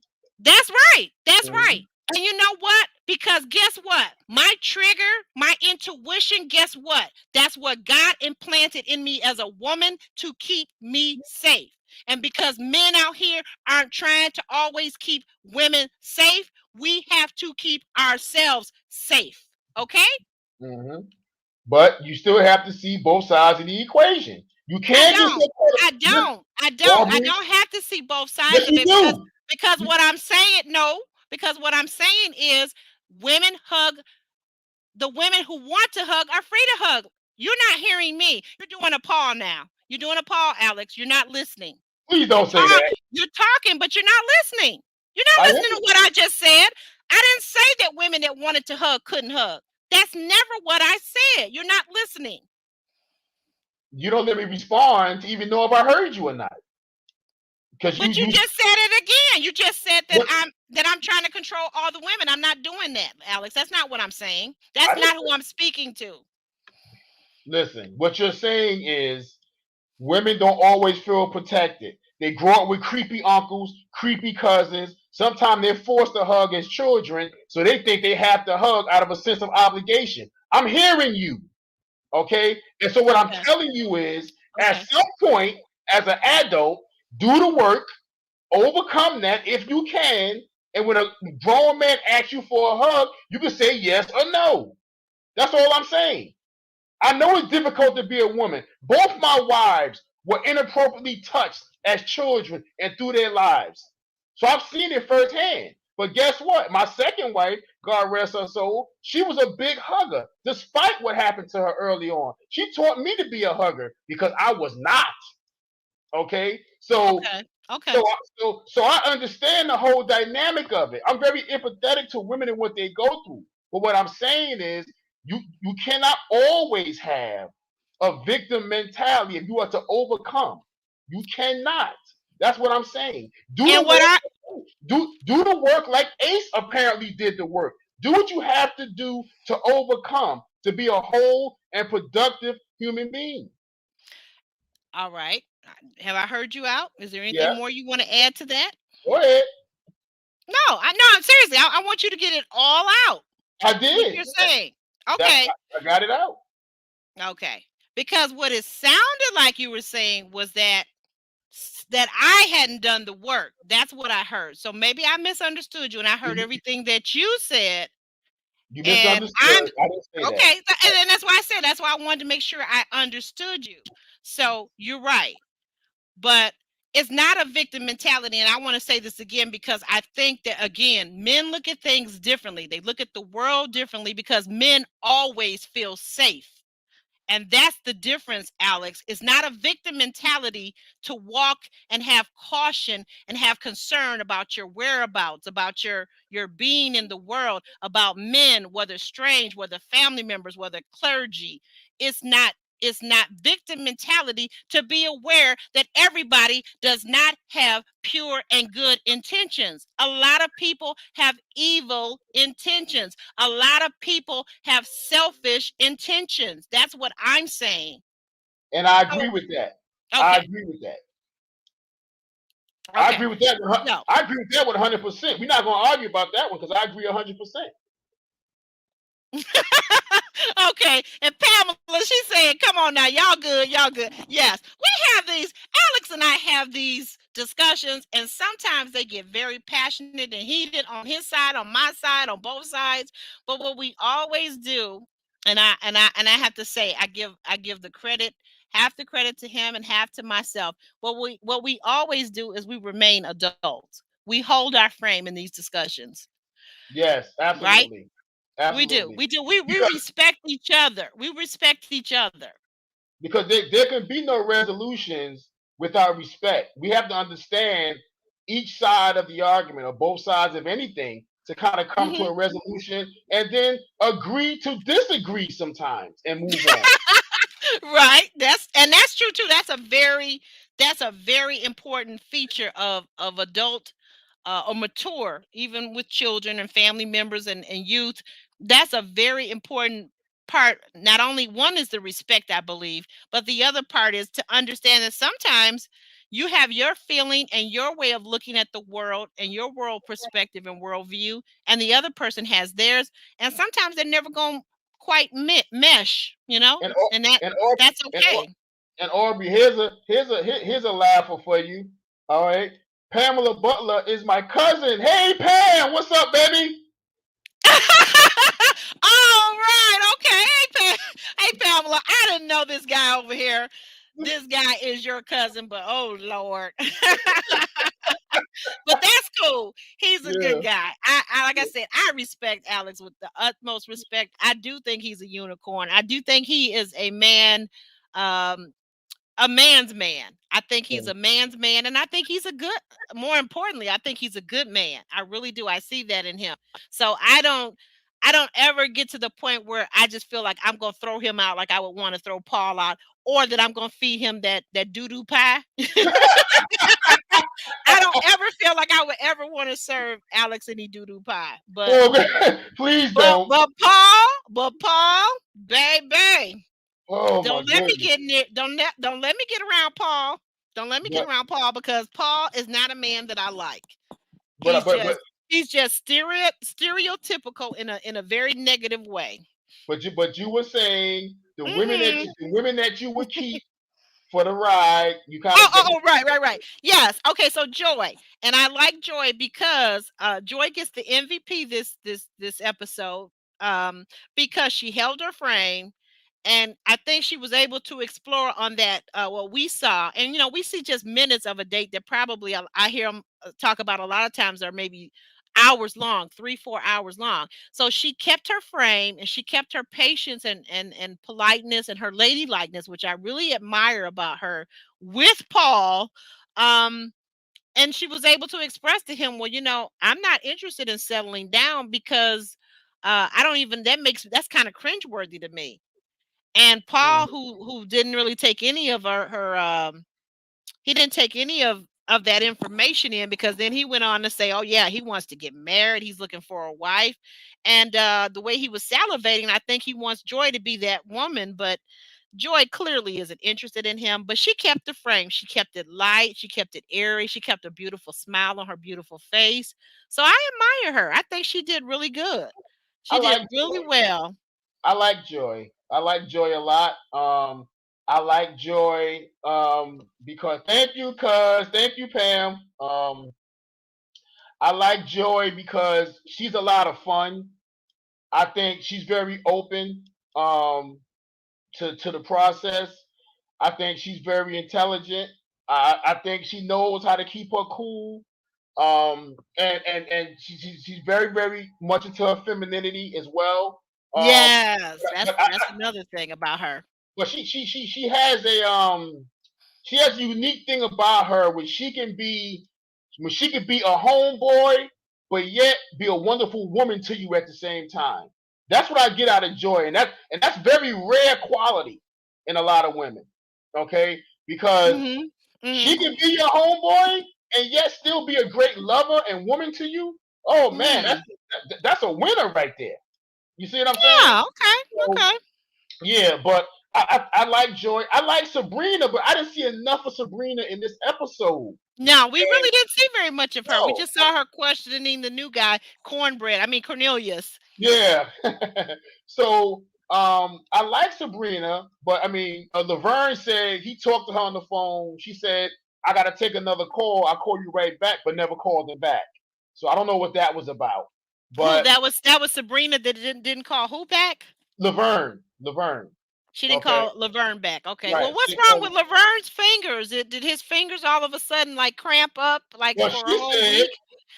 Speaker 1: That's right. That's right.
Speaker 2: Mhm.
Speaker 1: And you know what? Because guess what? My trigger, my intuition, guess what? That's what God implanted in me as a woman to keep me safe. And because men out here aren't trying to always keep women safe, we have to keep ourselves safe. Okay?
Speaker 2: Hmm. But you still have to see both sides of the equation. You
Speaker 1: I
Speaker 2: can't just
Speaker 1: don't.
Speaker 2: say,
Speaker 1: I
Speaker 2: "Look,
Speaker 1: don't. I don't. I
Speaker 2: Aubrey."
Speaker 1: don't have to see both sides
Speaker 2: Yes,
Speaker 1: of
Speaker 2: you
Speaker 1: it because
Speaker 2: do.
Speaker 1: because
Speaker 2: You-
Speaker 1: what I'm saying no, because what I'm saying is women hug the women who want to hug are free to hug. You're not hearing me. You're doing a Paul now. You're doing a Paul, Alex. You're not listening.
Speaker 2: Please
Speaker 1: You
Speaker 2: don't say
Speaker 1: talk,
Speaker 2: that.
Speaker 1: you're talking, but you're not listening. You're not
Speaker 2: I
Speaker 1: listening
Speaker 2: am.
Speaker 1: to what I just said. I didn't say that women that wanted to hug couldn't hug. That's never what I said. You're not listening.
Speaker 2: You don't let me respond to even know if I heard you or not. Because
Speaker 1: But you
Speaker 2: you
Speaker 1: just said it again. You just said that
Speaker 2: what
Speaker 1: I'm trying to control all the women. I'm not doing that, Alex. That's not what I'm saying. That's
Speaker 2: I didn't
Speaker 1: not who I'm speaking to.
Speaker 2: listen. What you're saying is women don't always feel protected. They grow up with creepy uncles, creepy cousins. Sometimes they're forced to hug as children, so they think they have to hug out of a sense of obligation. I'm hearing you, okay? And so what I'm
Speaker 1: Okay.
Speaker 2: telling you is, at
Speaker 1: Okay.
Speaker 2: some point, as an adult, do the work, overcome that if you can, and when a grown man asks you for a hug, you can say yes or no. That's all I'm saying. I know it's difficult to be a woman. Both my wives were inappropriately touched as children and through their lives. So I've seen it firsthand. But guess what? My second wife, God rest her soul, she was a big hugger, despite what happened to her early on. She taught me to be a hugger because I was not. Okay?
Speaker 1: Okay. Okay.
Speaker 2: So I understand the whole dynamic of it. I'm very empathetic to women and what they go through. But what I'm saying is you cannot always have a victim mentality if you are to overcome. You cannot. That's what I'm saying. Do the
Speaker 1: And what I
Speaker 2: work. Do the work like Ace apparently did the work. Do what you have to do to overcome, to be a whole and productive human being.
Speaker 1: all right. Have I heard you out? Is there anything
Speaker 2: Yes.
Speaker 1: more you want to add to that?
Speaker 2: Go ahead.
Speaker 1: No, I no, seriously. I want you to get it all out.
Speaker 2: I
Speaker 1: What
Speaker 2: did.
Speaker 1: you're saying.
Speaker 2: That's
Speaker 1: Okay.
Speaker 2: I got it out.
Speaker 1: Okay. Because what it sounded like you were saying was that I hadn't done the work. That's what I heard. So maybe I misunderstood you and I heard
Speaker 2: You,
Speaker 1: everything that you said.
Speaker 2: you
Speaker 1: And I'm
Speaker 2: misunderstood. I didn't say that.
Speaker 1: okay. And then that's why I said that's why I wanted to make sure I understood you. So you're right. But it's not a victim mentality. And I want to say this again because I think that, again, men look at things differently. They look at the world differently because men always feel safe. And that's the difference, Alex. It's not a victim mentality to walk and have caution and have concern about your whereabouts, about your being in the world, about men, whether strange, whether family members, whether clergy. It's not it's not victim mentality to be aware that everybody does not have pure and good intentions. A lot of people have evil intentions. A lot of people have selfish intentions. That's what I'm saying.
Speaker 2: And I agree
Speaker 1: So,
Speaker 2: with that. I
Speaker 1: okay,
Speaker 2: agree with that. I
Speaker 1: okay.
Speaker 2: agree with that.
Speaker 1: So,
Speaker 2: I agree with that 100%. We're not going to argue about that one because I agree 100%.
Speaker 1: okay. And Pamela, she's saying, come on now, y'all good, y'all good. Yes, we have these, Alex and I have these discussions, and sometimes they get very passionate and heated on his side, on my side, on both sides. But what we always do, and I have to say, I give the credit, half the credit to him and half to myself. What we always do is we remain adults. We hold our frame in these discussions,
Speaker 2: Yes,
Speaker 1: right?
Speaker 2: absolutely.
Speaker 1: We do.
Speaker 2: Absolutely.
Speaker 1: We do. We
Speaker 2: Because,
Speaker 1: respect each other. We respect each other.
Speaker 2: because there can be no resolutions without respect. We have to understand each side of the argument or both sides of anything to kind of come to
Speaker 1: Hmm.
Speaker 2: a resolution and then agree to disagree sometimes and move on.
Speaker 1: Right. That's true too. That's a very important feature of adult or mature, even with children and family members and youth. That's a very important part. Not only one is the respect, I believe, but the other part is to understand that sometimes You have your feeling and your way of looking at the world and your world perspective and worldview, and the other person has theirs. And sometimes they're never going to quite mesh,
Speaker 2: And Au-
Speaker 1: and
Speaker 2: and Au-
Speaker 1: that's
Speaker 2: and Au-
Speaker 1: okay.
Speaker 2: and Aubrey, here's a laugher for you. All right, Pamela Butler is my cousin. Hey Pam, what's up, baby?
Speaker 1: All right, okay. Hey, Pamela, I didn't know this guy over here. This guy is your cousin, but oh Lord. But that's cool. He's a
Speaker 2: Yeah.
Speaker 1: good guy. I like I said, I respect Alex with the utmost respect. I do think he's a unicorn. I do think he is um a man's man. I think he's a man's man, and I think he's a good. More importantly, I think he's a good man. I really do. I see that in him. So I don't ever get to the point where I just feel like I'm gonna throw him out like I would want to throw Paul out, or that I'm gonna feed him that doo doo pie. I don't ever feel like I would ever want to serve Alex any doo doo pie.
Speaker 2: Oh, please
Speaker 1: But
Speaker 2: don't.
Speaker 1: but Paul, baby.
Speaker 2: Oh my
Speaker 1: Don't let me
Speaker 2: goodness.
Speaker 1: get near. Don't let me get around Paul. Don't let me get
Speaker 2: But
Speaker 1: around Paul because Paul is not a man that I like.
Speaker 2: but
Speaker 1: He's
Speaker 2: but but
Speaker 1: just stereotypical in a very negative way.
Speaker 2: but you were saying
Speaker 1: Hmm.
Speaker 2: the women that you would keep for the ride, you kind
Speaker 1: Oh,
Speaker 2: of
Speaker 1: oh, oh, right, right, right. Yes. Okay, so Joy. And I like Joy because Joy gets the MVP this episode um because she held her frame, and I think she was able to explore on that what we saw. And we see just minutes of a date that probably I hear them talk about a lot of times are maybe hours long, 3 4 hours long. So she kept her frame and she kept her patience and politeness and her ladylikeness, which I really admire about her with Paul. Um, and she was able to express to him, well, I'm not interested in settling down because I don't even that's kind of cringeworthy to me. And Paul,
Speaker 2: Mhm.
Speaker 1: who didn't really take any of her he didn't take any of that information in, because then he went on to say, oh yeah, he wants to get married, he's looking for a wife. And the way he was salivating, I think he wants Joy to be that woman, but Joy clearly isn't interested in him. But she kept the frame, she kept it light, she kept it airy, she kept a beautiful smile on her beautiful face. So I admire her. I think she did really good.
Speaker 2: I
Speaker 1: She did
Speaker 2: like
Speaker 1: really
Speaker 2: Joy.
Speaker 1: well.
Speaker 2: I like Joy. I like Joy a lot. I like Joy because thank you, Pam. I like Joy because she's a lot of fun. I think she's very open um, to the process. I think she's very intelligent. I think she knows how to keep her cool. And she's very very much into her femininity as well. Um,
Speaker 1: Yes,
Speaker 2: but
Speaker 1: that's another thing about her.
Speaker 2: but she has she has a unique thing about her when she can be a homeboy, but yet be a wonderful woman to you at the same time. That's what I get out of Joy, and that's very rare quality in a lot of women. Okay, because
Speaker 1: Mhm.
Speaker 2: she
Speaker 1: Mhm.
Speaker 2: can be your homeboy and yet still be a great lover and woman to you. Oh man,
Speaker 1: Mhm.
Speaker 2: that's a winner right there. You see what I'm saying?
Speaker 1: Yeah, okay.
Speaker 2: So,
Speaker 1: Okay.
Speaker 2: yeah, but I like Joy. I like Sabrina, but I didn't see enough of Sabrina in this episode.
Speaker 1: No, we
Speaker 2: And
Speaker 1: really didn't see very much of her. We
Speaker 2: no,
Speaker 1: just saw her questioning the new guy, Cornelius.
Speaker 2: yeah. So I like Sabrina, but I mean, Laverne said he talked to her on the phone. She said, "I got to take another call. I'll call you right back," but never called him back. So I don't know what that was about.
Speaker 1: Who
Speaker 2: But
Speaker 1: that was Sabrina that didn't call who back?
Speaker 2: Laverne.
Speaker 1: She didn't
Speaker 2: Okay,
Speaker 1: call Laverne back. Okay.
Speaker 2: right.
Speaker 1: Well, what's
Speaker 2: She
Speaker 1: wrong
Speaker 2: called.
Speaker 1: with Laverne's fingers? Did his fingers all of a sudden like cramp up like
Speaker 2: Well,
Speaker 1: for a
Speaker 2: she
Speaker 1: whole
Speaker 2: said,
Speaker 1: week?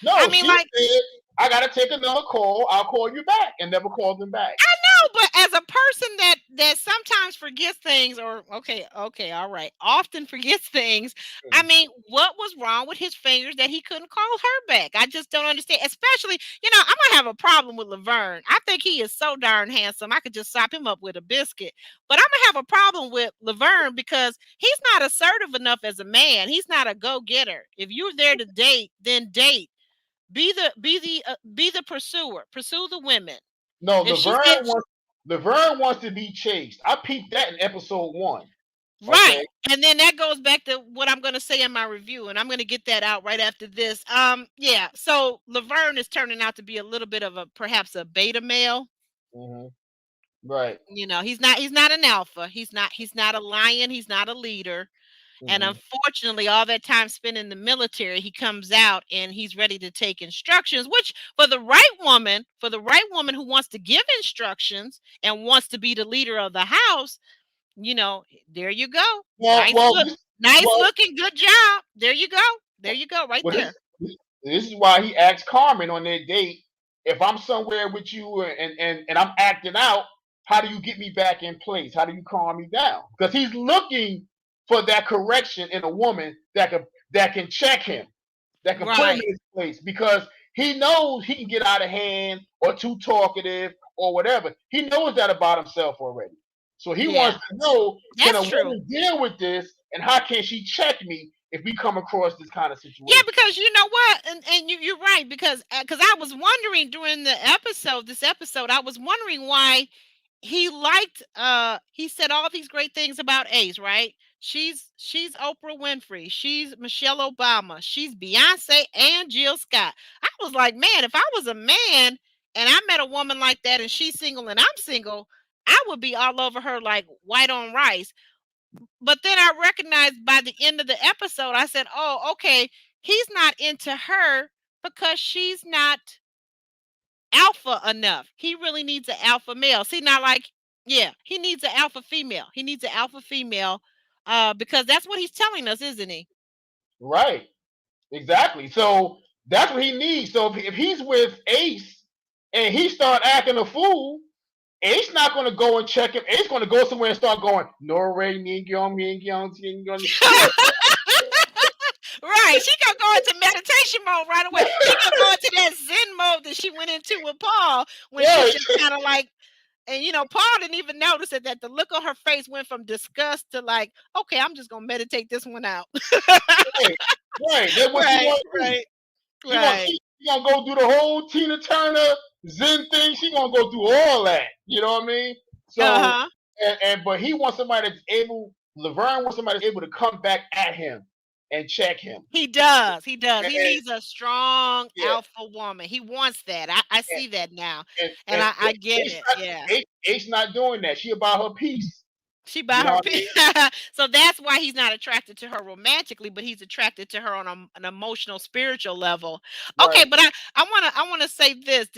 Speaker 1: I
Speaker 2: no.
Speaker 1: mean,
Speaker 2: She
Speaker 1: like,
Speaker 2: said, "I got to take another call. I'll call you back," and never called him back.
Speaker 1: no, but as a person that sometimes forgets things, or okay, all right, often forgets things. I
Speaker 2: Hmm.
Speaker 1: mean, what was wrong with his fingers that he couldn't call her back? I just don't understand. Especially, I'm gonna have a problem with Laverne. I think he is so darn handsome. I could just sop him up with a biscuit. But I'm gonna have a problem with Laverne because he's not assertive enough as a man. He's not a go getter. If you're there to date, then date. Be the pursuer. Pursue the women.
Speaker 2: No,
Speaker 1: If she said
Speaker 2: Laverne wants to be chased. I peeped that in episode one.
Speaker 1: Right.
Speaker 2: Okay.
Speaker 1: And then that goes back to what I'm going to say in my review, and I'm going to get that out right after this. Yeah. So Laverne is turning out to be a little bit of a perhaps a beta male.
Speaker 2: Hmm. Right.
Speaker 1: He's not an alpha. He's not a lion. He's not a leader. And
Speaker 2: Hmm.
Speaker 1: unfortunately, all that time spent in the military, he comes out and he's ready to take instructions, which for the right woman who wants to give instructions and wants to be the leader of the house, you know, there you go.
Speaker 2: Well, well, this,
Speaker 1: Nice
Speaker 2: well,
Speaker 1: looking, good job. There you go. There you go, right
Speaker 2: well,
Speaker 1: there.
Speaker 2: this is why he asked Carmen on their date, if I'm somewhere with you and I'm acting out, how do you get me back in place? How do you calm me down? Because he's looking for that correction in a woman that can check him, that can put him
Speaker 1: Right.
Speaker 2: in his place, because he knows he can get out of hand or too talkative or whatever. He knows that about himself already. So he wants
Speaker 1: Yeah.
Speaker 2: to know, can a
Speaker 1: That's true.
Speaker 2: woman deal with this, and how can she check me if we come across this kind of
Speaker 1: Yeah,
Speaker 2: situation?
Speaker 1: because you know what, and you're right because I was wondering during this episode, I was wondering why he said all these great things about Ace, right? She's Oprah Winfrey, she's Michelle Obama, she's Beyonce and Jill Scott. I was like, man, if I was a man and I met a woman like that and she's single and I'm single, I would be all over her like white on rice. But then I recognized by the end of the episode, I said, oh, okay, he's not into her because she's not alpha enough. He really needs an alpha male. See, not like, yeah, he needs an alpha female. He needs an alpha female because that's what he's telling us, isn't he?
Speaker 2: Right. Exactly. So that's what he needs. So if he's with Ace and he start acting a fool, Ace not going to go and check him. Ace going to go somewhere and start going, Norway, Nigyon, Nigyon, Nigyon. Yeah,
Speaker 1: Right. She gonna go into meditation mode right away. She gonna go into that Zen mode that she went into with Paul when she
Speaker 2: right,
Speaker 1: just kind of like. And Paul didn't even notice it, that the look on her face went from disgust to like, okay, I'm just gonna meditate this one out.
Speaker 2: right, right. That's what she
Speaker 1: Right,
Speaker 2: going to do.
Speaker 1: right,
Speaker 2: She going
Speaker 1: right.
Speaker 2: she gonna go through the whole Tina Turner Zen thing. She gonna go through all that. You know what I mean? So
Speaker 1: Uh-huh.
Speaker 2: but he wants somebody that's able. Laverne wants somebody that's able to come back at him and check him.
Speaker 1: He does. He does.
Speaker 2: And,
Speaker 1: He needs a strong
Speaker 2: yeah,
Speaker 1: alpha woman. He wants that. I
Speaker 2: and,
Speaker 1: see that now.
Speaker 2: and,
Speaker 1: And
Speaker 2: and
Speaker 1: I get
Speaker 2: Ace
Speaker 1: it.
Speaker 2: not,
Speaker 1: Yeah.
Speaker 2: Ace not doing that. She about her peace.
Speaker 1: She
Speaker 2: You
Speaker 1: by
Speaker 2: know
Speaker 1: her
Speaker 2: what I mean?
Speaker 1: so that's why he's not attracted to her romantically, but he's attracted to her on an emotional, spiritual level. Okay,
Speaker 2: Right.
Speaker 1: but I wanna say this.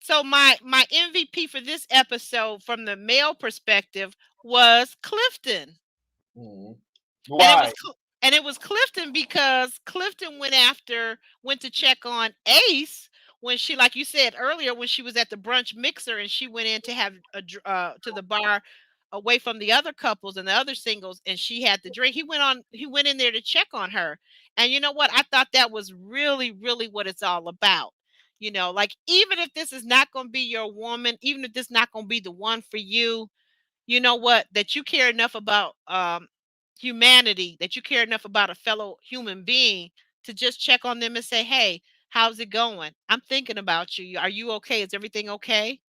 Speaker 1: So my MVP for this episode from the male perspective was Clifton.
Speaker 2: Mhm.
Speaker 1: And it was
Speaker 2: Why?
Speaker 1: And it was Clifton because Clifton went to check on Ace when she, like you said earlier, when she was at the brunch mixer and she went in to have to the bar away from the other couples and the other singles, and she had the drink. He went in there to check on her. And you know what? I thought that was really, really what it's all about. Like, even if this is not going to be your woman, even if this is not going to be the one for you, you know what, that you care enough about humanity, that you care enough about a fellow human being to just check on them and say, hey, how's it going? I'm thinking about you. Are you okay? Is everything okay?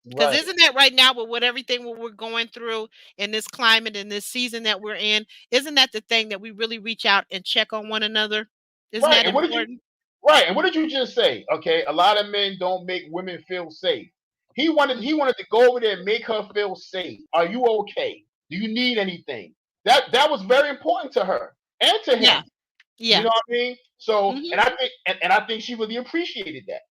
Speaker 1: Because
Speaker 2: Right.
Speaker 1: isn't that right now with what everything what we're going through in this climate, in this season that we're in, isn't that the thing that we really reach out and check on one another? Isn't
Speaker 2: Right.
Speaker 1: that
Speaker 2: And what did you
Speaker 1: important?
Speaker 2: right? And what did you just say? Okay, a lot of men don't make women feel safe. He wanted to go over there and make her feel safe. Are you okay? Do you need anything? That was very important to her and to
Speaker 1: Yeah,
Speaker 2: him. You
Speaker 1: yeah.
Speaker 2: know what I mean? So
Speaker 1: Hmm.
Speaker 2: and I think she really appreciated that.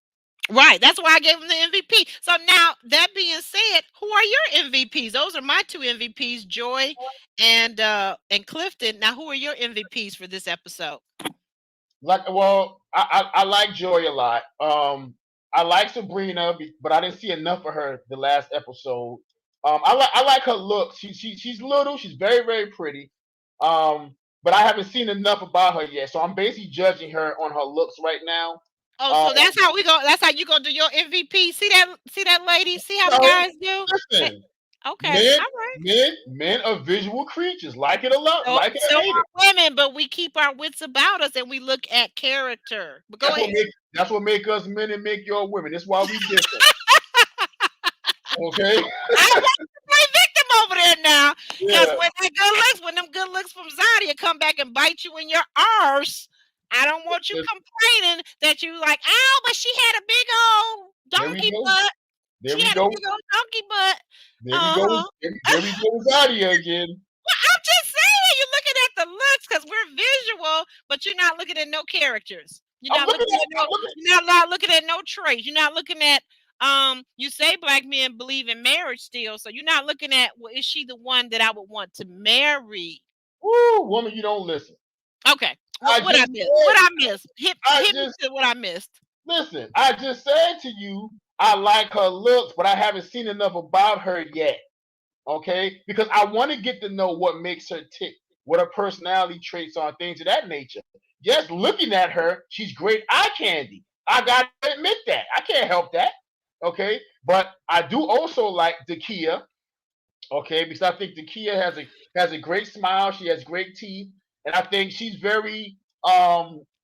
Speaker 1: Right. That's why I gave him the MVP. So now that being said, who are your MVPs? Those are my two MVPs, Joy and Clifton. Now, who are your MVPs for this episode?
Speaker 2: Like, well, I like Joy a lot. I like Sabrina, but I didn't see enough of her the last episode. I like her look. She's little. She's very very pretty. But I haven't seen enough about her yet, so I'm basically judging her on her looks right now.
Speaker 1: Oh,
Speaker 2: Um,
Speaker 1: so that's how we go. That's how you gonna do your MVP. See that lady? See how the
Speaker 2: so
Speaker 1: guys do? Eh,
Speaker 2: listen,
Speaker 1: okay.
Speaker 2: men,
Speaker 1: All right.
Speaker 2: men are visual creatures. Like it a lot,
Speaker 1: So
Speaker 2: like it
Speaker 1: so
Speaker 2: or hate it.
Speaker 1: are women, but we keep our wits about us and we look at character. But go
Speaker 2: That's what
Speaker 1: ahead.
Speaker 2: make that's what make us men and make your women. That's why we different. Okay.
Speaker 1: I want to play victim over there now. Because
Speaker 2: Yeah.
Speaker 1: when them good looks from Zadia come back and bite you in your arse, I don't want you complaining that you like, oh, but she had a big old
Speaker 2: There we
Speaker 1: donkey
Speaker 2: go.
Speaker 1: butt.
Speaker 2: There
Speaker 1: She
Speaker 2: we
Speaker 1: had a
Speaker 2: go.
Speaker 1: big old donkey butt.
Speaker 2: There we go.
Speaker 1: Uh-huh.
Speaker 2: There we go. Zadia again.
Speaker 1: I'm just saying, you're looking at the looks because we're visual, but you're not looking at no characters. You're
Speaker 2: I'm
Speaker 1: not
Speaker 2: looking
Speaker 1: looking
Speaker 2: at.
Speaker 1: at no.
Speaker 2: I'm looking.
Speaker 1: You're not looking at no traits. You're not looking at. You say black men believe in marriage still, so you're not looking at. Well, is she the one that I would want to marry?
Speaker 2: Woo, woman, you don't listen.
Speaker 1: Okay,
Speaker 2: I
Speaker 1: what I
Speaker 2: just
Speaker 1: missed?
Speaker 2: said.
Speaker 1: What I missed?
Speaker 2: I
Speaker 1: Hit me
Speaker 2: just
Speaker 1: to what I missed.
Speaker 2: listen. I just said to you, I like her looks, but I haven't seen enough about her yet. Okay, because I want to get to know what makes her tick, what her personality traits are, things of that nature. Just looking at her, she's great eye candy. I gotta admit that. I can't help that. Okay, but I do also like Dakia. Okay, because I think Dakia has a great smile. She has great teeth, and I think she's very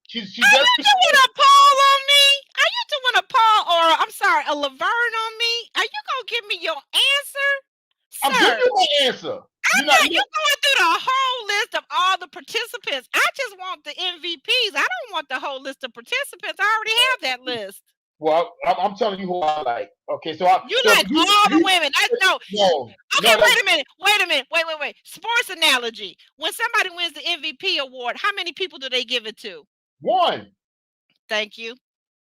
Speaker 2: she's
Speaker 1: Are
Speaker 2: very
Speaker 1: you doing a poll on me? Are you doing a poll or I'm sorry, a Laverne on me? Are you gonna give me your answer,
Speaker 2: I'm giving
Speaker 1: sir?
Speaker 2: you my answer.
Speaker 1: I'm
Speaker 2: You're not
Speaker 1: not.
Speaker 2: you
Speaker 1: You going through the whole list of all the participants. I just want the MVPs. I don't want the whole list of participants. I already have that list.
Speaker 2: well, I'm telling you who I like. Okay,
Speaker 1: You
Speaker 2: so if
Speaker 1: like all the women. I no. Okay,
Speaker 2: no, that's
Speaker 1: wait a minute. Wait a minute. Wait. Sports analogy. When somebody wins the MVP award, how many people do they give it to?
Speaker 2: one.
Speaker 1: Thank you.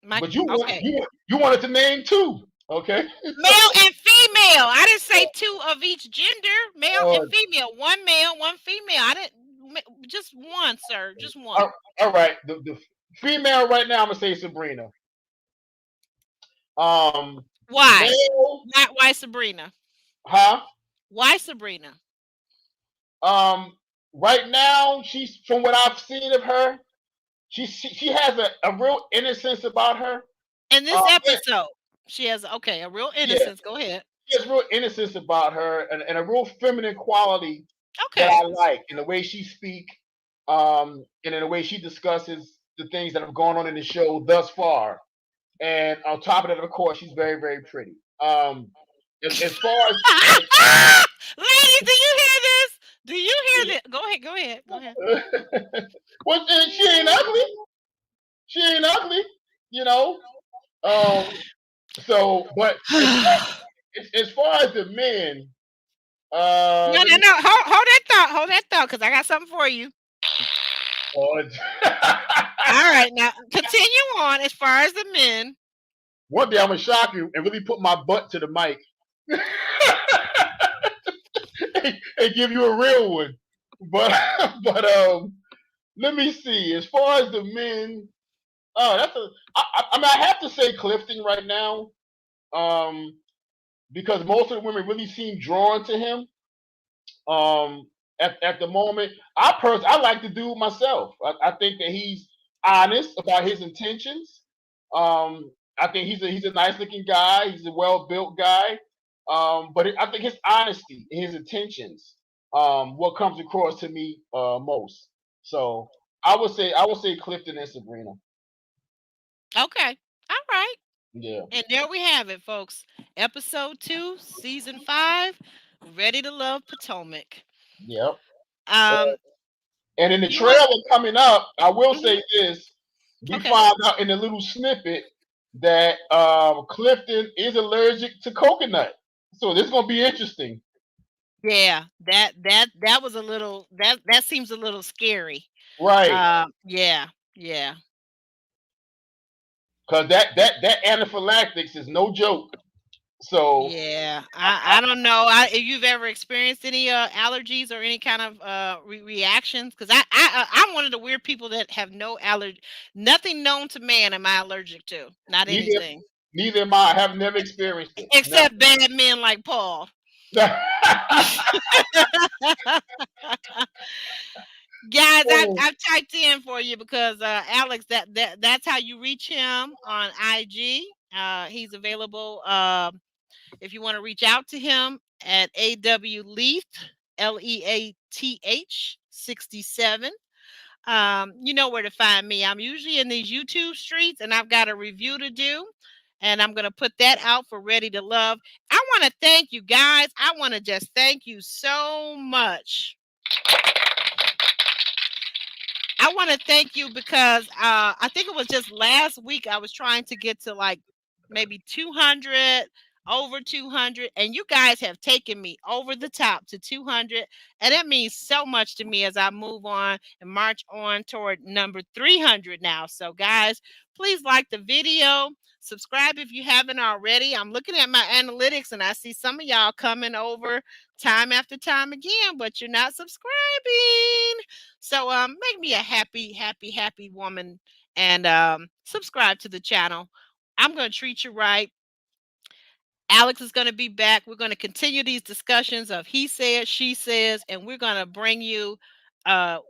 Speaker 1: My
Speaker 2: But you want
Speaker 1: okay.
Speaker 2: you wanted to name two. Okay,
Speaker 1: Male and female. I didn't say two of each gender. Male and
Speaker 2: uh,
Speaker 1: female. One male, one female. I didn't just one, sir. Just one.
Speaker 2: all all right. The female right now, I'm gonna say Sabrina. Um,
Speaker 1: Why?
Speaker 2: male,
Speaker 1: Why Sabrina?
Speaker 2: huh?
Speaker 1: Why Sabrina?
Speaker 2: Um, right now, she's from what I've seen of her, she has a real innocence about her.
Speaker 1: In this
Speaker 2: Yeah,
Speaker 1: episode, she has okay, a real
Speaker 2: yeah,
Speaker 1: innocence. Go ahead.
Speaker 2: she has real innocence about her, and a real feminine quality that
Speaker 1: Okay.
Speaker 2: I like in the way she speak, and in the way she discusses the things that have gone on in the show thus far. And on top of that, of course, she's very, very pretty. As far
Speaker 1: Ladies, do you hear this? Do you hear this? Go ahead. Go ahead. Go ahead.
Speaker 2: as well, and she ain't ugly. She ain't ugly, you know. Um, so, but as far as the men,
Speaker 1: No,
Speaker 2: let
Speaker 1: no,
Speaker 2: me.
Speaker 1: no. Hold that thought. Hold that thought, because I got something for you. All right, now continue on as far as the men.
Speaker 2: One day I'm gonna shock you and really put my butt to the mic and give you a real one. But but let me see. As far as the men, oh, I mean, I have to say Clifton right now, um, because most of the women really seem drawn to him. Um, at the moment, I like the dude myself. I think that he's honest about his intentions. I think he's a nice looking guy. He's a well built guy. But I think his honesty, his intentions, what comes across to me most. So I would say Clifton and Sabrina.
Speaker 1: Okay. All right.
Speaker 2: Yeah.
Speaker 1: And there we have it, folks. Episode 2, season 5, Ready to Love Potomac.
Speaker 2: Yep.
Speaker 1: Um,
Speaker 2: And in the
Speaker 1: you want
Speaker 2: trailer coming up, I will
Speaker 1: mhm,
Speaker 2: say this: we
Speaker 1: okay.
Speaker 2: find out in a little snippet that Clifton is allergic to coconut. So this is gonna be interesting,
Speaker 1: Yeah, that was a little that seems a little scary.
Speaker 2: right?
Speaker 1: Yeah, yeah.
Speaker 2: Because that anaphylaxis is no joke. So
Speaker 1: Yeah,
Speaker 2: I,
Speaker 1: I don't know if you've ever experienced any allergies or any kind of reactions because I'm one of the weird people that have no allergy, nothing known to man am I allergic to, not
Speaker 2: neither
Speaker 1: anything
Speaker 2: neither am I. I have never experienced it. Never.
Speaker 1: except bad men like Paul. Guys,
Speaker 2: Oh,
Speaker 1: I've typed in for you because Alex, that's how you reach him on IG. He's available. If you want to reach out to him at AW Leath, Leath 67. You know where to find me. I'm usually in these YouTube streets and I've got a review to do. and I'm going to put that out for Ready to Love. I want to thank you guys. I want to just thank you so much. I want to thank you because I think it was just last week I was trying to get to like maybe 200, over 200, and you guys have taken me over the top to 200, and that means so much to me as I move on and march on toward number 300 now. So guys, please like the video, subscribe if you haven't already. I'm looking at my analytics and I see some of y'all coming over time after time again, but you're not subscribing. So make me a happy, happy, happy woman and subscribe to the channel. I'm gonna treat you right. Alex is going to be back. We're going to continue these discussions of he says, she says, and we're going to bring you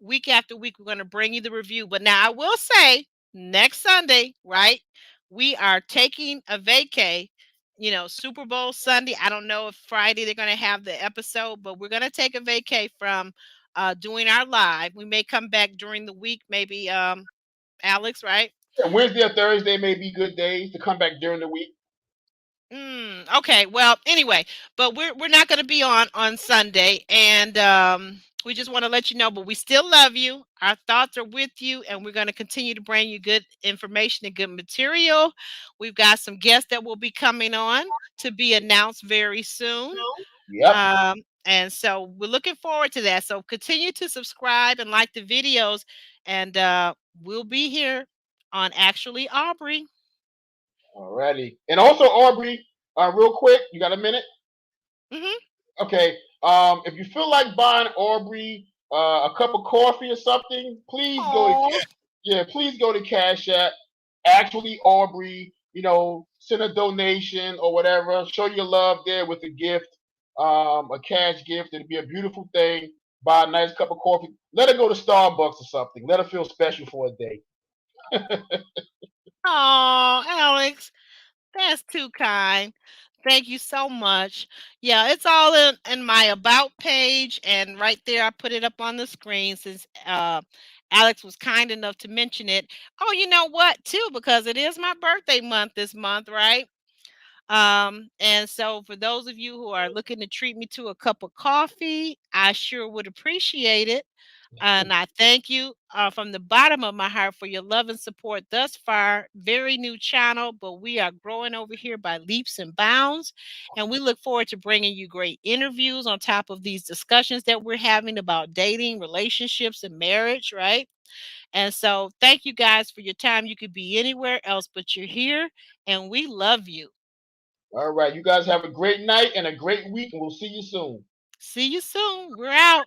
Speaker 1: week after week. We're going to bring you the review. But now I will say next Sunday, right? We are taking a vacay, Super Bowl Sunday. I don't know if Friday they're going to have the episode, but we're going to take a vacay from doing our live. We may come back during the week, maybe Alex, right?
Speaker 2: Yeah, Wednesday or Thursday may be good days to come back during the week.
Speaker 1: Okay. Well, anyway, but we're not going to be on Sunday, and we just want to let you know. But we still love you. Our thoughts are with you, and we're going to continue to bring you good information and good material. We've got some guests that will be coming on to be announced very soon.
Speaker 2: Yep.
Speaker 1: And so we're looking forward to that. So continue to subscribe and like the videos, and we'll be here on Actually Aubrey.
Speaker 2: Alrighty. And also, Aubrey, real quick, you got a minute?
Speaker 1: Mm-hmm.
Speaker 2: Okay. If you feel like buying Aubrey a cup of coffee or something, please go to please go to Cashapp, Actually Aubery. Send a donation or whatever. Show your love there with a gift, a cash gift. It'd be a beautiful thing. Buy a nice cup of coffee. Let her go to Starbucks or something. Let her feel special for a day.
Speaker 1: Oh, Alex, that's too kind. Thank you so much. Yeah, it's all in my about page, and right there I put it up on the screen since Alex was kind enough to mention it. Oh, you know what, too, because it is my birthday month this month, right? And so for those of you who are looking to treat me to a cup of coffee, I sure would appreciate it. And I thank you from the bottom of my heart for your love and support thus far. Very new channel, but we are growing over here by leaps and bounds. And we look forward to bringing you great interviews on top of these discussions that we're having about dating, relationships, and marriage, right? And so thank you guys for your time. You could be anywhere else, but you're here, and we love you.
Speaker 2: All right. You guys have a great night and a great week, and we'll see you soon.
Speaker 1: See you soon. We're out.